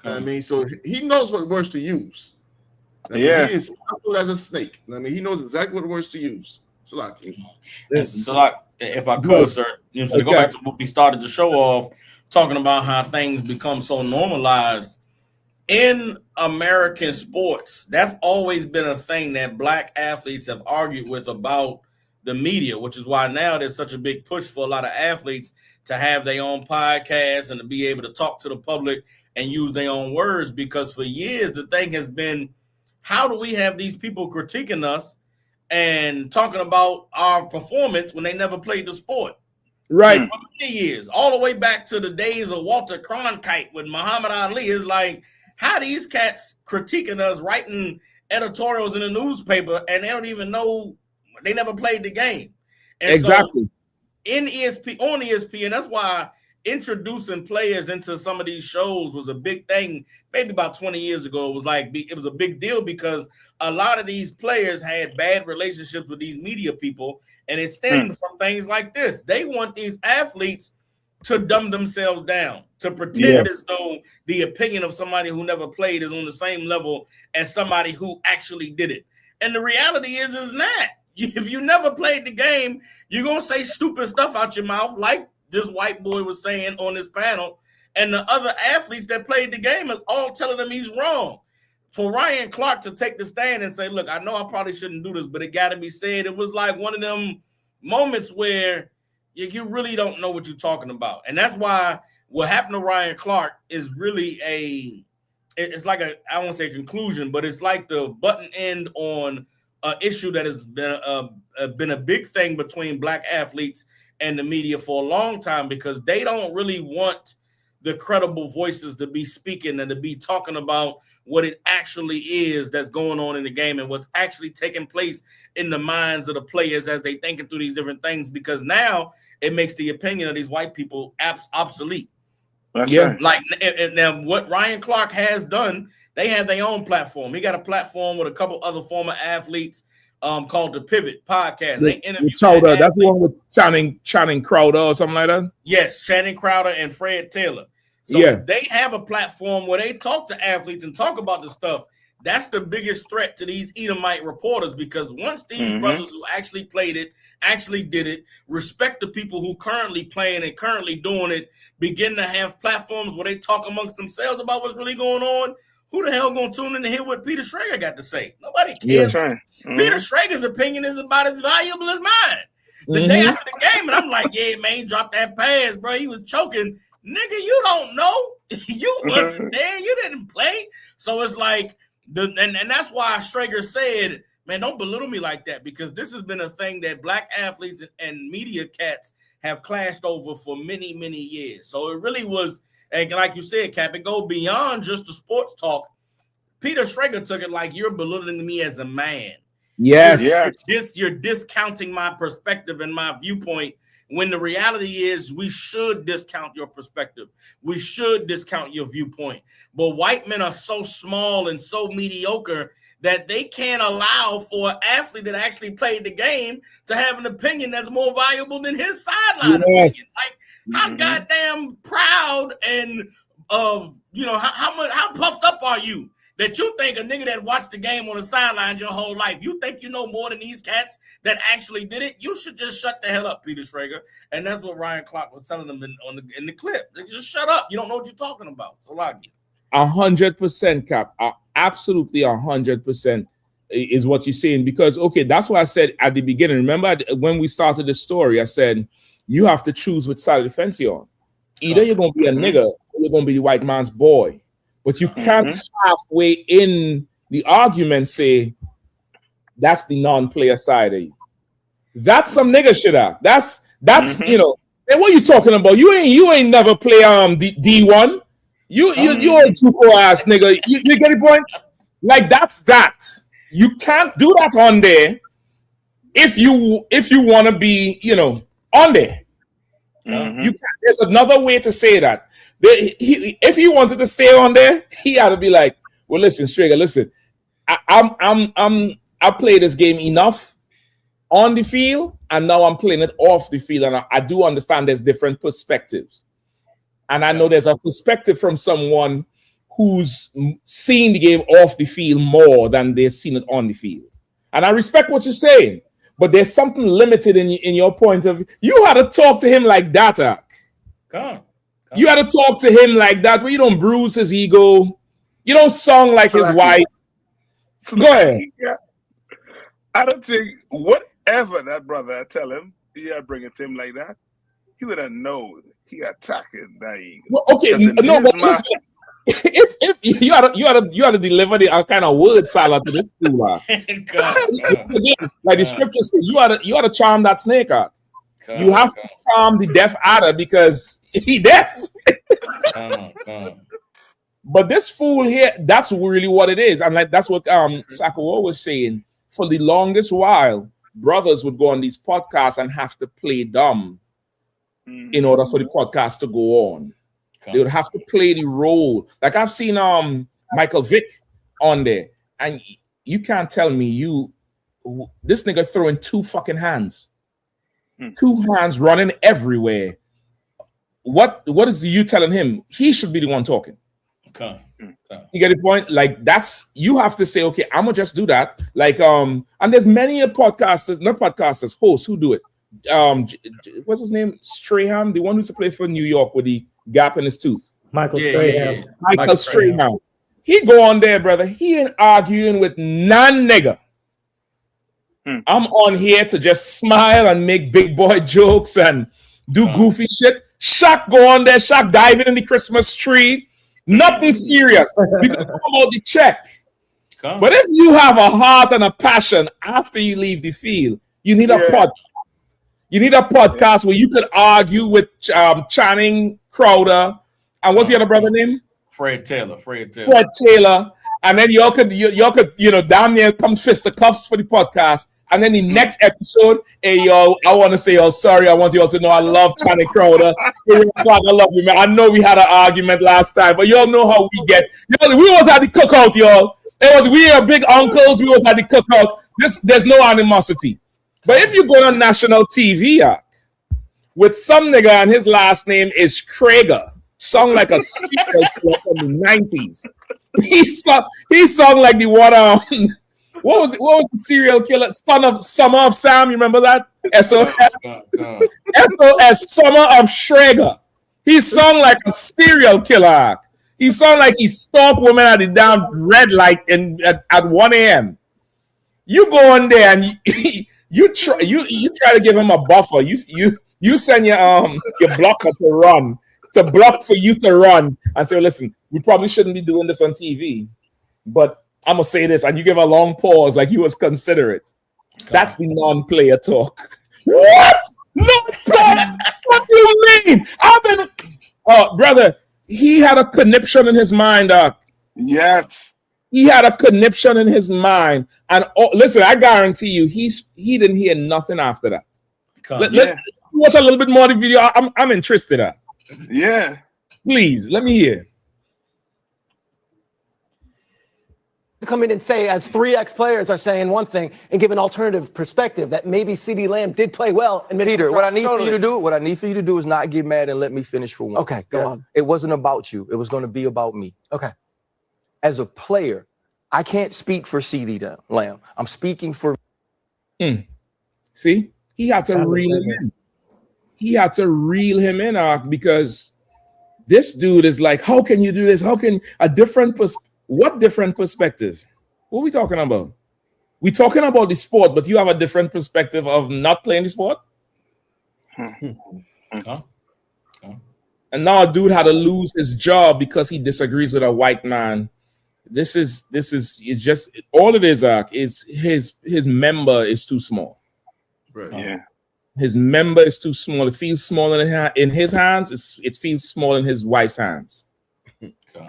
I mean, so he knows what words to use. I mean, he is subtle as a snake. I mean, he knows exactly what words to use. If I could, sir, to go back to what we started the show off, talking about how things become so normalized in American sports. That's always been a thing that black athletes have argued with about the media, which is why now there's such a big push for a lot of athletes to have their own podcasts and to be able to talk to the public and use their own words, because for years the thing has been, how do we have these people critiquing us and talking about our performance when they never played the sport? Right. For many years, all the way back to the days of Walter Cronkite with Muhammad Ali. Is like, how these cats critiquing us, writing editorials in the newspaper, and they don't even know, they never played the game. And exactly. So in on ESPN, that's why introducing players into some of these shows was a big thing. Maybe about 20 years ago, it was a big deal because a lot of these players had bad relationships with these media people, and it stemmed from things like this. They want these athletes to dumb themselves down, to pretend as though the opinion of somebody who never played is on the same level as somebody who actually did it. And the reality is not. If you never played the game, you're going to say stupid stuff out your mouth like this white boy was saying on this panel, and the other athletes that played the game is all telling him he's wrong. For Ryan Clark to take the stand and say, look, I know I probably shouldn't do this, but it got to be said. It was like one of them moments where you really don't know what you're talking about. And that's why what happened to Ryan Clark is really it's like I don't want to say conclusion, but it's like the button end on an issue that has been a big thing between black athletes and the media for a long time, because they don't really want the credible voices to be speaking and to be talking about what it actually is that's going on in the game and what's actually taking place in the minds of the players as they thinking through these different things, because now it makes the opinion of these white people obsolete. Right. Like, now what Ryan Clark has done, they have their own platform. He got a platform with a couple other former athletes called the Pivot Podcast. They interview that's the one with Channing Crowder or something like that. Yes, Channing Crowder and Fred Taylor. So they have a platform where they talk to athletes and talk about the stuff. That's the biggest threat to these Edomite reporters, because once these brothers who actually played it, actually did it, respect the people who currently playing and currently doing it, begin to have platforms where they talk amongst themselves about what's really going on, who the hell gonna tune in to hear what Peter Schrager got to say? Nobody cares. Peter Schrager's opinion is about as valuable as mine. The day after the game, and I'm like, yeah, man, drop that pass, bro. He was choking. Nigga, you don't know. You wasn't there. You didn't play. So it's like, and that's why Schrager said, man, don't belittle me like that, because this has been a thing that black athletes and media cats have clashed over for many, many years. So it really was, and like you said, Cap, it go beyond just the sports talk. Peter Schrager took it like, you're belittling me as a man. Yes. You're discounting my perspective and my viewpoint, when the reality is we should discount your perspective. We should discount your viewpoint. But white men are so small and so mediocre that they can't allow for an athlete that actually played the game to have an opinion that's more valuable than his sideline opinion. Like, how goddamn proud and how puffed up are you that you think a nigga that watched the game on the sidelines your whole life, you think you know more than these cats that actually did it? You should just shut the hell up, Peter Schrager. And that's what Ryan Clark was telling them in the clip. They just shut up. You don't know what you're talking about. So like 100%, Cap. Absolutely 100% is what you're saying. Because, okay, that's what I said at the beginning. Remember when we started the story, I said, you have to choose which side of the fence you're on. Either you're going to be a nigga or you're going to be the white man's boy. But you can't halfway in the argument say, that's the non-player side of you. That's some nigga shit out. That's and what you talking about? You ain't never play D1. You're a Juco ass nigga. You get the point? Like, that's that. You can't do that on there if you want to be, on there. You can't. There's another way to say that. If he wanted to stay on there, he had to be like, well, listen, Schrager, listen, I play this game enough on the field, and now I'm playing it off the field, and I do understand there's different perspectives. And I know there's a perspective from someone who's seen the game off the field more than they've seen it on the field. And I respect what you're saying, but there's something limited in your point of view. You had to talk to him like that, Come You had to talk to him like that, where you don't bruise his ego. You don't song like his wife. Go ahead. Yeah. I don't think whatever that brother tell him, yeah, bring it to him like that, he would have known he attacking that ego. Well, okay, no, but listen, if you had to deliver the kind of word salad to this fool, again, like the scripture says, you had to charm that snake out. You have to charm the deaf adder because he deaf. But this fool here, that's really what it is. And like that's what Sakawa was saying. For the longest while, brothers would go on these podcasts and have to play dumb in order for the podcast to go on. They would have to play the role. Like I've seen Michael Vick on there, and you can't tell me this nigga throwing 2 fucking hands. 2 hands running everywhere. What is you telling him? He should be the one talking. You get the point? Like you have to say, okay, I'm gonna just do that. Like and there's many hosts who do it. What's his name? Strahan, the one who used to play for New York with the gap in his tooth. Michael Strahan. Michael Strahan. He go on there, brother. He ain't arguing with none nigga. I'm on here to just smile and make big boy jokes and do goofy shit. Shaq go on there, Shaq diving in the Christmas tree. Nothing serious because it's about the check. But if you have a heart and a passion after you leave the field, you need a podcast. You need a podcast where you could argue with Channing Crowder and what's the other brother name? Fred Taylor. And then y'all could damn near come fisticuffs for the podcast. And then the next episode, hey yo, I want to say, sorry, I want you all to know I love Channing Crowder. I love you, man. I know we had an argument last time, but y'all know how we get. We always had the cookout, y'all. We are big uncles. We always had the cookout. There's no animosity. But if you go on national TV with some nigga and his last name is Krieger, sung like a serial killer from the 90s. He sung like the one. What was the serial killer? Summer of Sam, you remember that? SOS. SOS, Summer of Schrager. He sung like a serial killer. He sung like he stalked women at the damn red light at 1 a.m. You go on there and you try to give him a buffer. You send your blocker to block for you to run and say, listen, we probably shouldn't be doing this on TV, but I'm gonna say this, and you give a long pause like you was considerate. That's the non-player talk. What? Non-player? What do you mean? Brother, he had a conniption in his mind, Yes. He had a conniption in his mind. And listen, I guarantee you, he didn't hear nothing after that. Let's watch a little bit more of the video. I'm interested. Yeah. Please, let me hear. Come in and say, as 3X players are saying one thing and give an alternative perspective that maybe CeeDee Lamb did play well. And Peter, what I need for you to do is not get mad and let me finish for one. Okay, go on. It wasn't about you. It was going to be about me. Okay. As a player, I can't speak for CeeDee Lamb. I'm speaking for. See, he had to reel him in. He had to reel him in, because this dude is like, how can you do this? How can what different perspective? What are we talking about? We're talking about the sport, but you have a different perspective of not playing the sport? And now a dude had to lose his job because he disagrees with a white man. This is just all it is his member is too small. Right. Yeah. His member is too small. It feels small in his hands. It feels small in his wife's hands.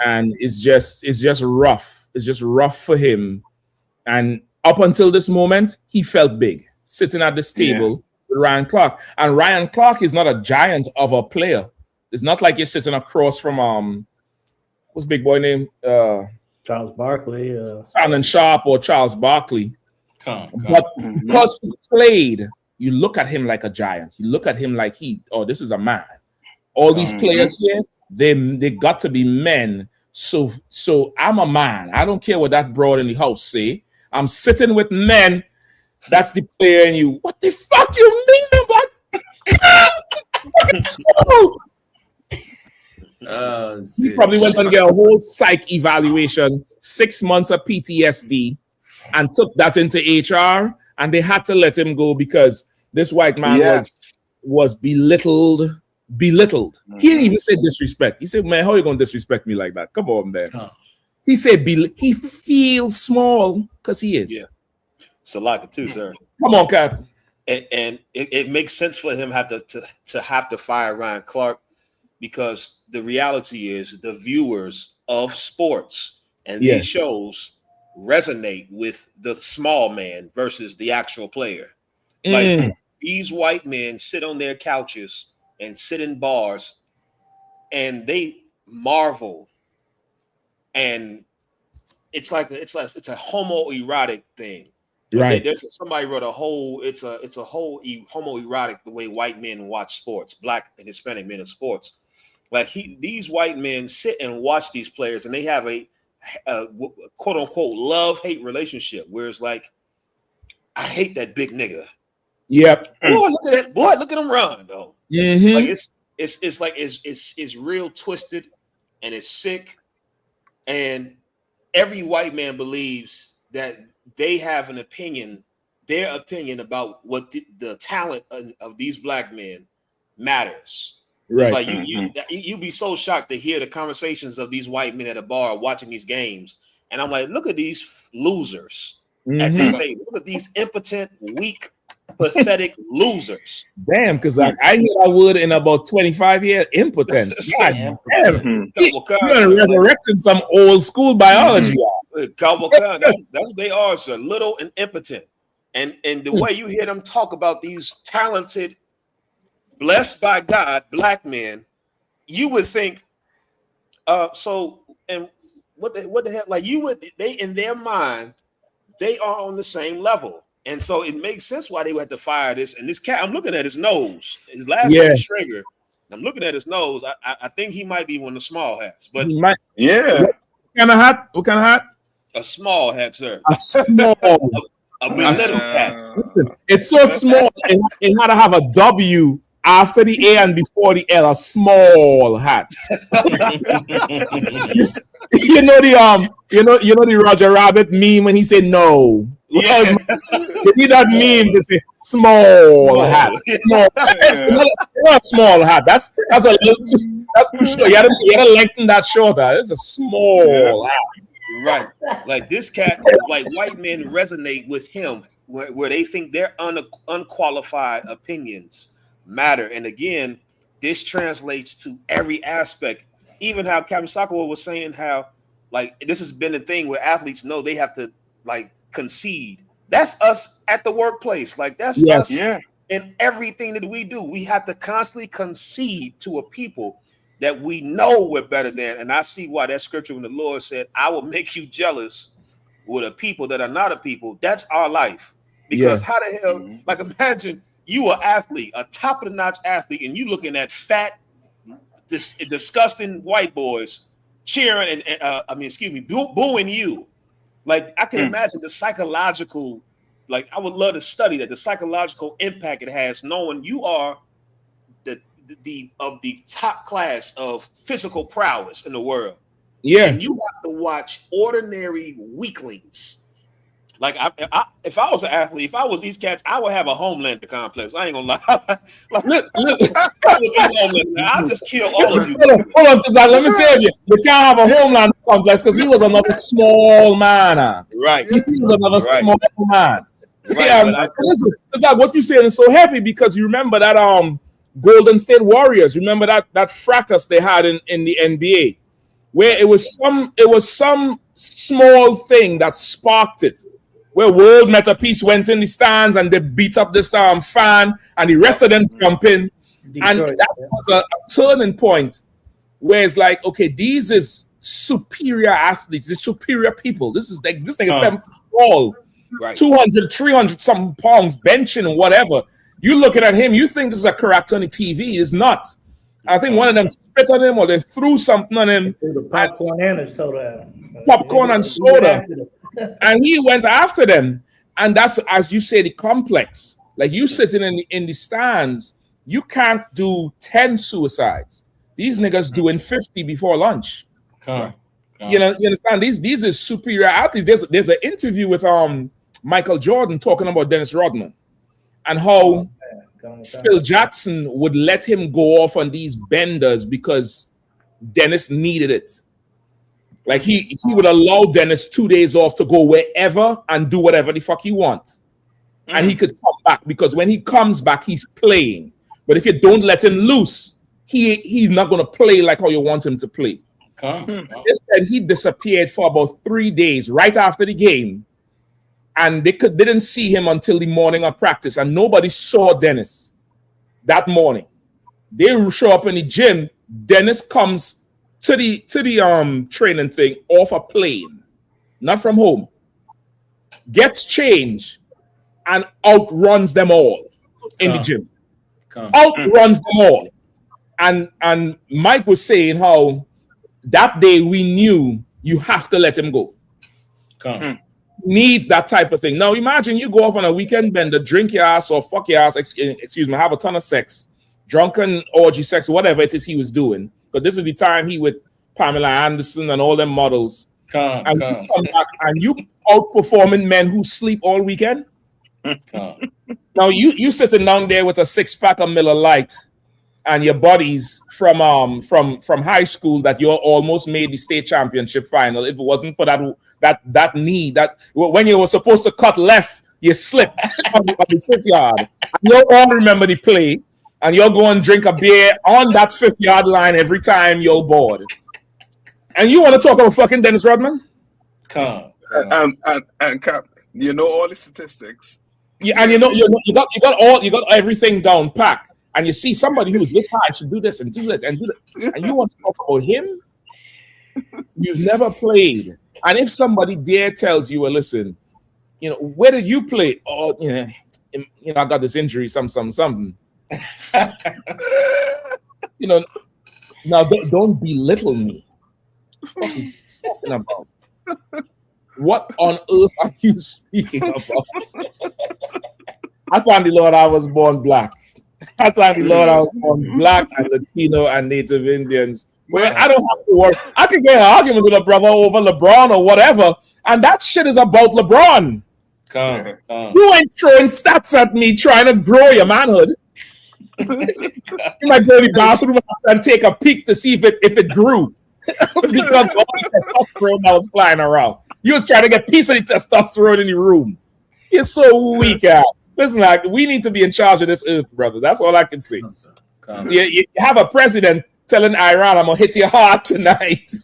And it's just rough. It's just rough for him. And up until this moment, he felt big, sitting at this table with Ryan Clark. And Ryan Clark is not a giant of a player. It's not like you're sitting across from what's big boy name? Charles Barkley. Shannon Sharp or Charles Barkley. But because he played, you look at him like a giant. You look at him like this is a man. All these players here, they got to be men. So I'm a man. I don't care what that broad in the house say. I'm sitting with men. That's the player in you. What the fuck you mean about? He probably went and get a whole psych evaluation, 6 months of PTSD, and took that into HR, and they had to let him go because this white man was belittled. He didn't even say disrespect. He said, "Man, how are you gonna disrespect me like that? Come on, man." He said he feels small because he is. Yeah, Salaka too, sir. Come on, Cap. And it makes sense for him to have to fire Ryan Clark, because the reality is the viewers of sports and these shows resonate with the small man versus the actual player. Like these white men sit on their couches and sit in bars and they marvel, and it's a homoerotic thing. Right. There's somebody wrote a whole homoerotic the way white men watch sports, black and Hispanic men in sports. Like these white men sit and watch these players, and they have a quote unquote love-hate relationship where it's like, I hate that big nigga. Yep. Boy, look at that. Boy, look at him run though. Like it's real twisted and it's sick. And every white man believes that they have an opinion, their opinion about what the talent of these black men matters. Right. It's like you'd be so shocked to hear the conversations of these white men at a bar watching these games. And I'm like, look at these losers at this table. Look at these impotent, weak, pathetic losers. Damn, because I hear I would in about 25 years, impotent. God damn. You're resurrecting some old school biology. That's what they are, sir. Little and impotent. And the way you hear them talk about these talented, blessed by God black men, you would think, and what the hell? Like they in their mind, they are on the same level. And so it makes sense why they would have to fire this. And this cat, I'm looking at his nose. His last name is Schrager. I'm looking at his nose. I think he might be one of the small hats. But What kind of hat? What kind of hat? A small hat, sir. A small. a little hat. Listen, it's so small. It had to have a W after the A and before the L. A small hat. you know the Roger Rabbit meme when he said no. Yeah. Did that meme to say small hat? Small. It's not a small hat. That's a little too, that's too short. You gotta lengthen that shorter. It's a small hat. Right. Like this cat, like white men resonate with him where they think their unqualified opinions matter. And again, this translates to every aspect. Even how Captain Sakawa was saying how like this has been a thing where athletes know they have to like concede. That's us at the workplace. Like that's us in everything that we do. We have to constantly concede to a people that we know we're better than. And I see why that scripture when the Lord said, I will make you jealous with a people that are not a people. That's our life. Because how the hell, like imagine you an athlete, a top of the notch athlete, and you looking at fat, disgusting white boys cheering and booing you. Like I can imagine the psychological, like I would love to study that, the psychological impact it has knowing you are the top class of physical prowess in the world. Yeah. And you have to watch ordinary weaklings. Like if I was an athlete, if I was these cats, I would have a Homelander complex. I ain't gonna lie. Like, look. I'll just kill all of you. Hold on, let me say it. You can't have a Homelander complex because he was another small man. Right. He was another small man. Right. Yeah, listen, it's like what you're saying is so heavy because you remember that Golden State Warriors. Remember that fracas they had in the NBA, where it was some small thing that sparked it. Where World Meta Peace went in the stands and they beat up this fan, and the rest of them jump in, and that was a turning point where it's like, okay, these is superior athletes, these superior people. This is like this thing is 7 feet tall, 200, 300 something pounds benching and whatever. You looking at him, you think this is a character on the TV. It's not. I think one of them spit on him or they threw something on him. Popcorn and soda. Popcorn and soda. And he went after them. And that's, as you say, the complex. Like you sitting in the stands, you can't do 10 suicides. These niggas doing 50 before lunch. Come. You know, you understand? These are superior athletes. There's an interview with Michael Jordan talking about Dennis Rodman and how Phil Jackson would let him go off on these benders because Dennis needed it. Like he would allow Dennis 2 days off to go wherever and do whatever the fuck he wants. And he could come back because when he comes back, he's playing. But if you don't let him loose, he's not going to play like how you want him to play. Instead, he disappeared for about 3 days right after the game. And they didn't see him until the morning of practice. And nobody saw Dennis that morning. They show up in the gym. Dennis comes to the training thing off a plane, not from home. Gets changed and outruns them all in the gym. Outruns them all. And Mike was saying how that day we knew you have to let him go. Needs that type of thing. Now imagine you go off on a weekend bender, drink your ass or fuck your ass, excuse me, have a ton of sex, drunken orgy sex, whatever it is he was doing. But this is the time he with Pamela Anderson and all them models. And you come back and you outperforming men who sleep all weekend. Now you sitting down there with a 6-pack of Miller Lite and your buddies from high school that you almost made the state championship final. If it wasn't for that knee, that when you were supposed to cut left, you slipped on the 5th yard. You all remember the play, and you're going to drink a beer on that 5th yard line every time you're bored. And you want to talk about fucking Dennis Rodman? And Cap, you know all the statistics. Yeah, and you got everything down packed. And you see somebody who's this high should do this and do that and do that. And you want to talk about him? You've never played. And if somebody there tells you, well, listen, you know, where did you play? Oh, you know, I got this injury, something. You know, now don't belittle me. What are you talking about? What on earth are you speaking about? I thank the Lord I was born black. I thank the Lord I was born black and Latino and Native Indians. Well, I don't have to worry. I can get an argument with a brother over LeBron or whatever, and that shit is about LeBron. You ain't throwing stats at me trying to grow your manhood. You might go to the bathroom and take a peek to see if it grew. Because all the testosterone that was flying around. You was trying to get a piece of the testosterone in the room. You're so weak out. Listen, like, we need to be in charge of this earth, brother. That's all I can say. You have a president telling Iran, I'm going to hit your heart tonight.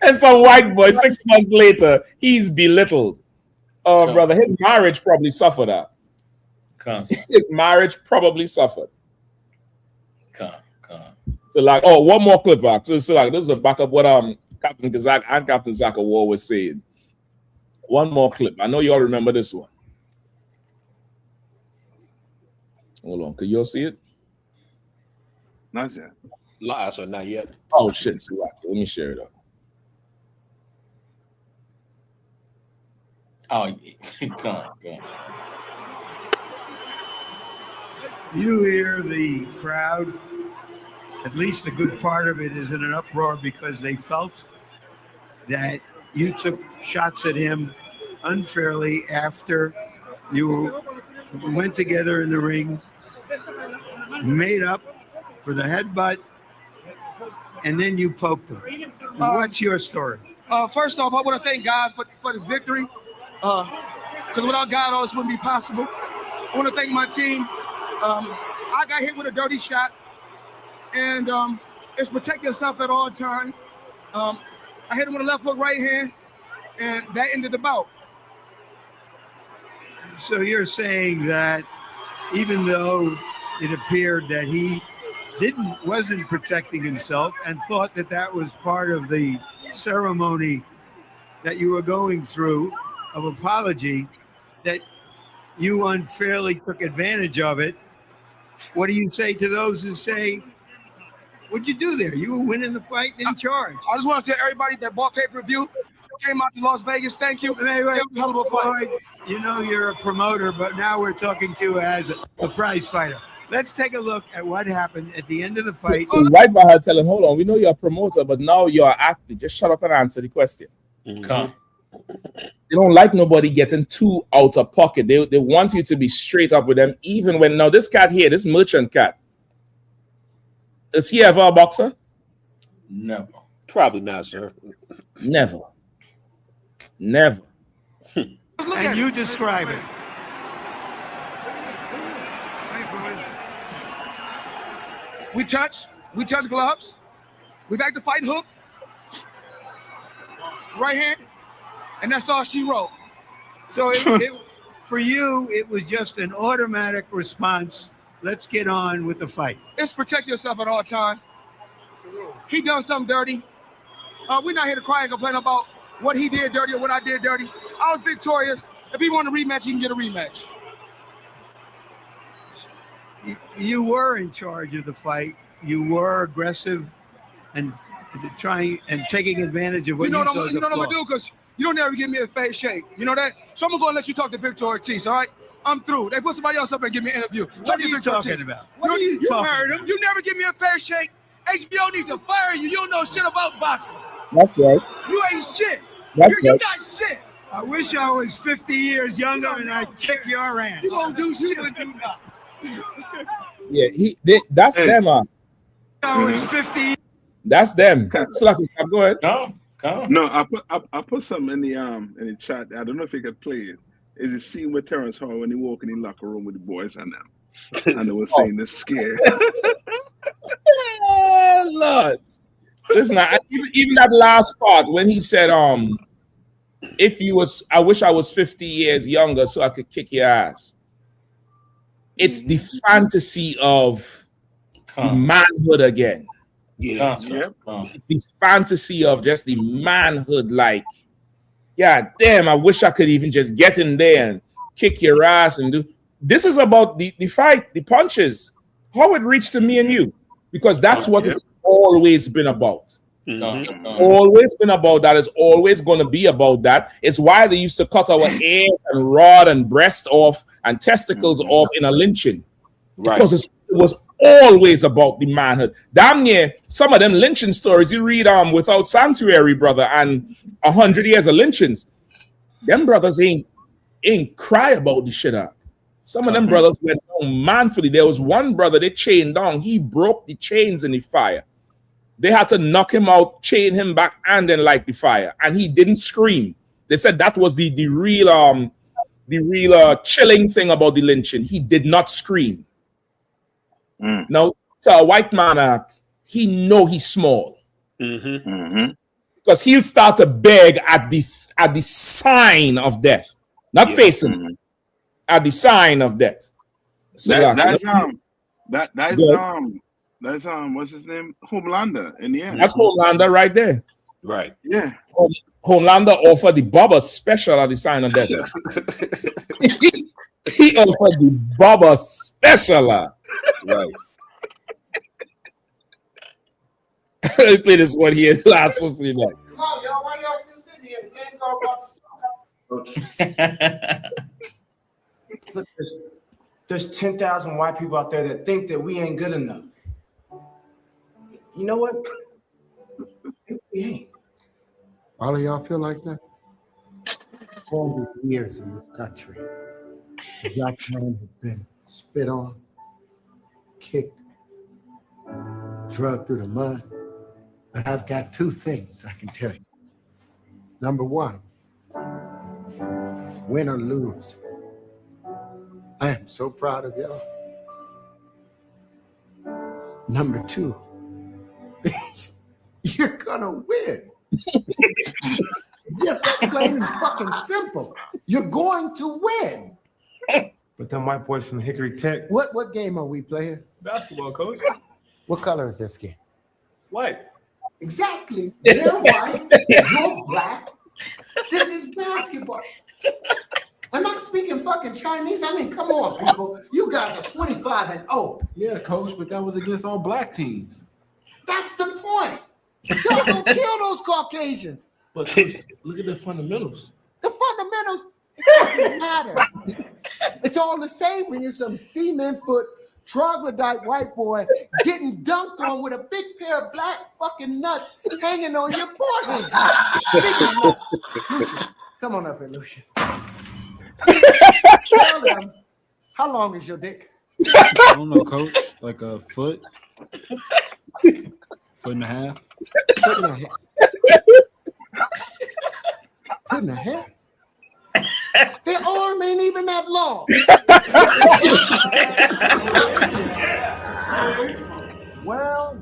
And some white boy, 6 months later, he's belittled. Oh, brother, his marriage probably suffered that. His marriage probably suffered. So, like, oh, one more clip back. So like, this is a backup what Captain Kazak and Captain Zaka War was saying. One more clip. I know you all remember this one. Hold on, can you all see it? Not yet. Lies or not yet. Oh shit! Let me share it up. Oh, yeah. Come on. You hear the crowd, at least a good part of it is in an uproar because they felt that you took shots at him unfairly after you went together in the ring, made up for the headbutt, and then you poked him. What's your story? First off, I want to thank God for this victory, because without God, all this wouldn't be possible. I want to thank my team. I got hit with a dirty shot, and it's protect yourself at all times. I hit him with a left hook right hand, and that ended the bout. So you're saying that even though it appeared that he wasn't protecting himself and thought that that was part of the ceremony that you were going through of apology, that you unfairly took advantage of it. What do you say to those who say, what'd you do there? You were winning the fight in charge. I just want to tell everybody that bought pay-per-view, came out to Las Vegas, thank you. Anyway, you know you're a promoter, but now we're talking to you as a prize fighter. let's take a look at what happened at the end of the fight. So right by her telling, hold on, we know you're a promoter, but now you're an athlete. Just shut up and answer the question. Come. They don't like nobody getting too out of pocket. They want you to be straight up with them, even when now this cat here, this merchant cat, is he ever a boxer? Never. Probably not, sir. Never. Never. And you describe it. We touch gloves. We back to fight hook. Right hand. And that's all she wrote. So for you, it was just an automatic response. Let's get on with the fight. It's protect yourself at all times. He done something dirty. We're not here to cry and complain about what he did dirty or what I did dirty. I was victorious. If he want a rematch, he can get a rematch. You were in charge of the fight. You were aggressive and trying and taking advantage of what you saw as a flaw. You know what I'm gonna do? Because you don't ever give me a face shake. You know that? So I'm gonna go and let you talk to Victor Ortiz, all right? I'm through. They put somebody else up and give me an interview. What are you talking about? What are you You talking heard him. You never give me a fair shake. HBO needs to fire you. You don't know shit about boxing. That's right. You ain't shit. That's You right. got shit. I wish I was 50 years younger and I'd kick your ass. You gonna do shit and do nothing. Yeah, that's them. I was 50. That's them. Slacky, go ahead. No, I put something in the chat. I don't know if you could play it. Is the scene with Terrence Hall when he walk in the locker room with the boys and them, and they were saying they're scared. Oh, Lord. Listen, even that last part when he said, I wish I was 50 years younger so I could kick your ass. It's the fantasy of the manhood again. Yeah. It's the fantasy of just the manhood, like, yeah, damn, I wish I could even just get in there and kick your ass and do. This is about the fight, the punches, how it reached to me and you, because that's what it's always been about. Always been about that. It's always going to be about that. It's why they used to cut our ears and rod and breast off and testicles off in a lynching. Right. Because it was always about the manhood. Damn near some of them lynching stories you read Without Sanctuary, brother, and 100 years of lynchings. Them brothers ain't cry about the shit out. Some of them brothers went down manfully. There was one brother they chained down. He broke the chains in the fire. They had to knock him out, chain him back, and then light the fire. And he didn't scream. They said that was the real chilling thing about the lynching. He did not scream. Now, to a white man, he know he's small. Because he'll start to beg at the sign of death. Not facing at the sign of death. So that's what's his name? Homelander in the end. That's Homelander right there. Right. Yeah. Homelander offered the Bubba special at the sign of death. he offered the Bubba special. Right. Let me play this one here. Last one for you back. Come on, y'all. Why y'all still sitting here? The game's all about to start. Look, there's 10,000 white people out there that think that we ain't good enough. You know what? We ain't. All of y'all feel like that? All the years in this country, the black man has been spit on, kicked, drugged through the mud. But I've got two things I can tell you. Number one, win or lose, I am so proud of y'all. Number two, you're gonna win. Yes, that's plain and fucking simple. You're going to win. But them white boys from Hickory Tech. What game are we playing? Basketball, coach. What color is this game? White. Exactly. They're white. You're black. This is basketball. Am I speaking fucking Chinese? I mean, come on, people. You guys are 25-0. Yeah, coach, but that was against all black teams. That's the point. Y'all gonna kill those Caucasians. But coach, look at the fundamentals. The fundamentals, it doesn't matter. It's all the same when you're some cement foot troglodyte white boy getting dunked on with a big pair of black fucking nuts hanging on your forehead. Speaking of nuts, Lucius, come on up here, Lucius. Tell them, how long is your dick? I don't know, coach. Like a foot, foot and a half. Foot and a half. Foot and a half? Their arm ain't even that long. Well.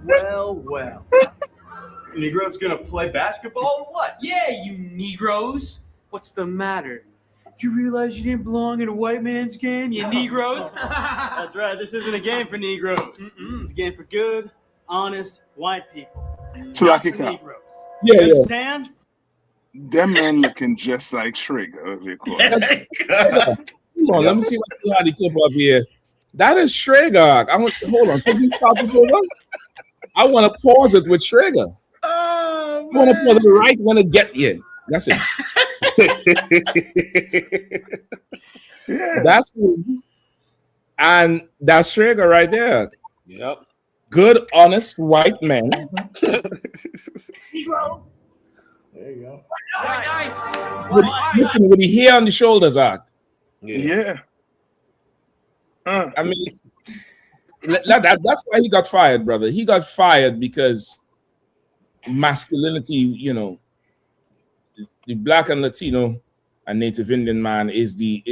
Negroes gonna play basketball or what? Yeah, you Negroes. What's the matter? Did you realize you didn't belong in a white man's game, you Negroes? That's right. This isn't a game for Negroes. It's a game for good, honest white people. Not for Slakika. Negroes. Yeah, You yeah. understand? Them men looking just like Shrigger. Come on, let me see what's the clip up here. That is Schrager. Hold on. Can you stop it over? I want to pause it with Schrager. I want to pause it right when it get you. That's it. That's it. And that's Schrager right there. Yep. Good, honest white man. Negroes. There you go. Listen, with the hair on the shoulders, Art. Yeah. I mean, that's why he got fired, brother. He got fired because masculinity, you know, the black and Latino and Native Indian man is the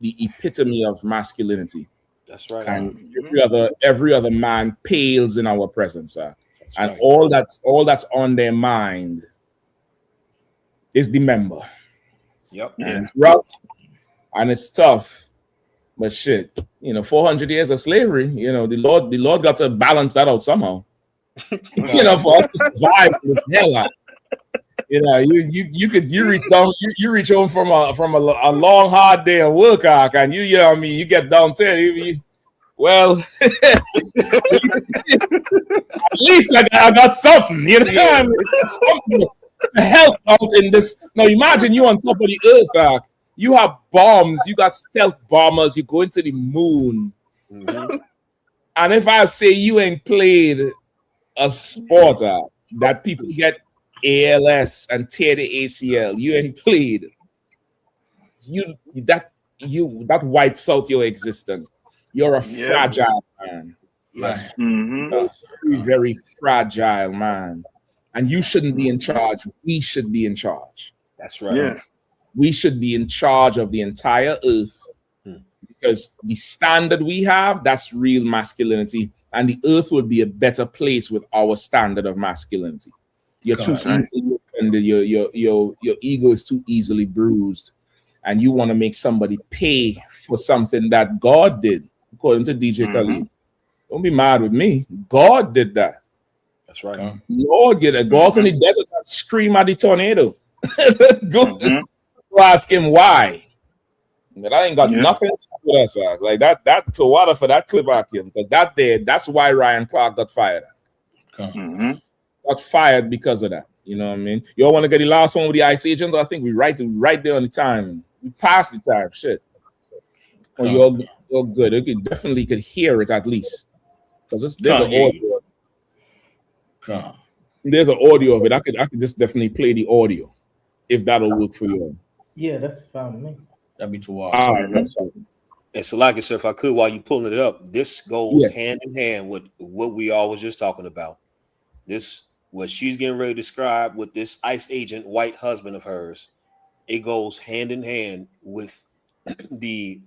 epitome of masculinity. That's right. And every other man pales in our presence, and right. all that's on their mind is the member. Yep. And it's rough and it's tough. But shit, you know, 400 years of slavery, you know, the Lord got to balance that out somehow. You know, for us to survive this hell. You know, you reach down, you reach home from a long hard day of work, and you know what I mean, you get down there, well, at least I got something, you know what I mean? Something to help out in this. Now imagine you on top of the earth, you have bombs, you got stealth bombers, you go into the moon. Mm-hmm. And if I say you ain't played a sport that people get ALS and tear the ACL, you ain't played, that wipes out your existence. You're a fragile man. Yes. Very, very fragile man. And you shouldn't be in charge. We should be in charge. That's right. Yes. We should be in charge of the entire earth, because the standard we have, that's real masculinity, and the earth would be a better place with our standard of masculinity. You're too easily offended, your ego is too easily bruised, and you want to make somebody pay for something that God did, according to DJ Khaled. Don't be mad with me. God did that. That's right. Lord did it. Go out in the desert and scream at the tornado. Go ask him why. But I ain't got nothing to do with us. Like that to water for that clip back here, because that's why Ryan Clark got fired. Got fired because of that. You know what I mean? You all want to get the last one with the ICE agent? I think we right there on the time. We passed the time. Shit. Oh, you're good. You definitely could hear it at least. Because there's an audio. There's an audio of it. I could just definitely play the audio if that'll work for you. Yeah, that's fine with me. That'd be too All right, that's fine. And so, like I said, if I could, while you pulling it up, this goes Yeah. hand in hand with what we all was just talking about. This, what she's getting ready to describe with this ICE agent, white husband of hers, it goes hand in hand with the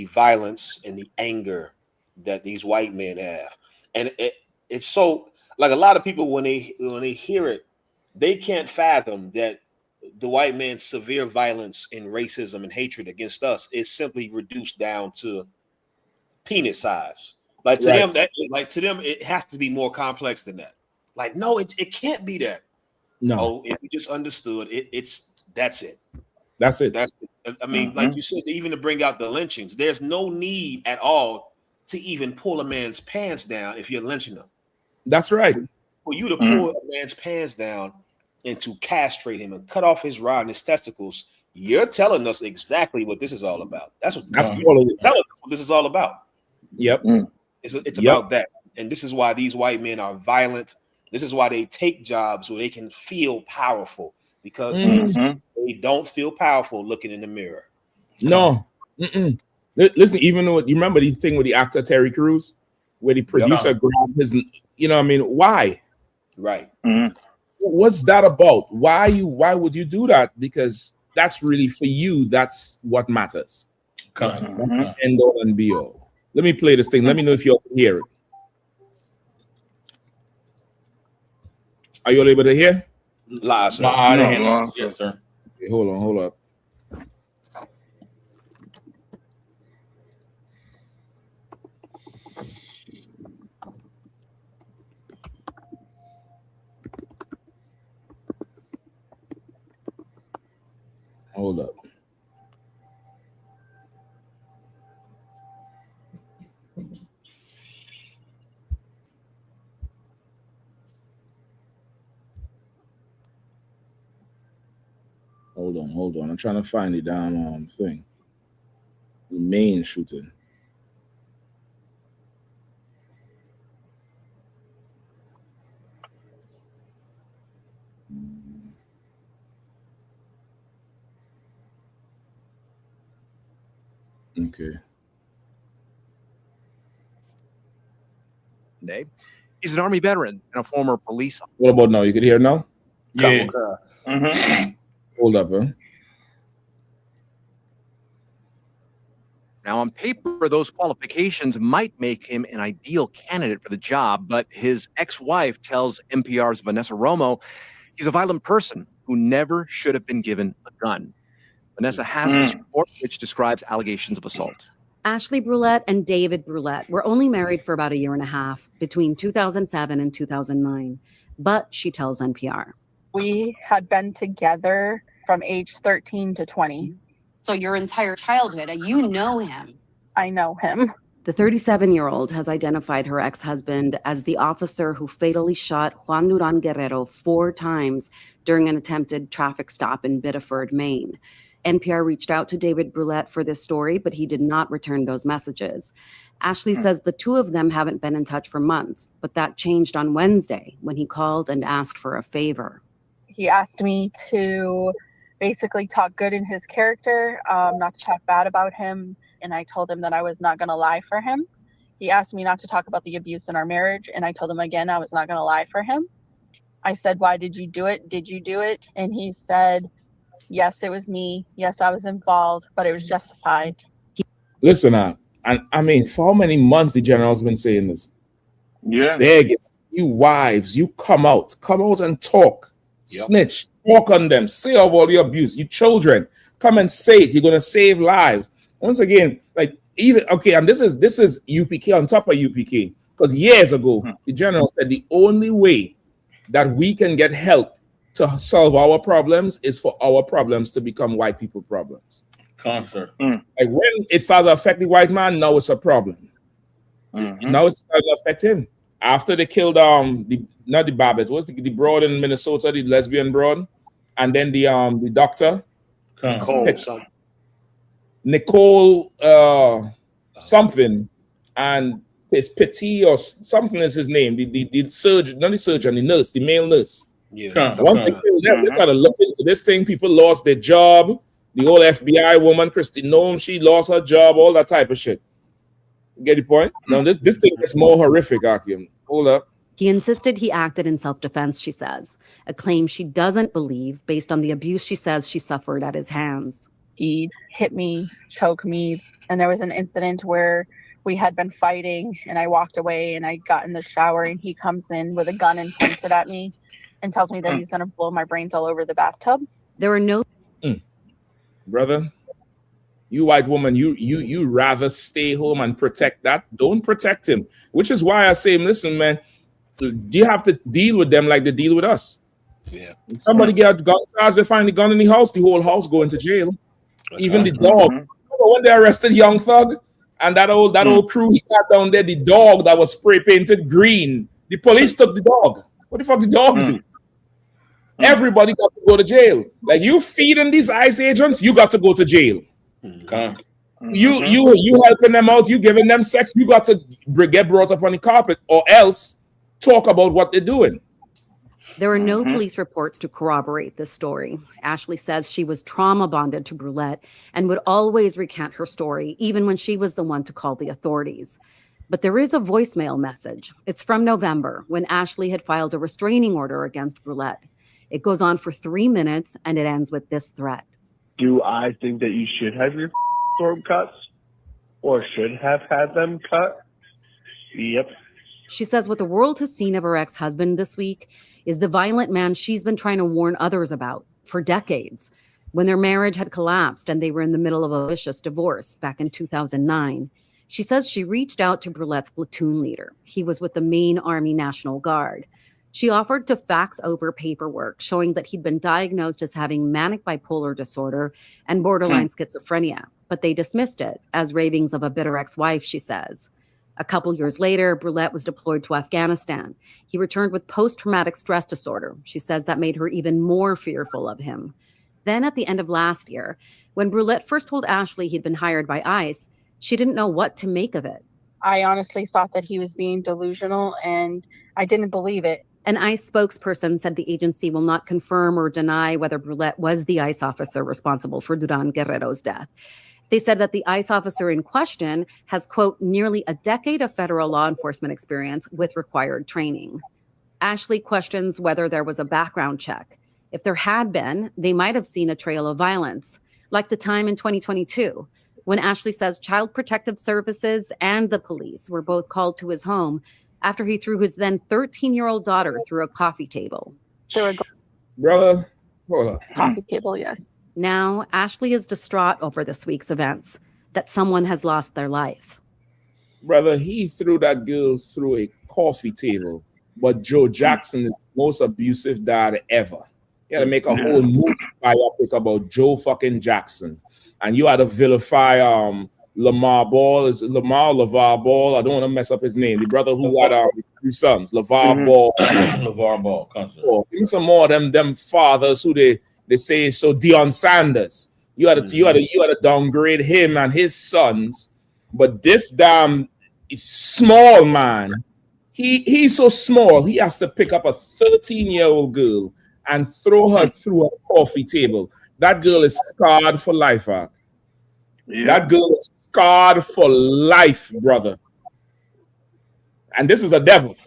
violence and the anger that these white men have, and it's so, like, a lot of people when they hear it, they can't fathom that the white man's severe violence and racism and hatred against us is simply reduced down to penis size. Like to them, it has to be more complex than that. Like, no, it can't be that. No. Oh, if you just understood that's it. That's it. That's it. I mean, like you said, even to bring out the lynchings, there's no need at all to even pull a man's pants down if you're lynching them. That's right. For you to pull a man's pants down and to castrate him and cut off his rod and his testicles, you're telling us exactly what this is all about. That's what this is all about. Yep. It's about that. And this is why these white men are violent. This is why they take jobs where they can feel powerful, because they don't feel powerful looking in the mirror. No. Listen, even though you remember the thing with the actor Terry Crews, where the producer grabbed his, you know what I mean? Why? Right. What's that about? Why would you do that? Because that's really for you, that's what matters. That's the end all and be all. Let me play this thing. Let me know if you all can hear it. Are you all able to hear? Live, sir. Yes, sir. Okay, hold up. Hold up. Hold on. I'm trying to find the damn thing. The main shooting. Okay. He's an Army veteran and a former police officer. What about now? You can hear now? Yeah. Hold up, huh? Now, on paper, those qualifications might make him an ideal candidate for the job, but his ex-wife tells NPR's Vanessa Romo he's a violent person who never should have been given a gun. Vanessa has this report, which describes allegations of assault. Ashley Brulette and David Brulette were only married for about a year and a half between 2007 and 2009, but she tells NPR. We had been together from age 13 to 20. So your entire childhood, you know him. I know him. The 37-year-old has identified her ex-husband as the officer who fatally shot Juan Duran Guerrero 4 times during an attempted traffic stop in Biddeford, Maine. NPR reached out to David Brulette for this story, but he did not return those messages. Ashley says the two of them haven't been in touch for months, but that changed on Wednesday when he called and asked for a favor. He asked me to basically talk good in his character, not to talk bad about him. And I told him that I was not going to lie for him. He asked me not to talk about the abuse in our marriage. And I told him again, I was not going to lie for him. I said, why did you do it? Did you do it? And he said, yes, it was me. Yes, I was involved, but it was justified. Listen, and I mean, for how many months the general's been saying this? Yeah. There gets you wives, you come out and talk, snitch, talk on them, say of all the abuse. You children, come and say it. You're gonna save lives. Once again, like even okay, and this is UPK on top of UPK, because years ago the general said the only way that we can get help to solve our problems is for our problems to become white people problems. Concert. Like when it started to affect the white man, now it's a problem. Now it's starting to affect him. After they killed not the Babbitt, what's the broad in Minnesota, the lesbian broad, and then the doctor Nicole something, and it's Petit or something is his name. The surgeon, not the surgeon, the nurse, the male nurse. Once they killed them, they started looking into this thing. People lost their job. The old FBI woman, Christy Nome, she lost her job, all that type of shit. Get the point? Now, this thing is more horrific, Akim. Hold up. He insisted he acted in self-defense, she says, a claim she doesn't believe based on the abuse she says she suffered at his hands. He hit me, choked me, and there was an incident where we had been fighting, and I walked away, and I got in the shower, and he comes in with a gun and points it at me and tells me that he's going to blow my brains all over the bathtub. There were no... Brother, you white woman, you rather stay home and protect that. Don't protect him. Which is why I say, listen, man, do you have to deal with them like they deal with us? Yeah. When somebody get a gun charge, they find the gun in the house, the whole house go into jail. Even the dog. When they arrested Young Thug and that old crew he got down there, the dog that was spray painted green, the police took the dog. What the fuck the dog do? Everybody got to go to jail. Like you feeding these ICE agents, you got to go to jail. You helping them out, you giving them sex, you got to get brought up on the carpet, or else talk about what they're doing. There are no police reports to corroborate this story. Ashley says she was trauma bonded to Brulette and would always recant her story, even when she was the one to call the authorities. But there is a voicemail message. It's from November, when Ashley had filed a restraining order against Brulette. It goes on for 3 minutes, and it ends with this threat. Do I think that you should have your throat cuts, or should have had them cut? Yep. She says what the world has seen of her ex-husband this week is the violent man she's been trying to warn others about for decades. When their marriage had collapsed and they were in the middle of a vicious divorce back in 2009, she says she reached out to Brulette's platoon leader. He was with the Maine Army National Guard. She offered to fax over paperwork showing that he'd been diagnosed as having manic bipolar disorder and borderline schizophrenia, but they dismissed it as ravings of a bitter ex-wife, she says. A couple years later, Brulette was deployed to Afghanistan. He returned with post-traumatic stress disorder. She says that made her even more fearful of him. Then at the end of last year, when Brulette first told Ashley he'd been hired by ICE, she didn't know what to make of it. I honestly thought that he was being delusional, and I didn't believe it. An ICE spokesperson said the agency will not confirm or deny whether Brulette was the ICE officer responsible for Duran Guerrero's death. They said that the ICE officer in question has, quote, nearly a decade of federal law enforcement experience with required training. Ashley questions whether there was a background check. If there had been, they might have seen a trail of violence, like the time in 2022, when Ashley says Child Protective Services and the police were both called to his home after he threw his then 13-year-old daughter through a coffee table. Brother, hold on. Coffee table, yes. Now, Ashley is distraught over this week's events, that someone has lost their life. Brother, he threw that girl through a coffee table, but Joe Jackson is the most abusive dad ever. You had to make a whole movie biopic about Joe fucking Jackson. And you had to vilify Lamar Ball. Is it Lamar, LeVar Ball? I don't want to mess up his name. The brother who had 3 sons, LeVar Ball. LeVar Ball. Give me some more of them fathers who they say so. Deion Sanders. You had to downgrade him and his sons. But this damn small man, he's so small. He has to pick up a 13-year-old girl and throw her through a coffee table. That girl is scarred for life, That girl is scarred for life, brother. And this is a devil.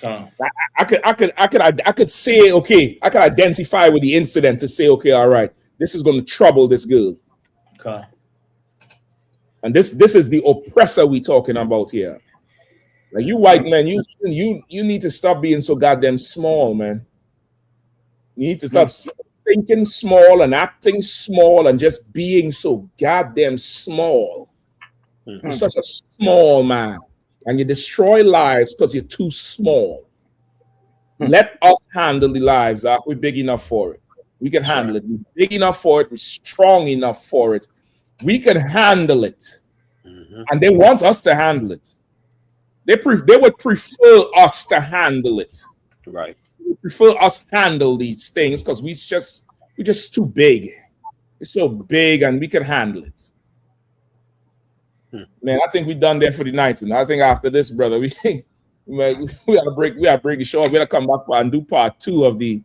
I could say, okay, I could identify with the incident to say, okay, all right, this is going to trouble this girl. Okay. And this is the oppressor we talking about here. Like, you white men, you need to stop being so goddamn small, man. You need to stop thinking small and acting small and just being so goddamn small. You're such a small man. And you destroy lives because you're too small. Let us handle the lives. We're big enough for it. We can handle it. We're big enough for it. We're strong enough for it. We can handle it. And they want us to handle it. They would prefer us to handle it. Right. They prefer us handle these things because we're just too big. It's so big and we can handle it. Man, I think we're done there for the night. And I think after this, brother, we gotta break the show. We gotta come back and do part 2 of the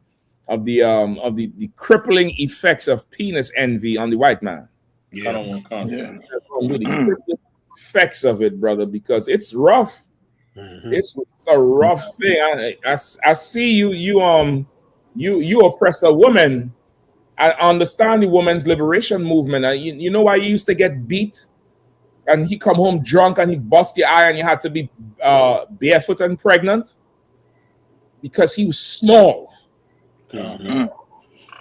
crippling effects of penis envy on the white man. I don't want concept. The crippling effects of it, brother, because it's rough. It's a rough thing. I see you oppress a woman. I understand the women's liberation movement. You know why you used to get beat? And he come home drunk and he bust your eye and you had to be barefoot and pregnant? Because he was small. The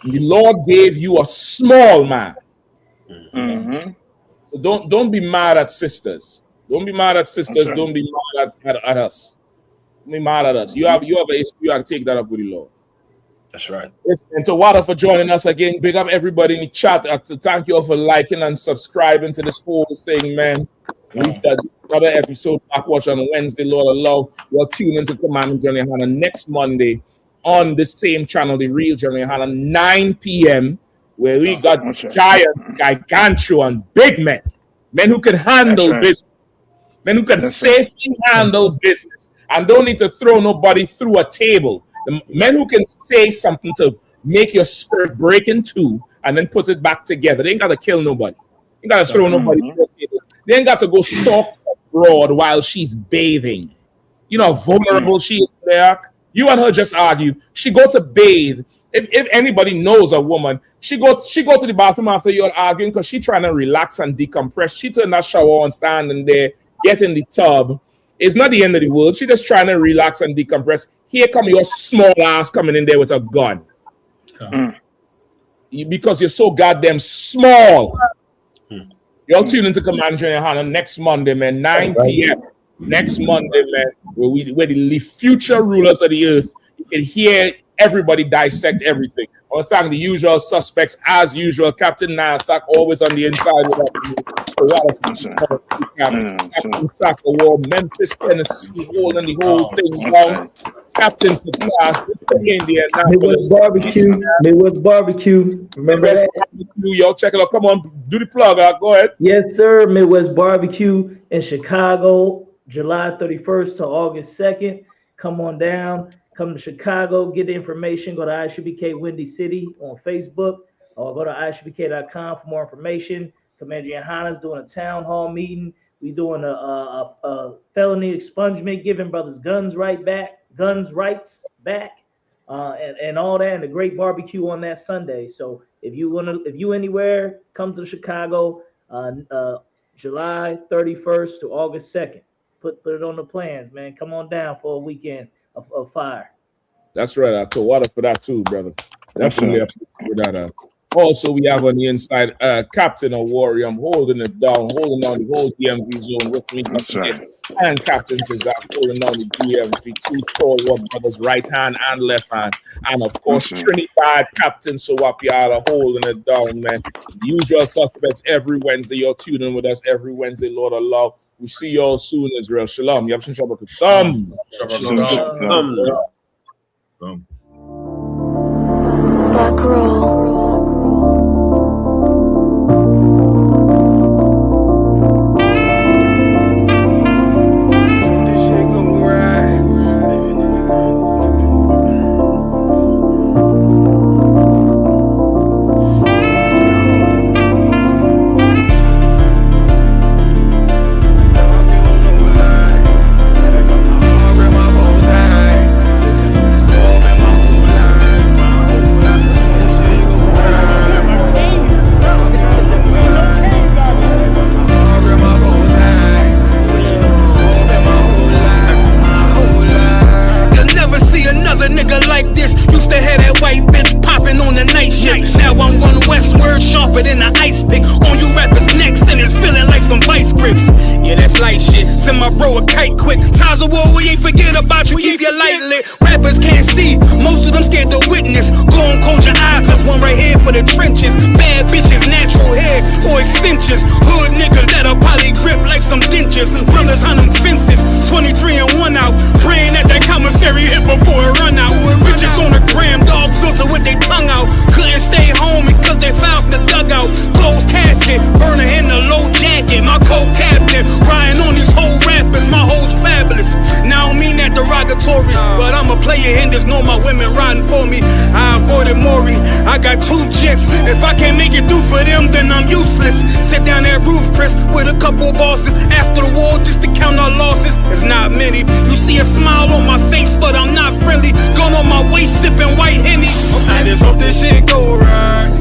Lord gave you a small man. So don't be mad at sisters. Don't be mad at sisters. Don't be mad at us. Don't be mad at us. You have an issue. You have to take that up with the Lord. That's right. And to Wada for joining us again. Big up everybody in the chat. Thank you all for liking and subscribing to this whole thing, man. We've done another episode. Back watch on Wednesday, Lord allow. You'll tune into Command and Johnny Hanna next Monday on the same channel, The Real Johnny Hanna, 9 p.m., where we got giant, gigantuan, big men. Men who can handle right. business. Men who can safely handle business and don't need to throw nobody through a table. The men who can say something to make your spirit break in two and then put it back together. They ain't got to kill nobody. They ain't got to throw nobody through a table. They ain't got to go stalk some broad while she's bathing. You know how vulnerable she is there. You and her just argue. She go to bathe. If anybody knows a woman, she go to the bathroom after you're arguing because she trying to relax and decompress. She turn that shower on, standing there, get in the tub. It's not the end of the world. She just trying to relax and decompress. Here come your small ass coming in there with a gun. Because you're so goddamn small. You're tuned into Command General Hannah next Monday, man, 9 p.m. Next Monday, man, where the future rulers of the earth, you can hear everybody dissect everything. I want to thank the usual suspects, as usual. Captain Nanthak, always on the inside with us. Captain Saka War, Memphis, Tennessee, holding the whole thing down. Captain Patas, Midwest Barbecue. Midwest Barbecue. Remember that? Y'all check it out. Come on, do the plug out. Go ahead. Yes, sir. Midwest Barbecue in Chicago, July 31st to August 2nd. Come on down. Come to Chicago. Get the information. Go to ISUBK Windy City on Facebook or go to ISUBK.com for more information. Commander Johanna's doing a town hall meeting. We doing a felony expungement, giving brothers guns rights back, and all that, and a great barbecue on that Sunday. So if you anywhere, come to Chicago, July 31st to August 2nd. Put it on the plans, man. Come on down for a weekend of fire. That's right. I told water for that too, brother. Definitely for that. Also, we have on the inside Captain of Warrior. I'm holding it down, holding on the whole DMV zone with me. That's right. And Captain Kazak holding on the DMV, two tall one brothers, right hand and left hand. And of course, Trinidad Captain Sowapiala holding it down, man. The usual suspects every Wednesday. You're tuning with us every Wednesday, Lord Allah. We see you all soon, Israel. Shalom. Yabshin Shabbat. Shalom. Back roll. Send my bro a kite quick. Times of war, we ain't forget about you. Keep your light lit. Rappers can't see. Most of them scared to witness. Go on, close your eyes. There's one right here for the trenches. Bad bitches, natural hair or extensions. Hood niggas that'll poly grip like some dentures. Brothers on them fences. 23 and 1 out. Praying that commissary hit before it run out. Bitches on the gram, dog filter with their tongue out. Couldn't stay home because they found the dugout. Closed casket, burner in the low jacket. My co-captain riding on these whole rappers, my hoes fabulous. Now I don't mean that derogatory, but I'm a player and there's no my women riding for me. I avoided Maury, I got 2 jets. If I can't make it through for them, then I'm useless. Sit down that roof, Chris, with a couple bosses. After the war, just to count our losses. It's not many. You see a smile on my face, but I'm not friendly. Gone on my waist, sipping white Henny. I just hope this shit go right.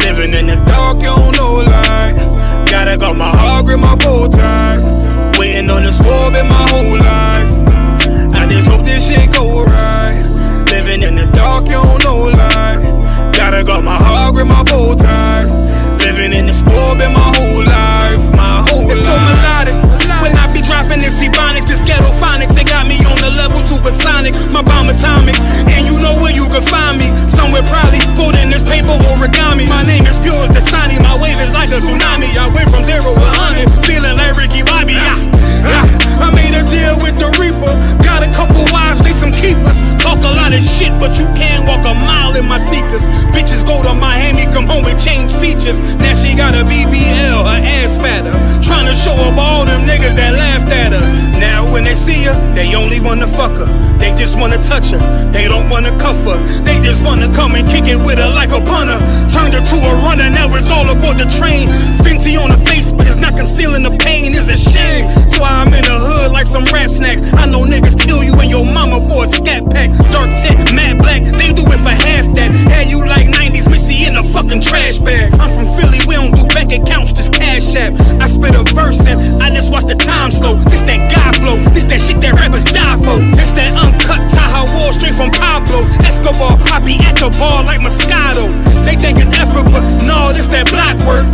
Living in the dark, you don't know light. Gotta got my heart with my bow tie. Waiting on the squab in my whole life. I just hope this shit go right. Living in the dark, you don't know light. Gotta got my heart with my bow tie. Living in the squab in my whole life. It's so melodic. When I be dropping this ebonics, this ghetto phonics, it got me on the level supersonic. My bomb atomic, and you know where you can find me. Somewhere probably folding this paper origami. My name is pure as the Dasani. My wave is like a tsunami. I went from 0 to 100, feeling like Ricky Bobby. I made a deal with the Reaper. Got a couple wives, they some keepers. Talk a lot of shit, but you can't walk a mile in my sneakers. Bitches go to Miami, come home with change features. Now she got a BBL, her ass fatter. Trying to see her, they only wanna fuck her. They just wanna touch her, they don't wanna cuff her. They just wanna come and kick it with her like a punter. Turned her to a runner, now it's all aboard the train. Fenty on her face, but it's not concealing the pain, it's a shame. So I'm in the hood like some rap snacks. I know niggas kill you and your mama for a scat pack. Dark tint, matte black, they do it for half that. Had you like 90s Missy in a fucking trash bag. I'm from Philly, we don't do bank accounts, just cash app. I spit a verse and I just watch the time slow. This that guy flow, this that shit that rappers die for. This that uncut Taha Wall straight from Pablo Escobar. I be at the bar like Moscato. They think it's effort, but no, this that block work.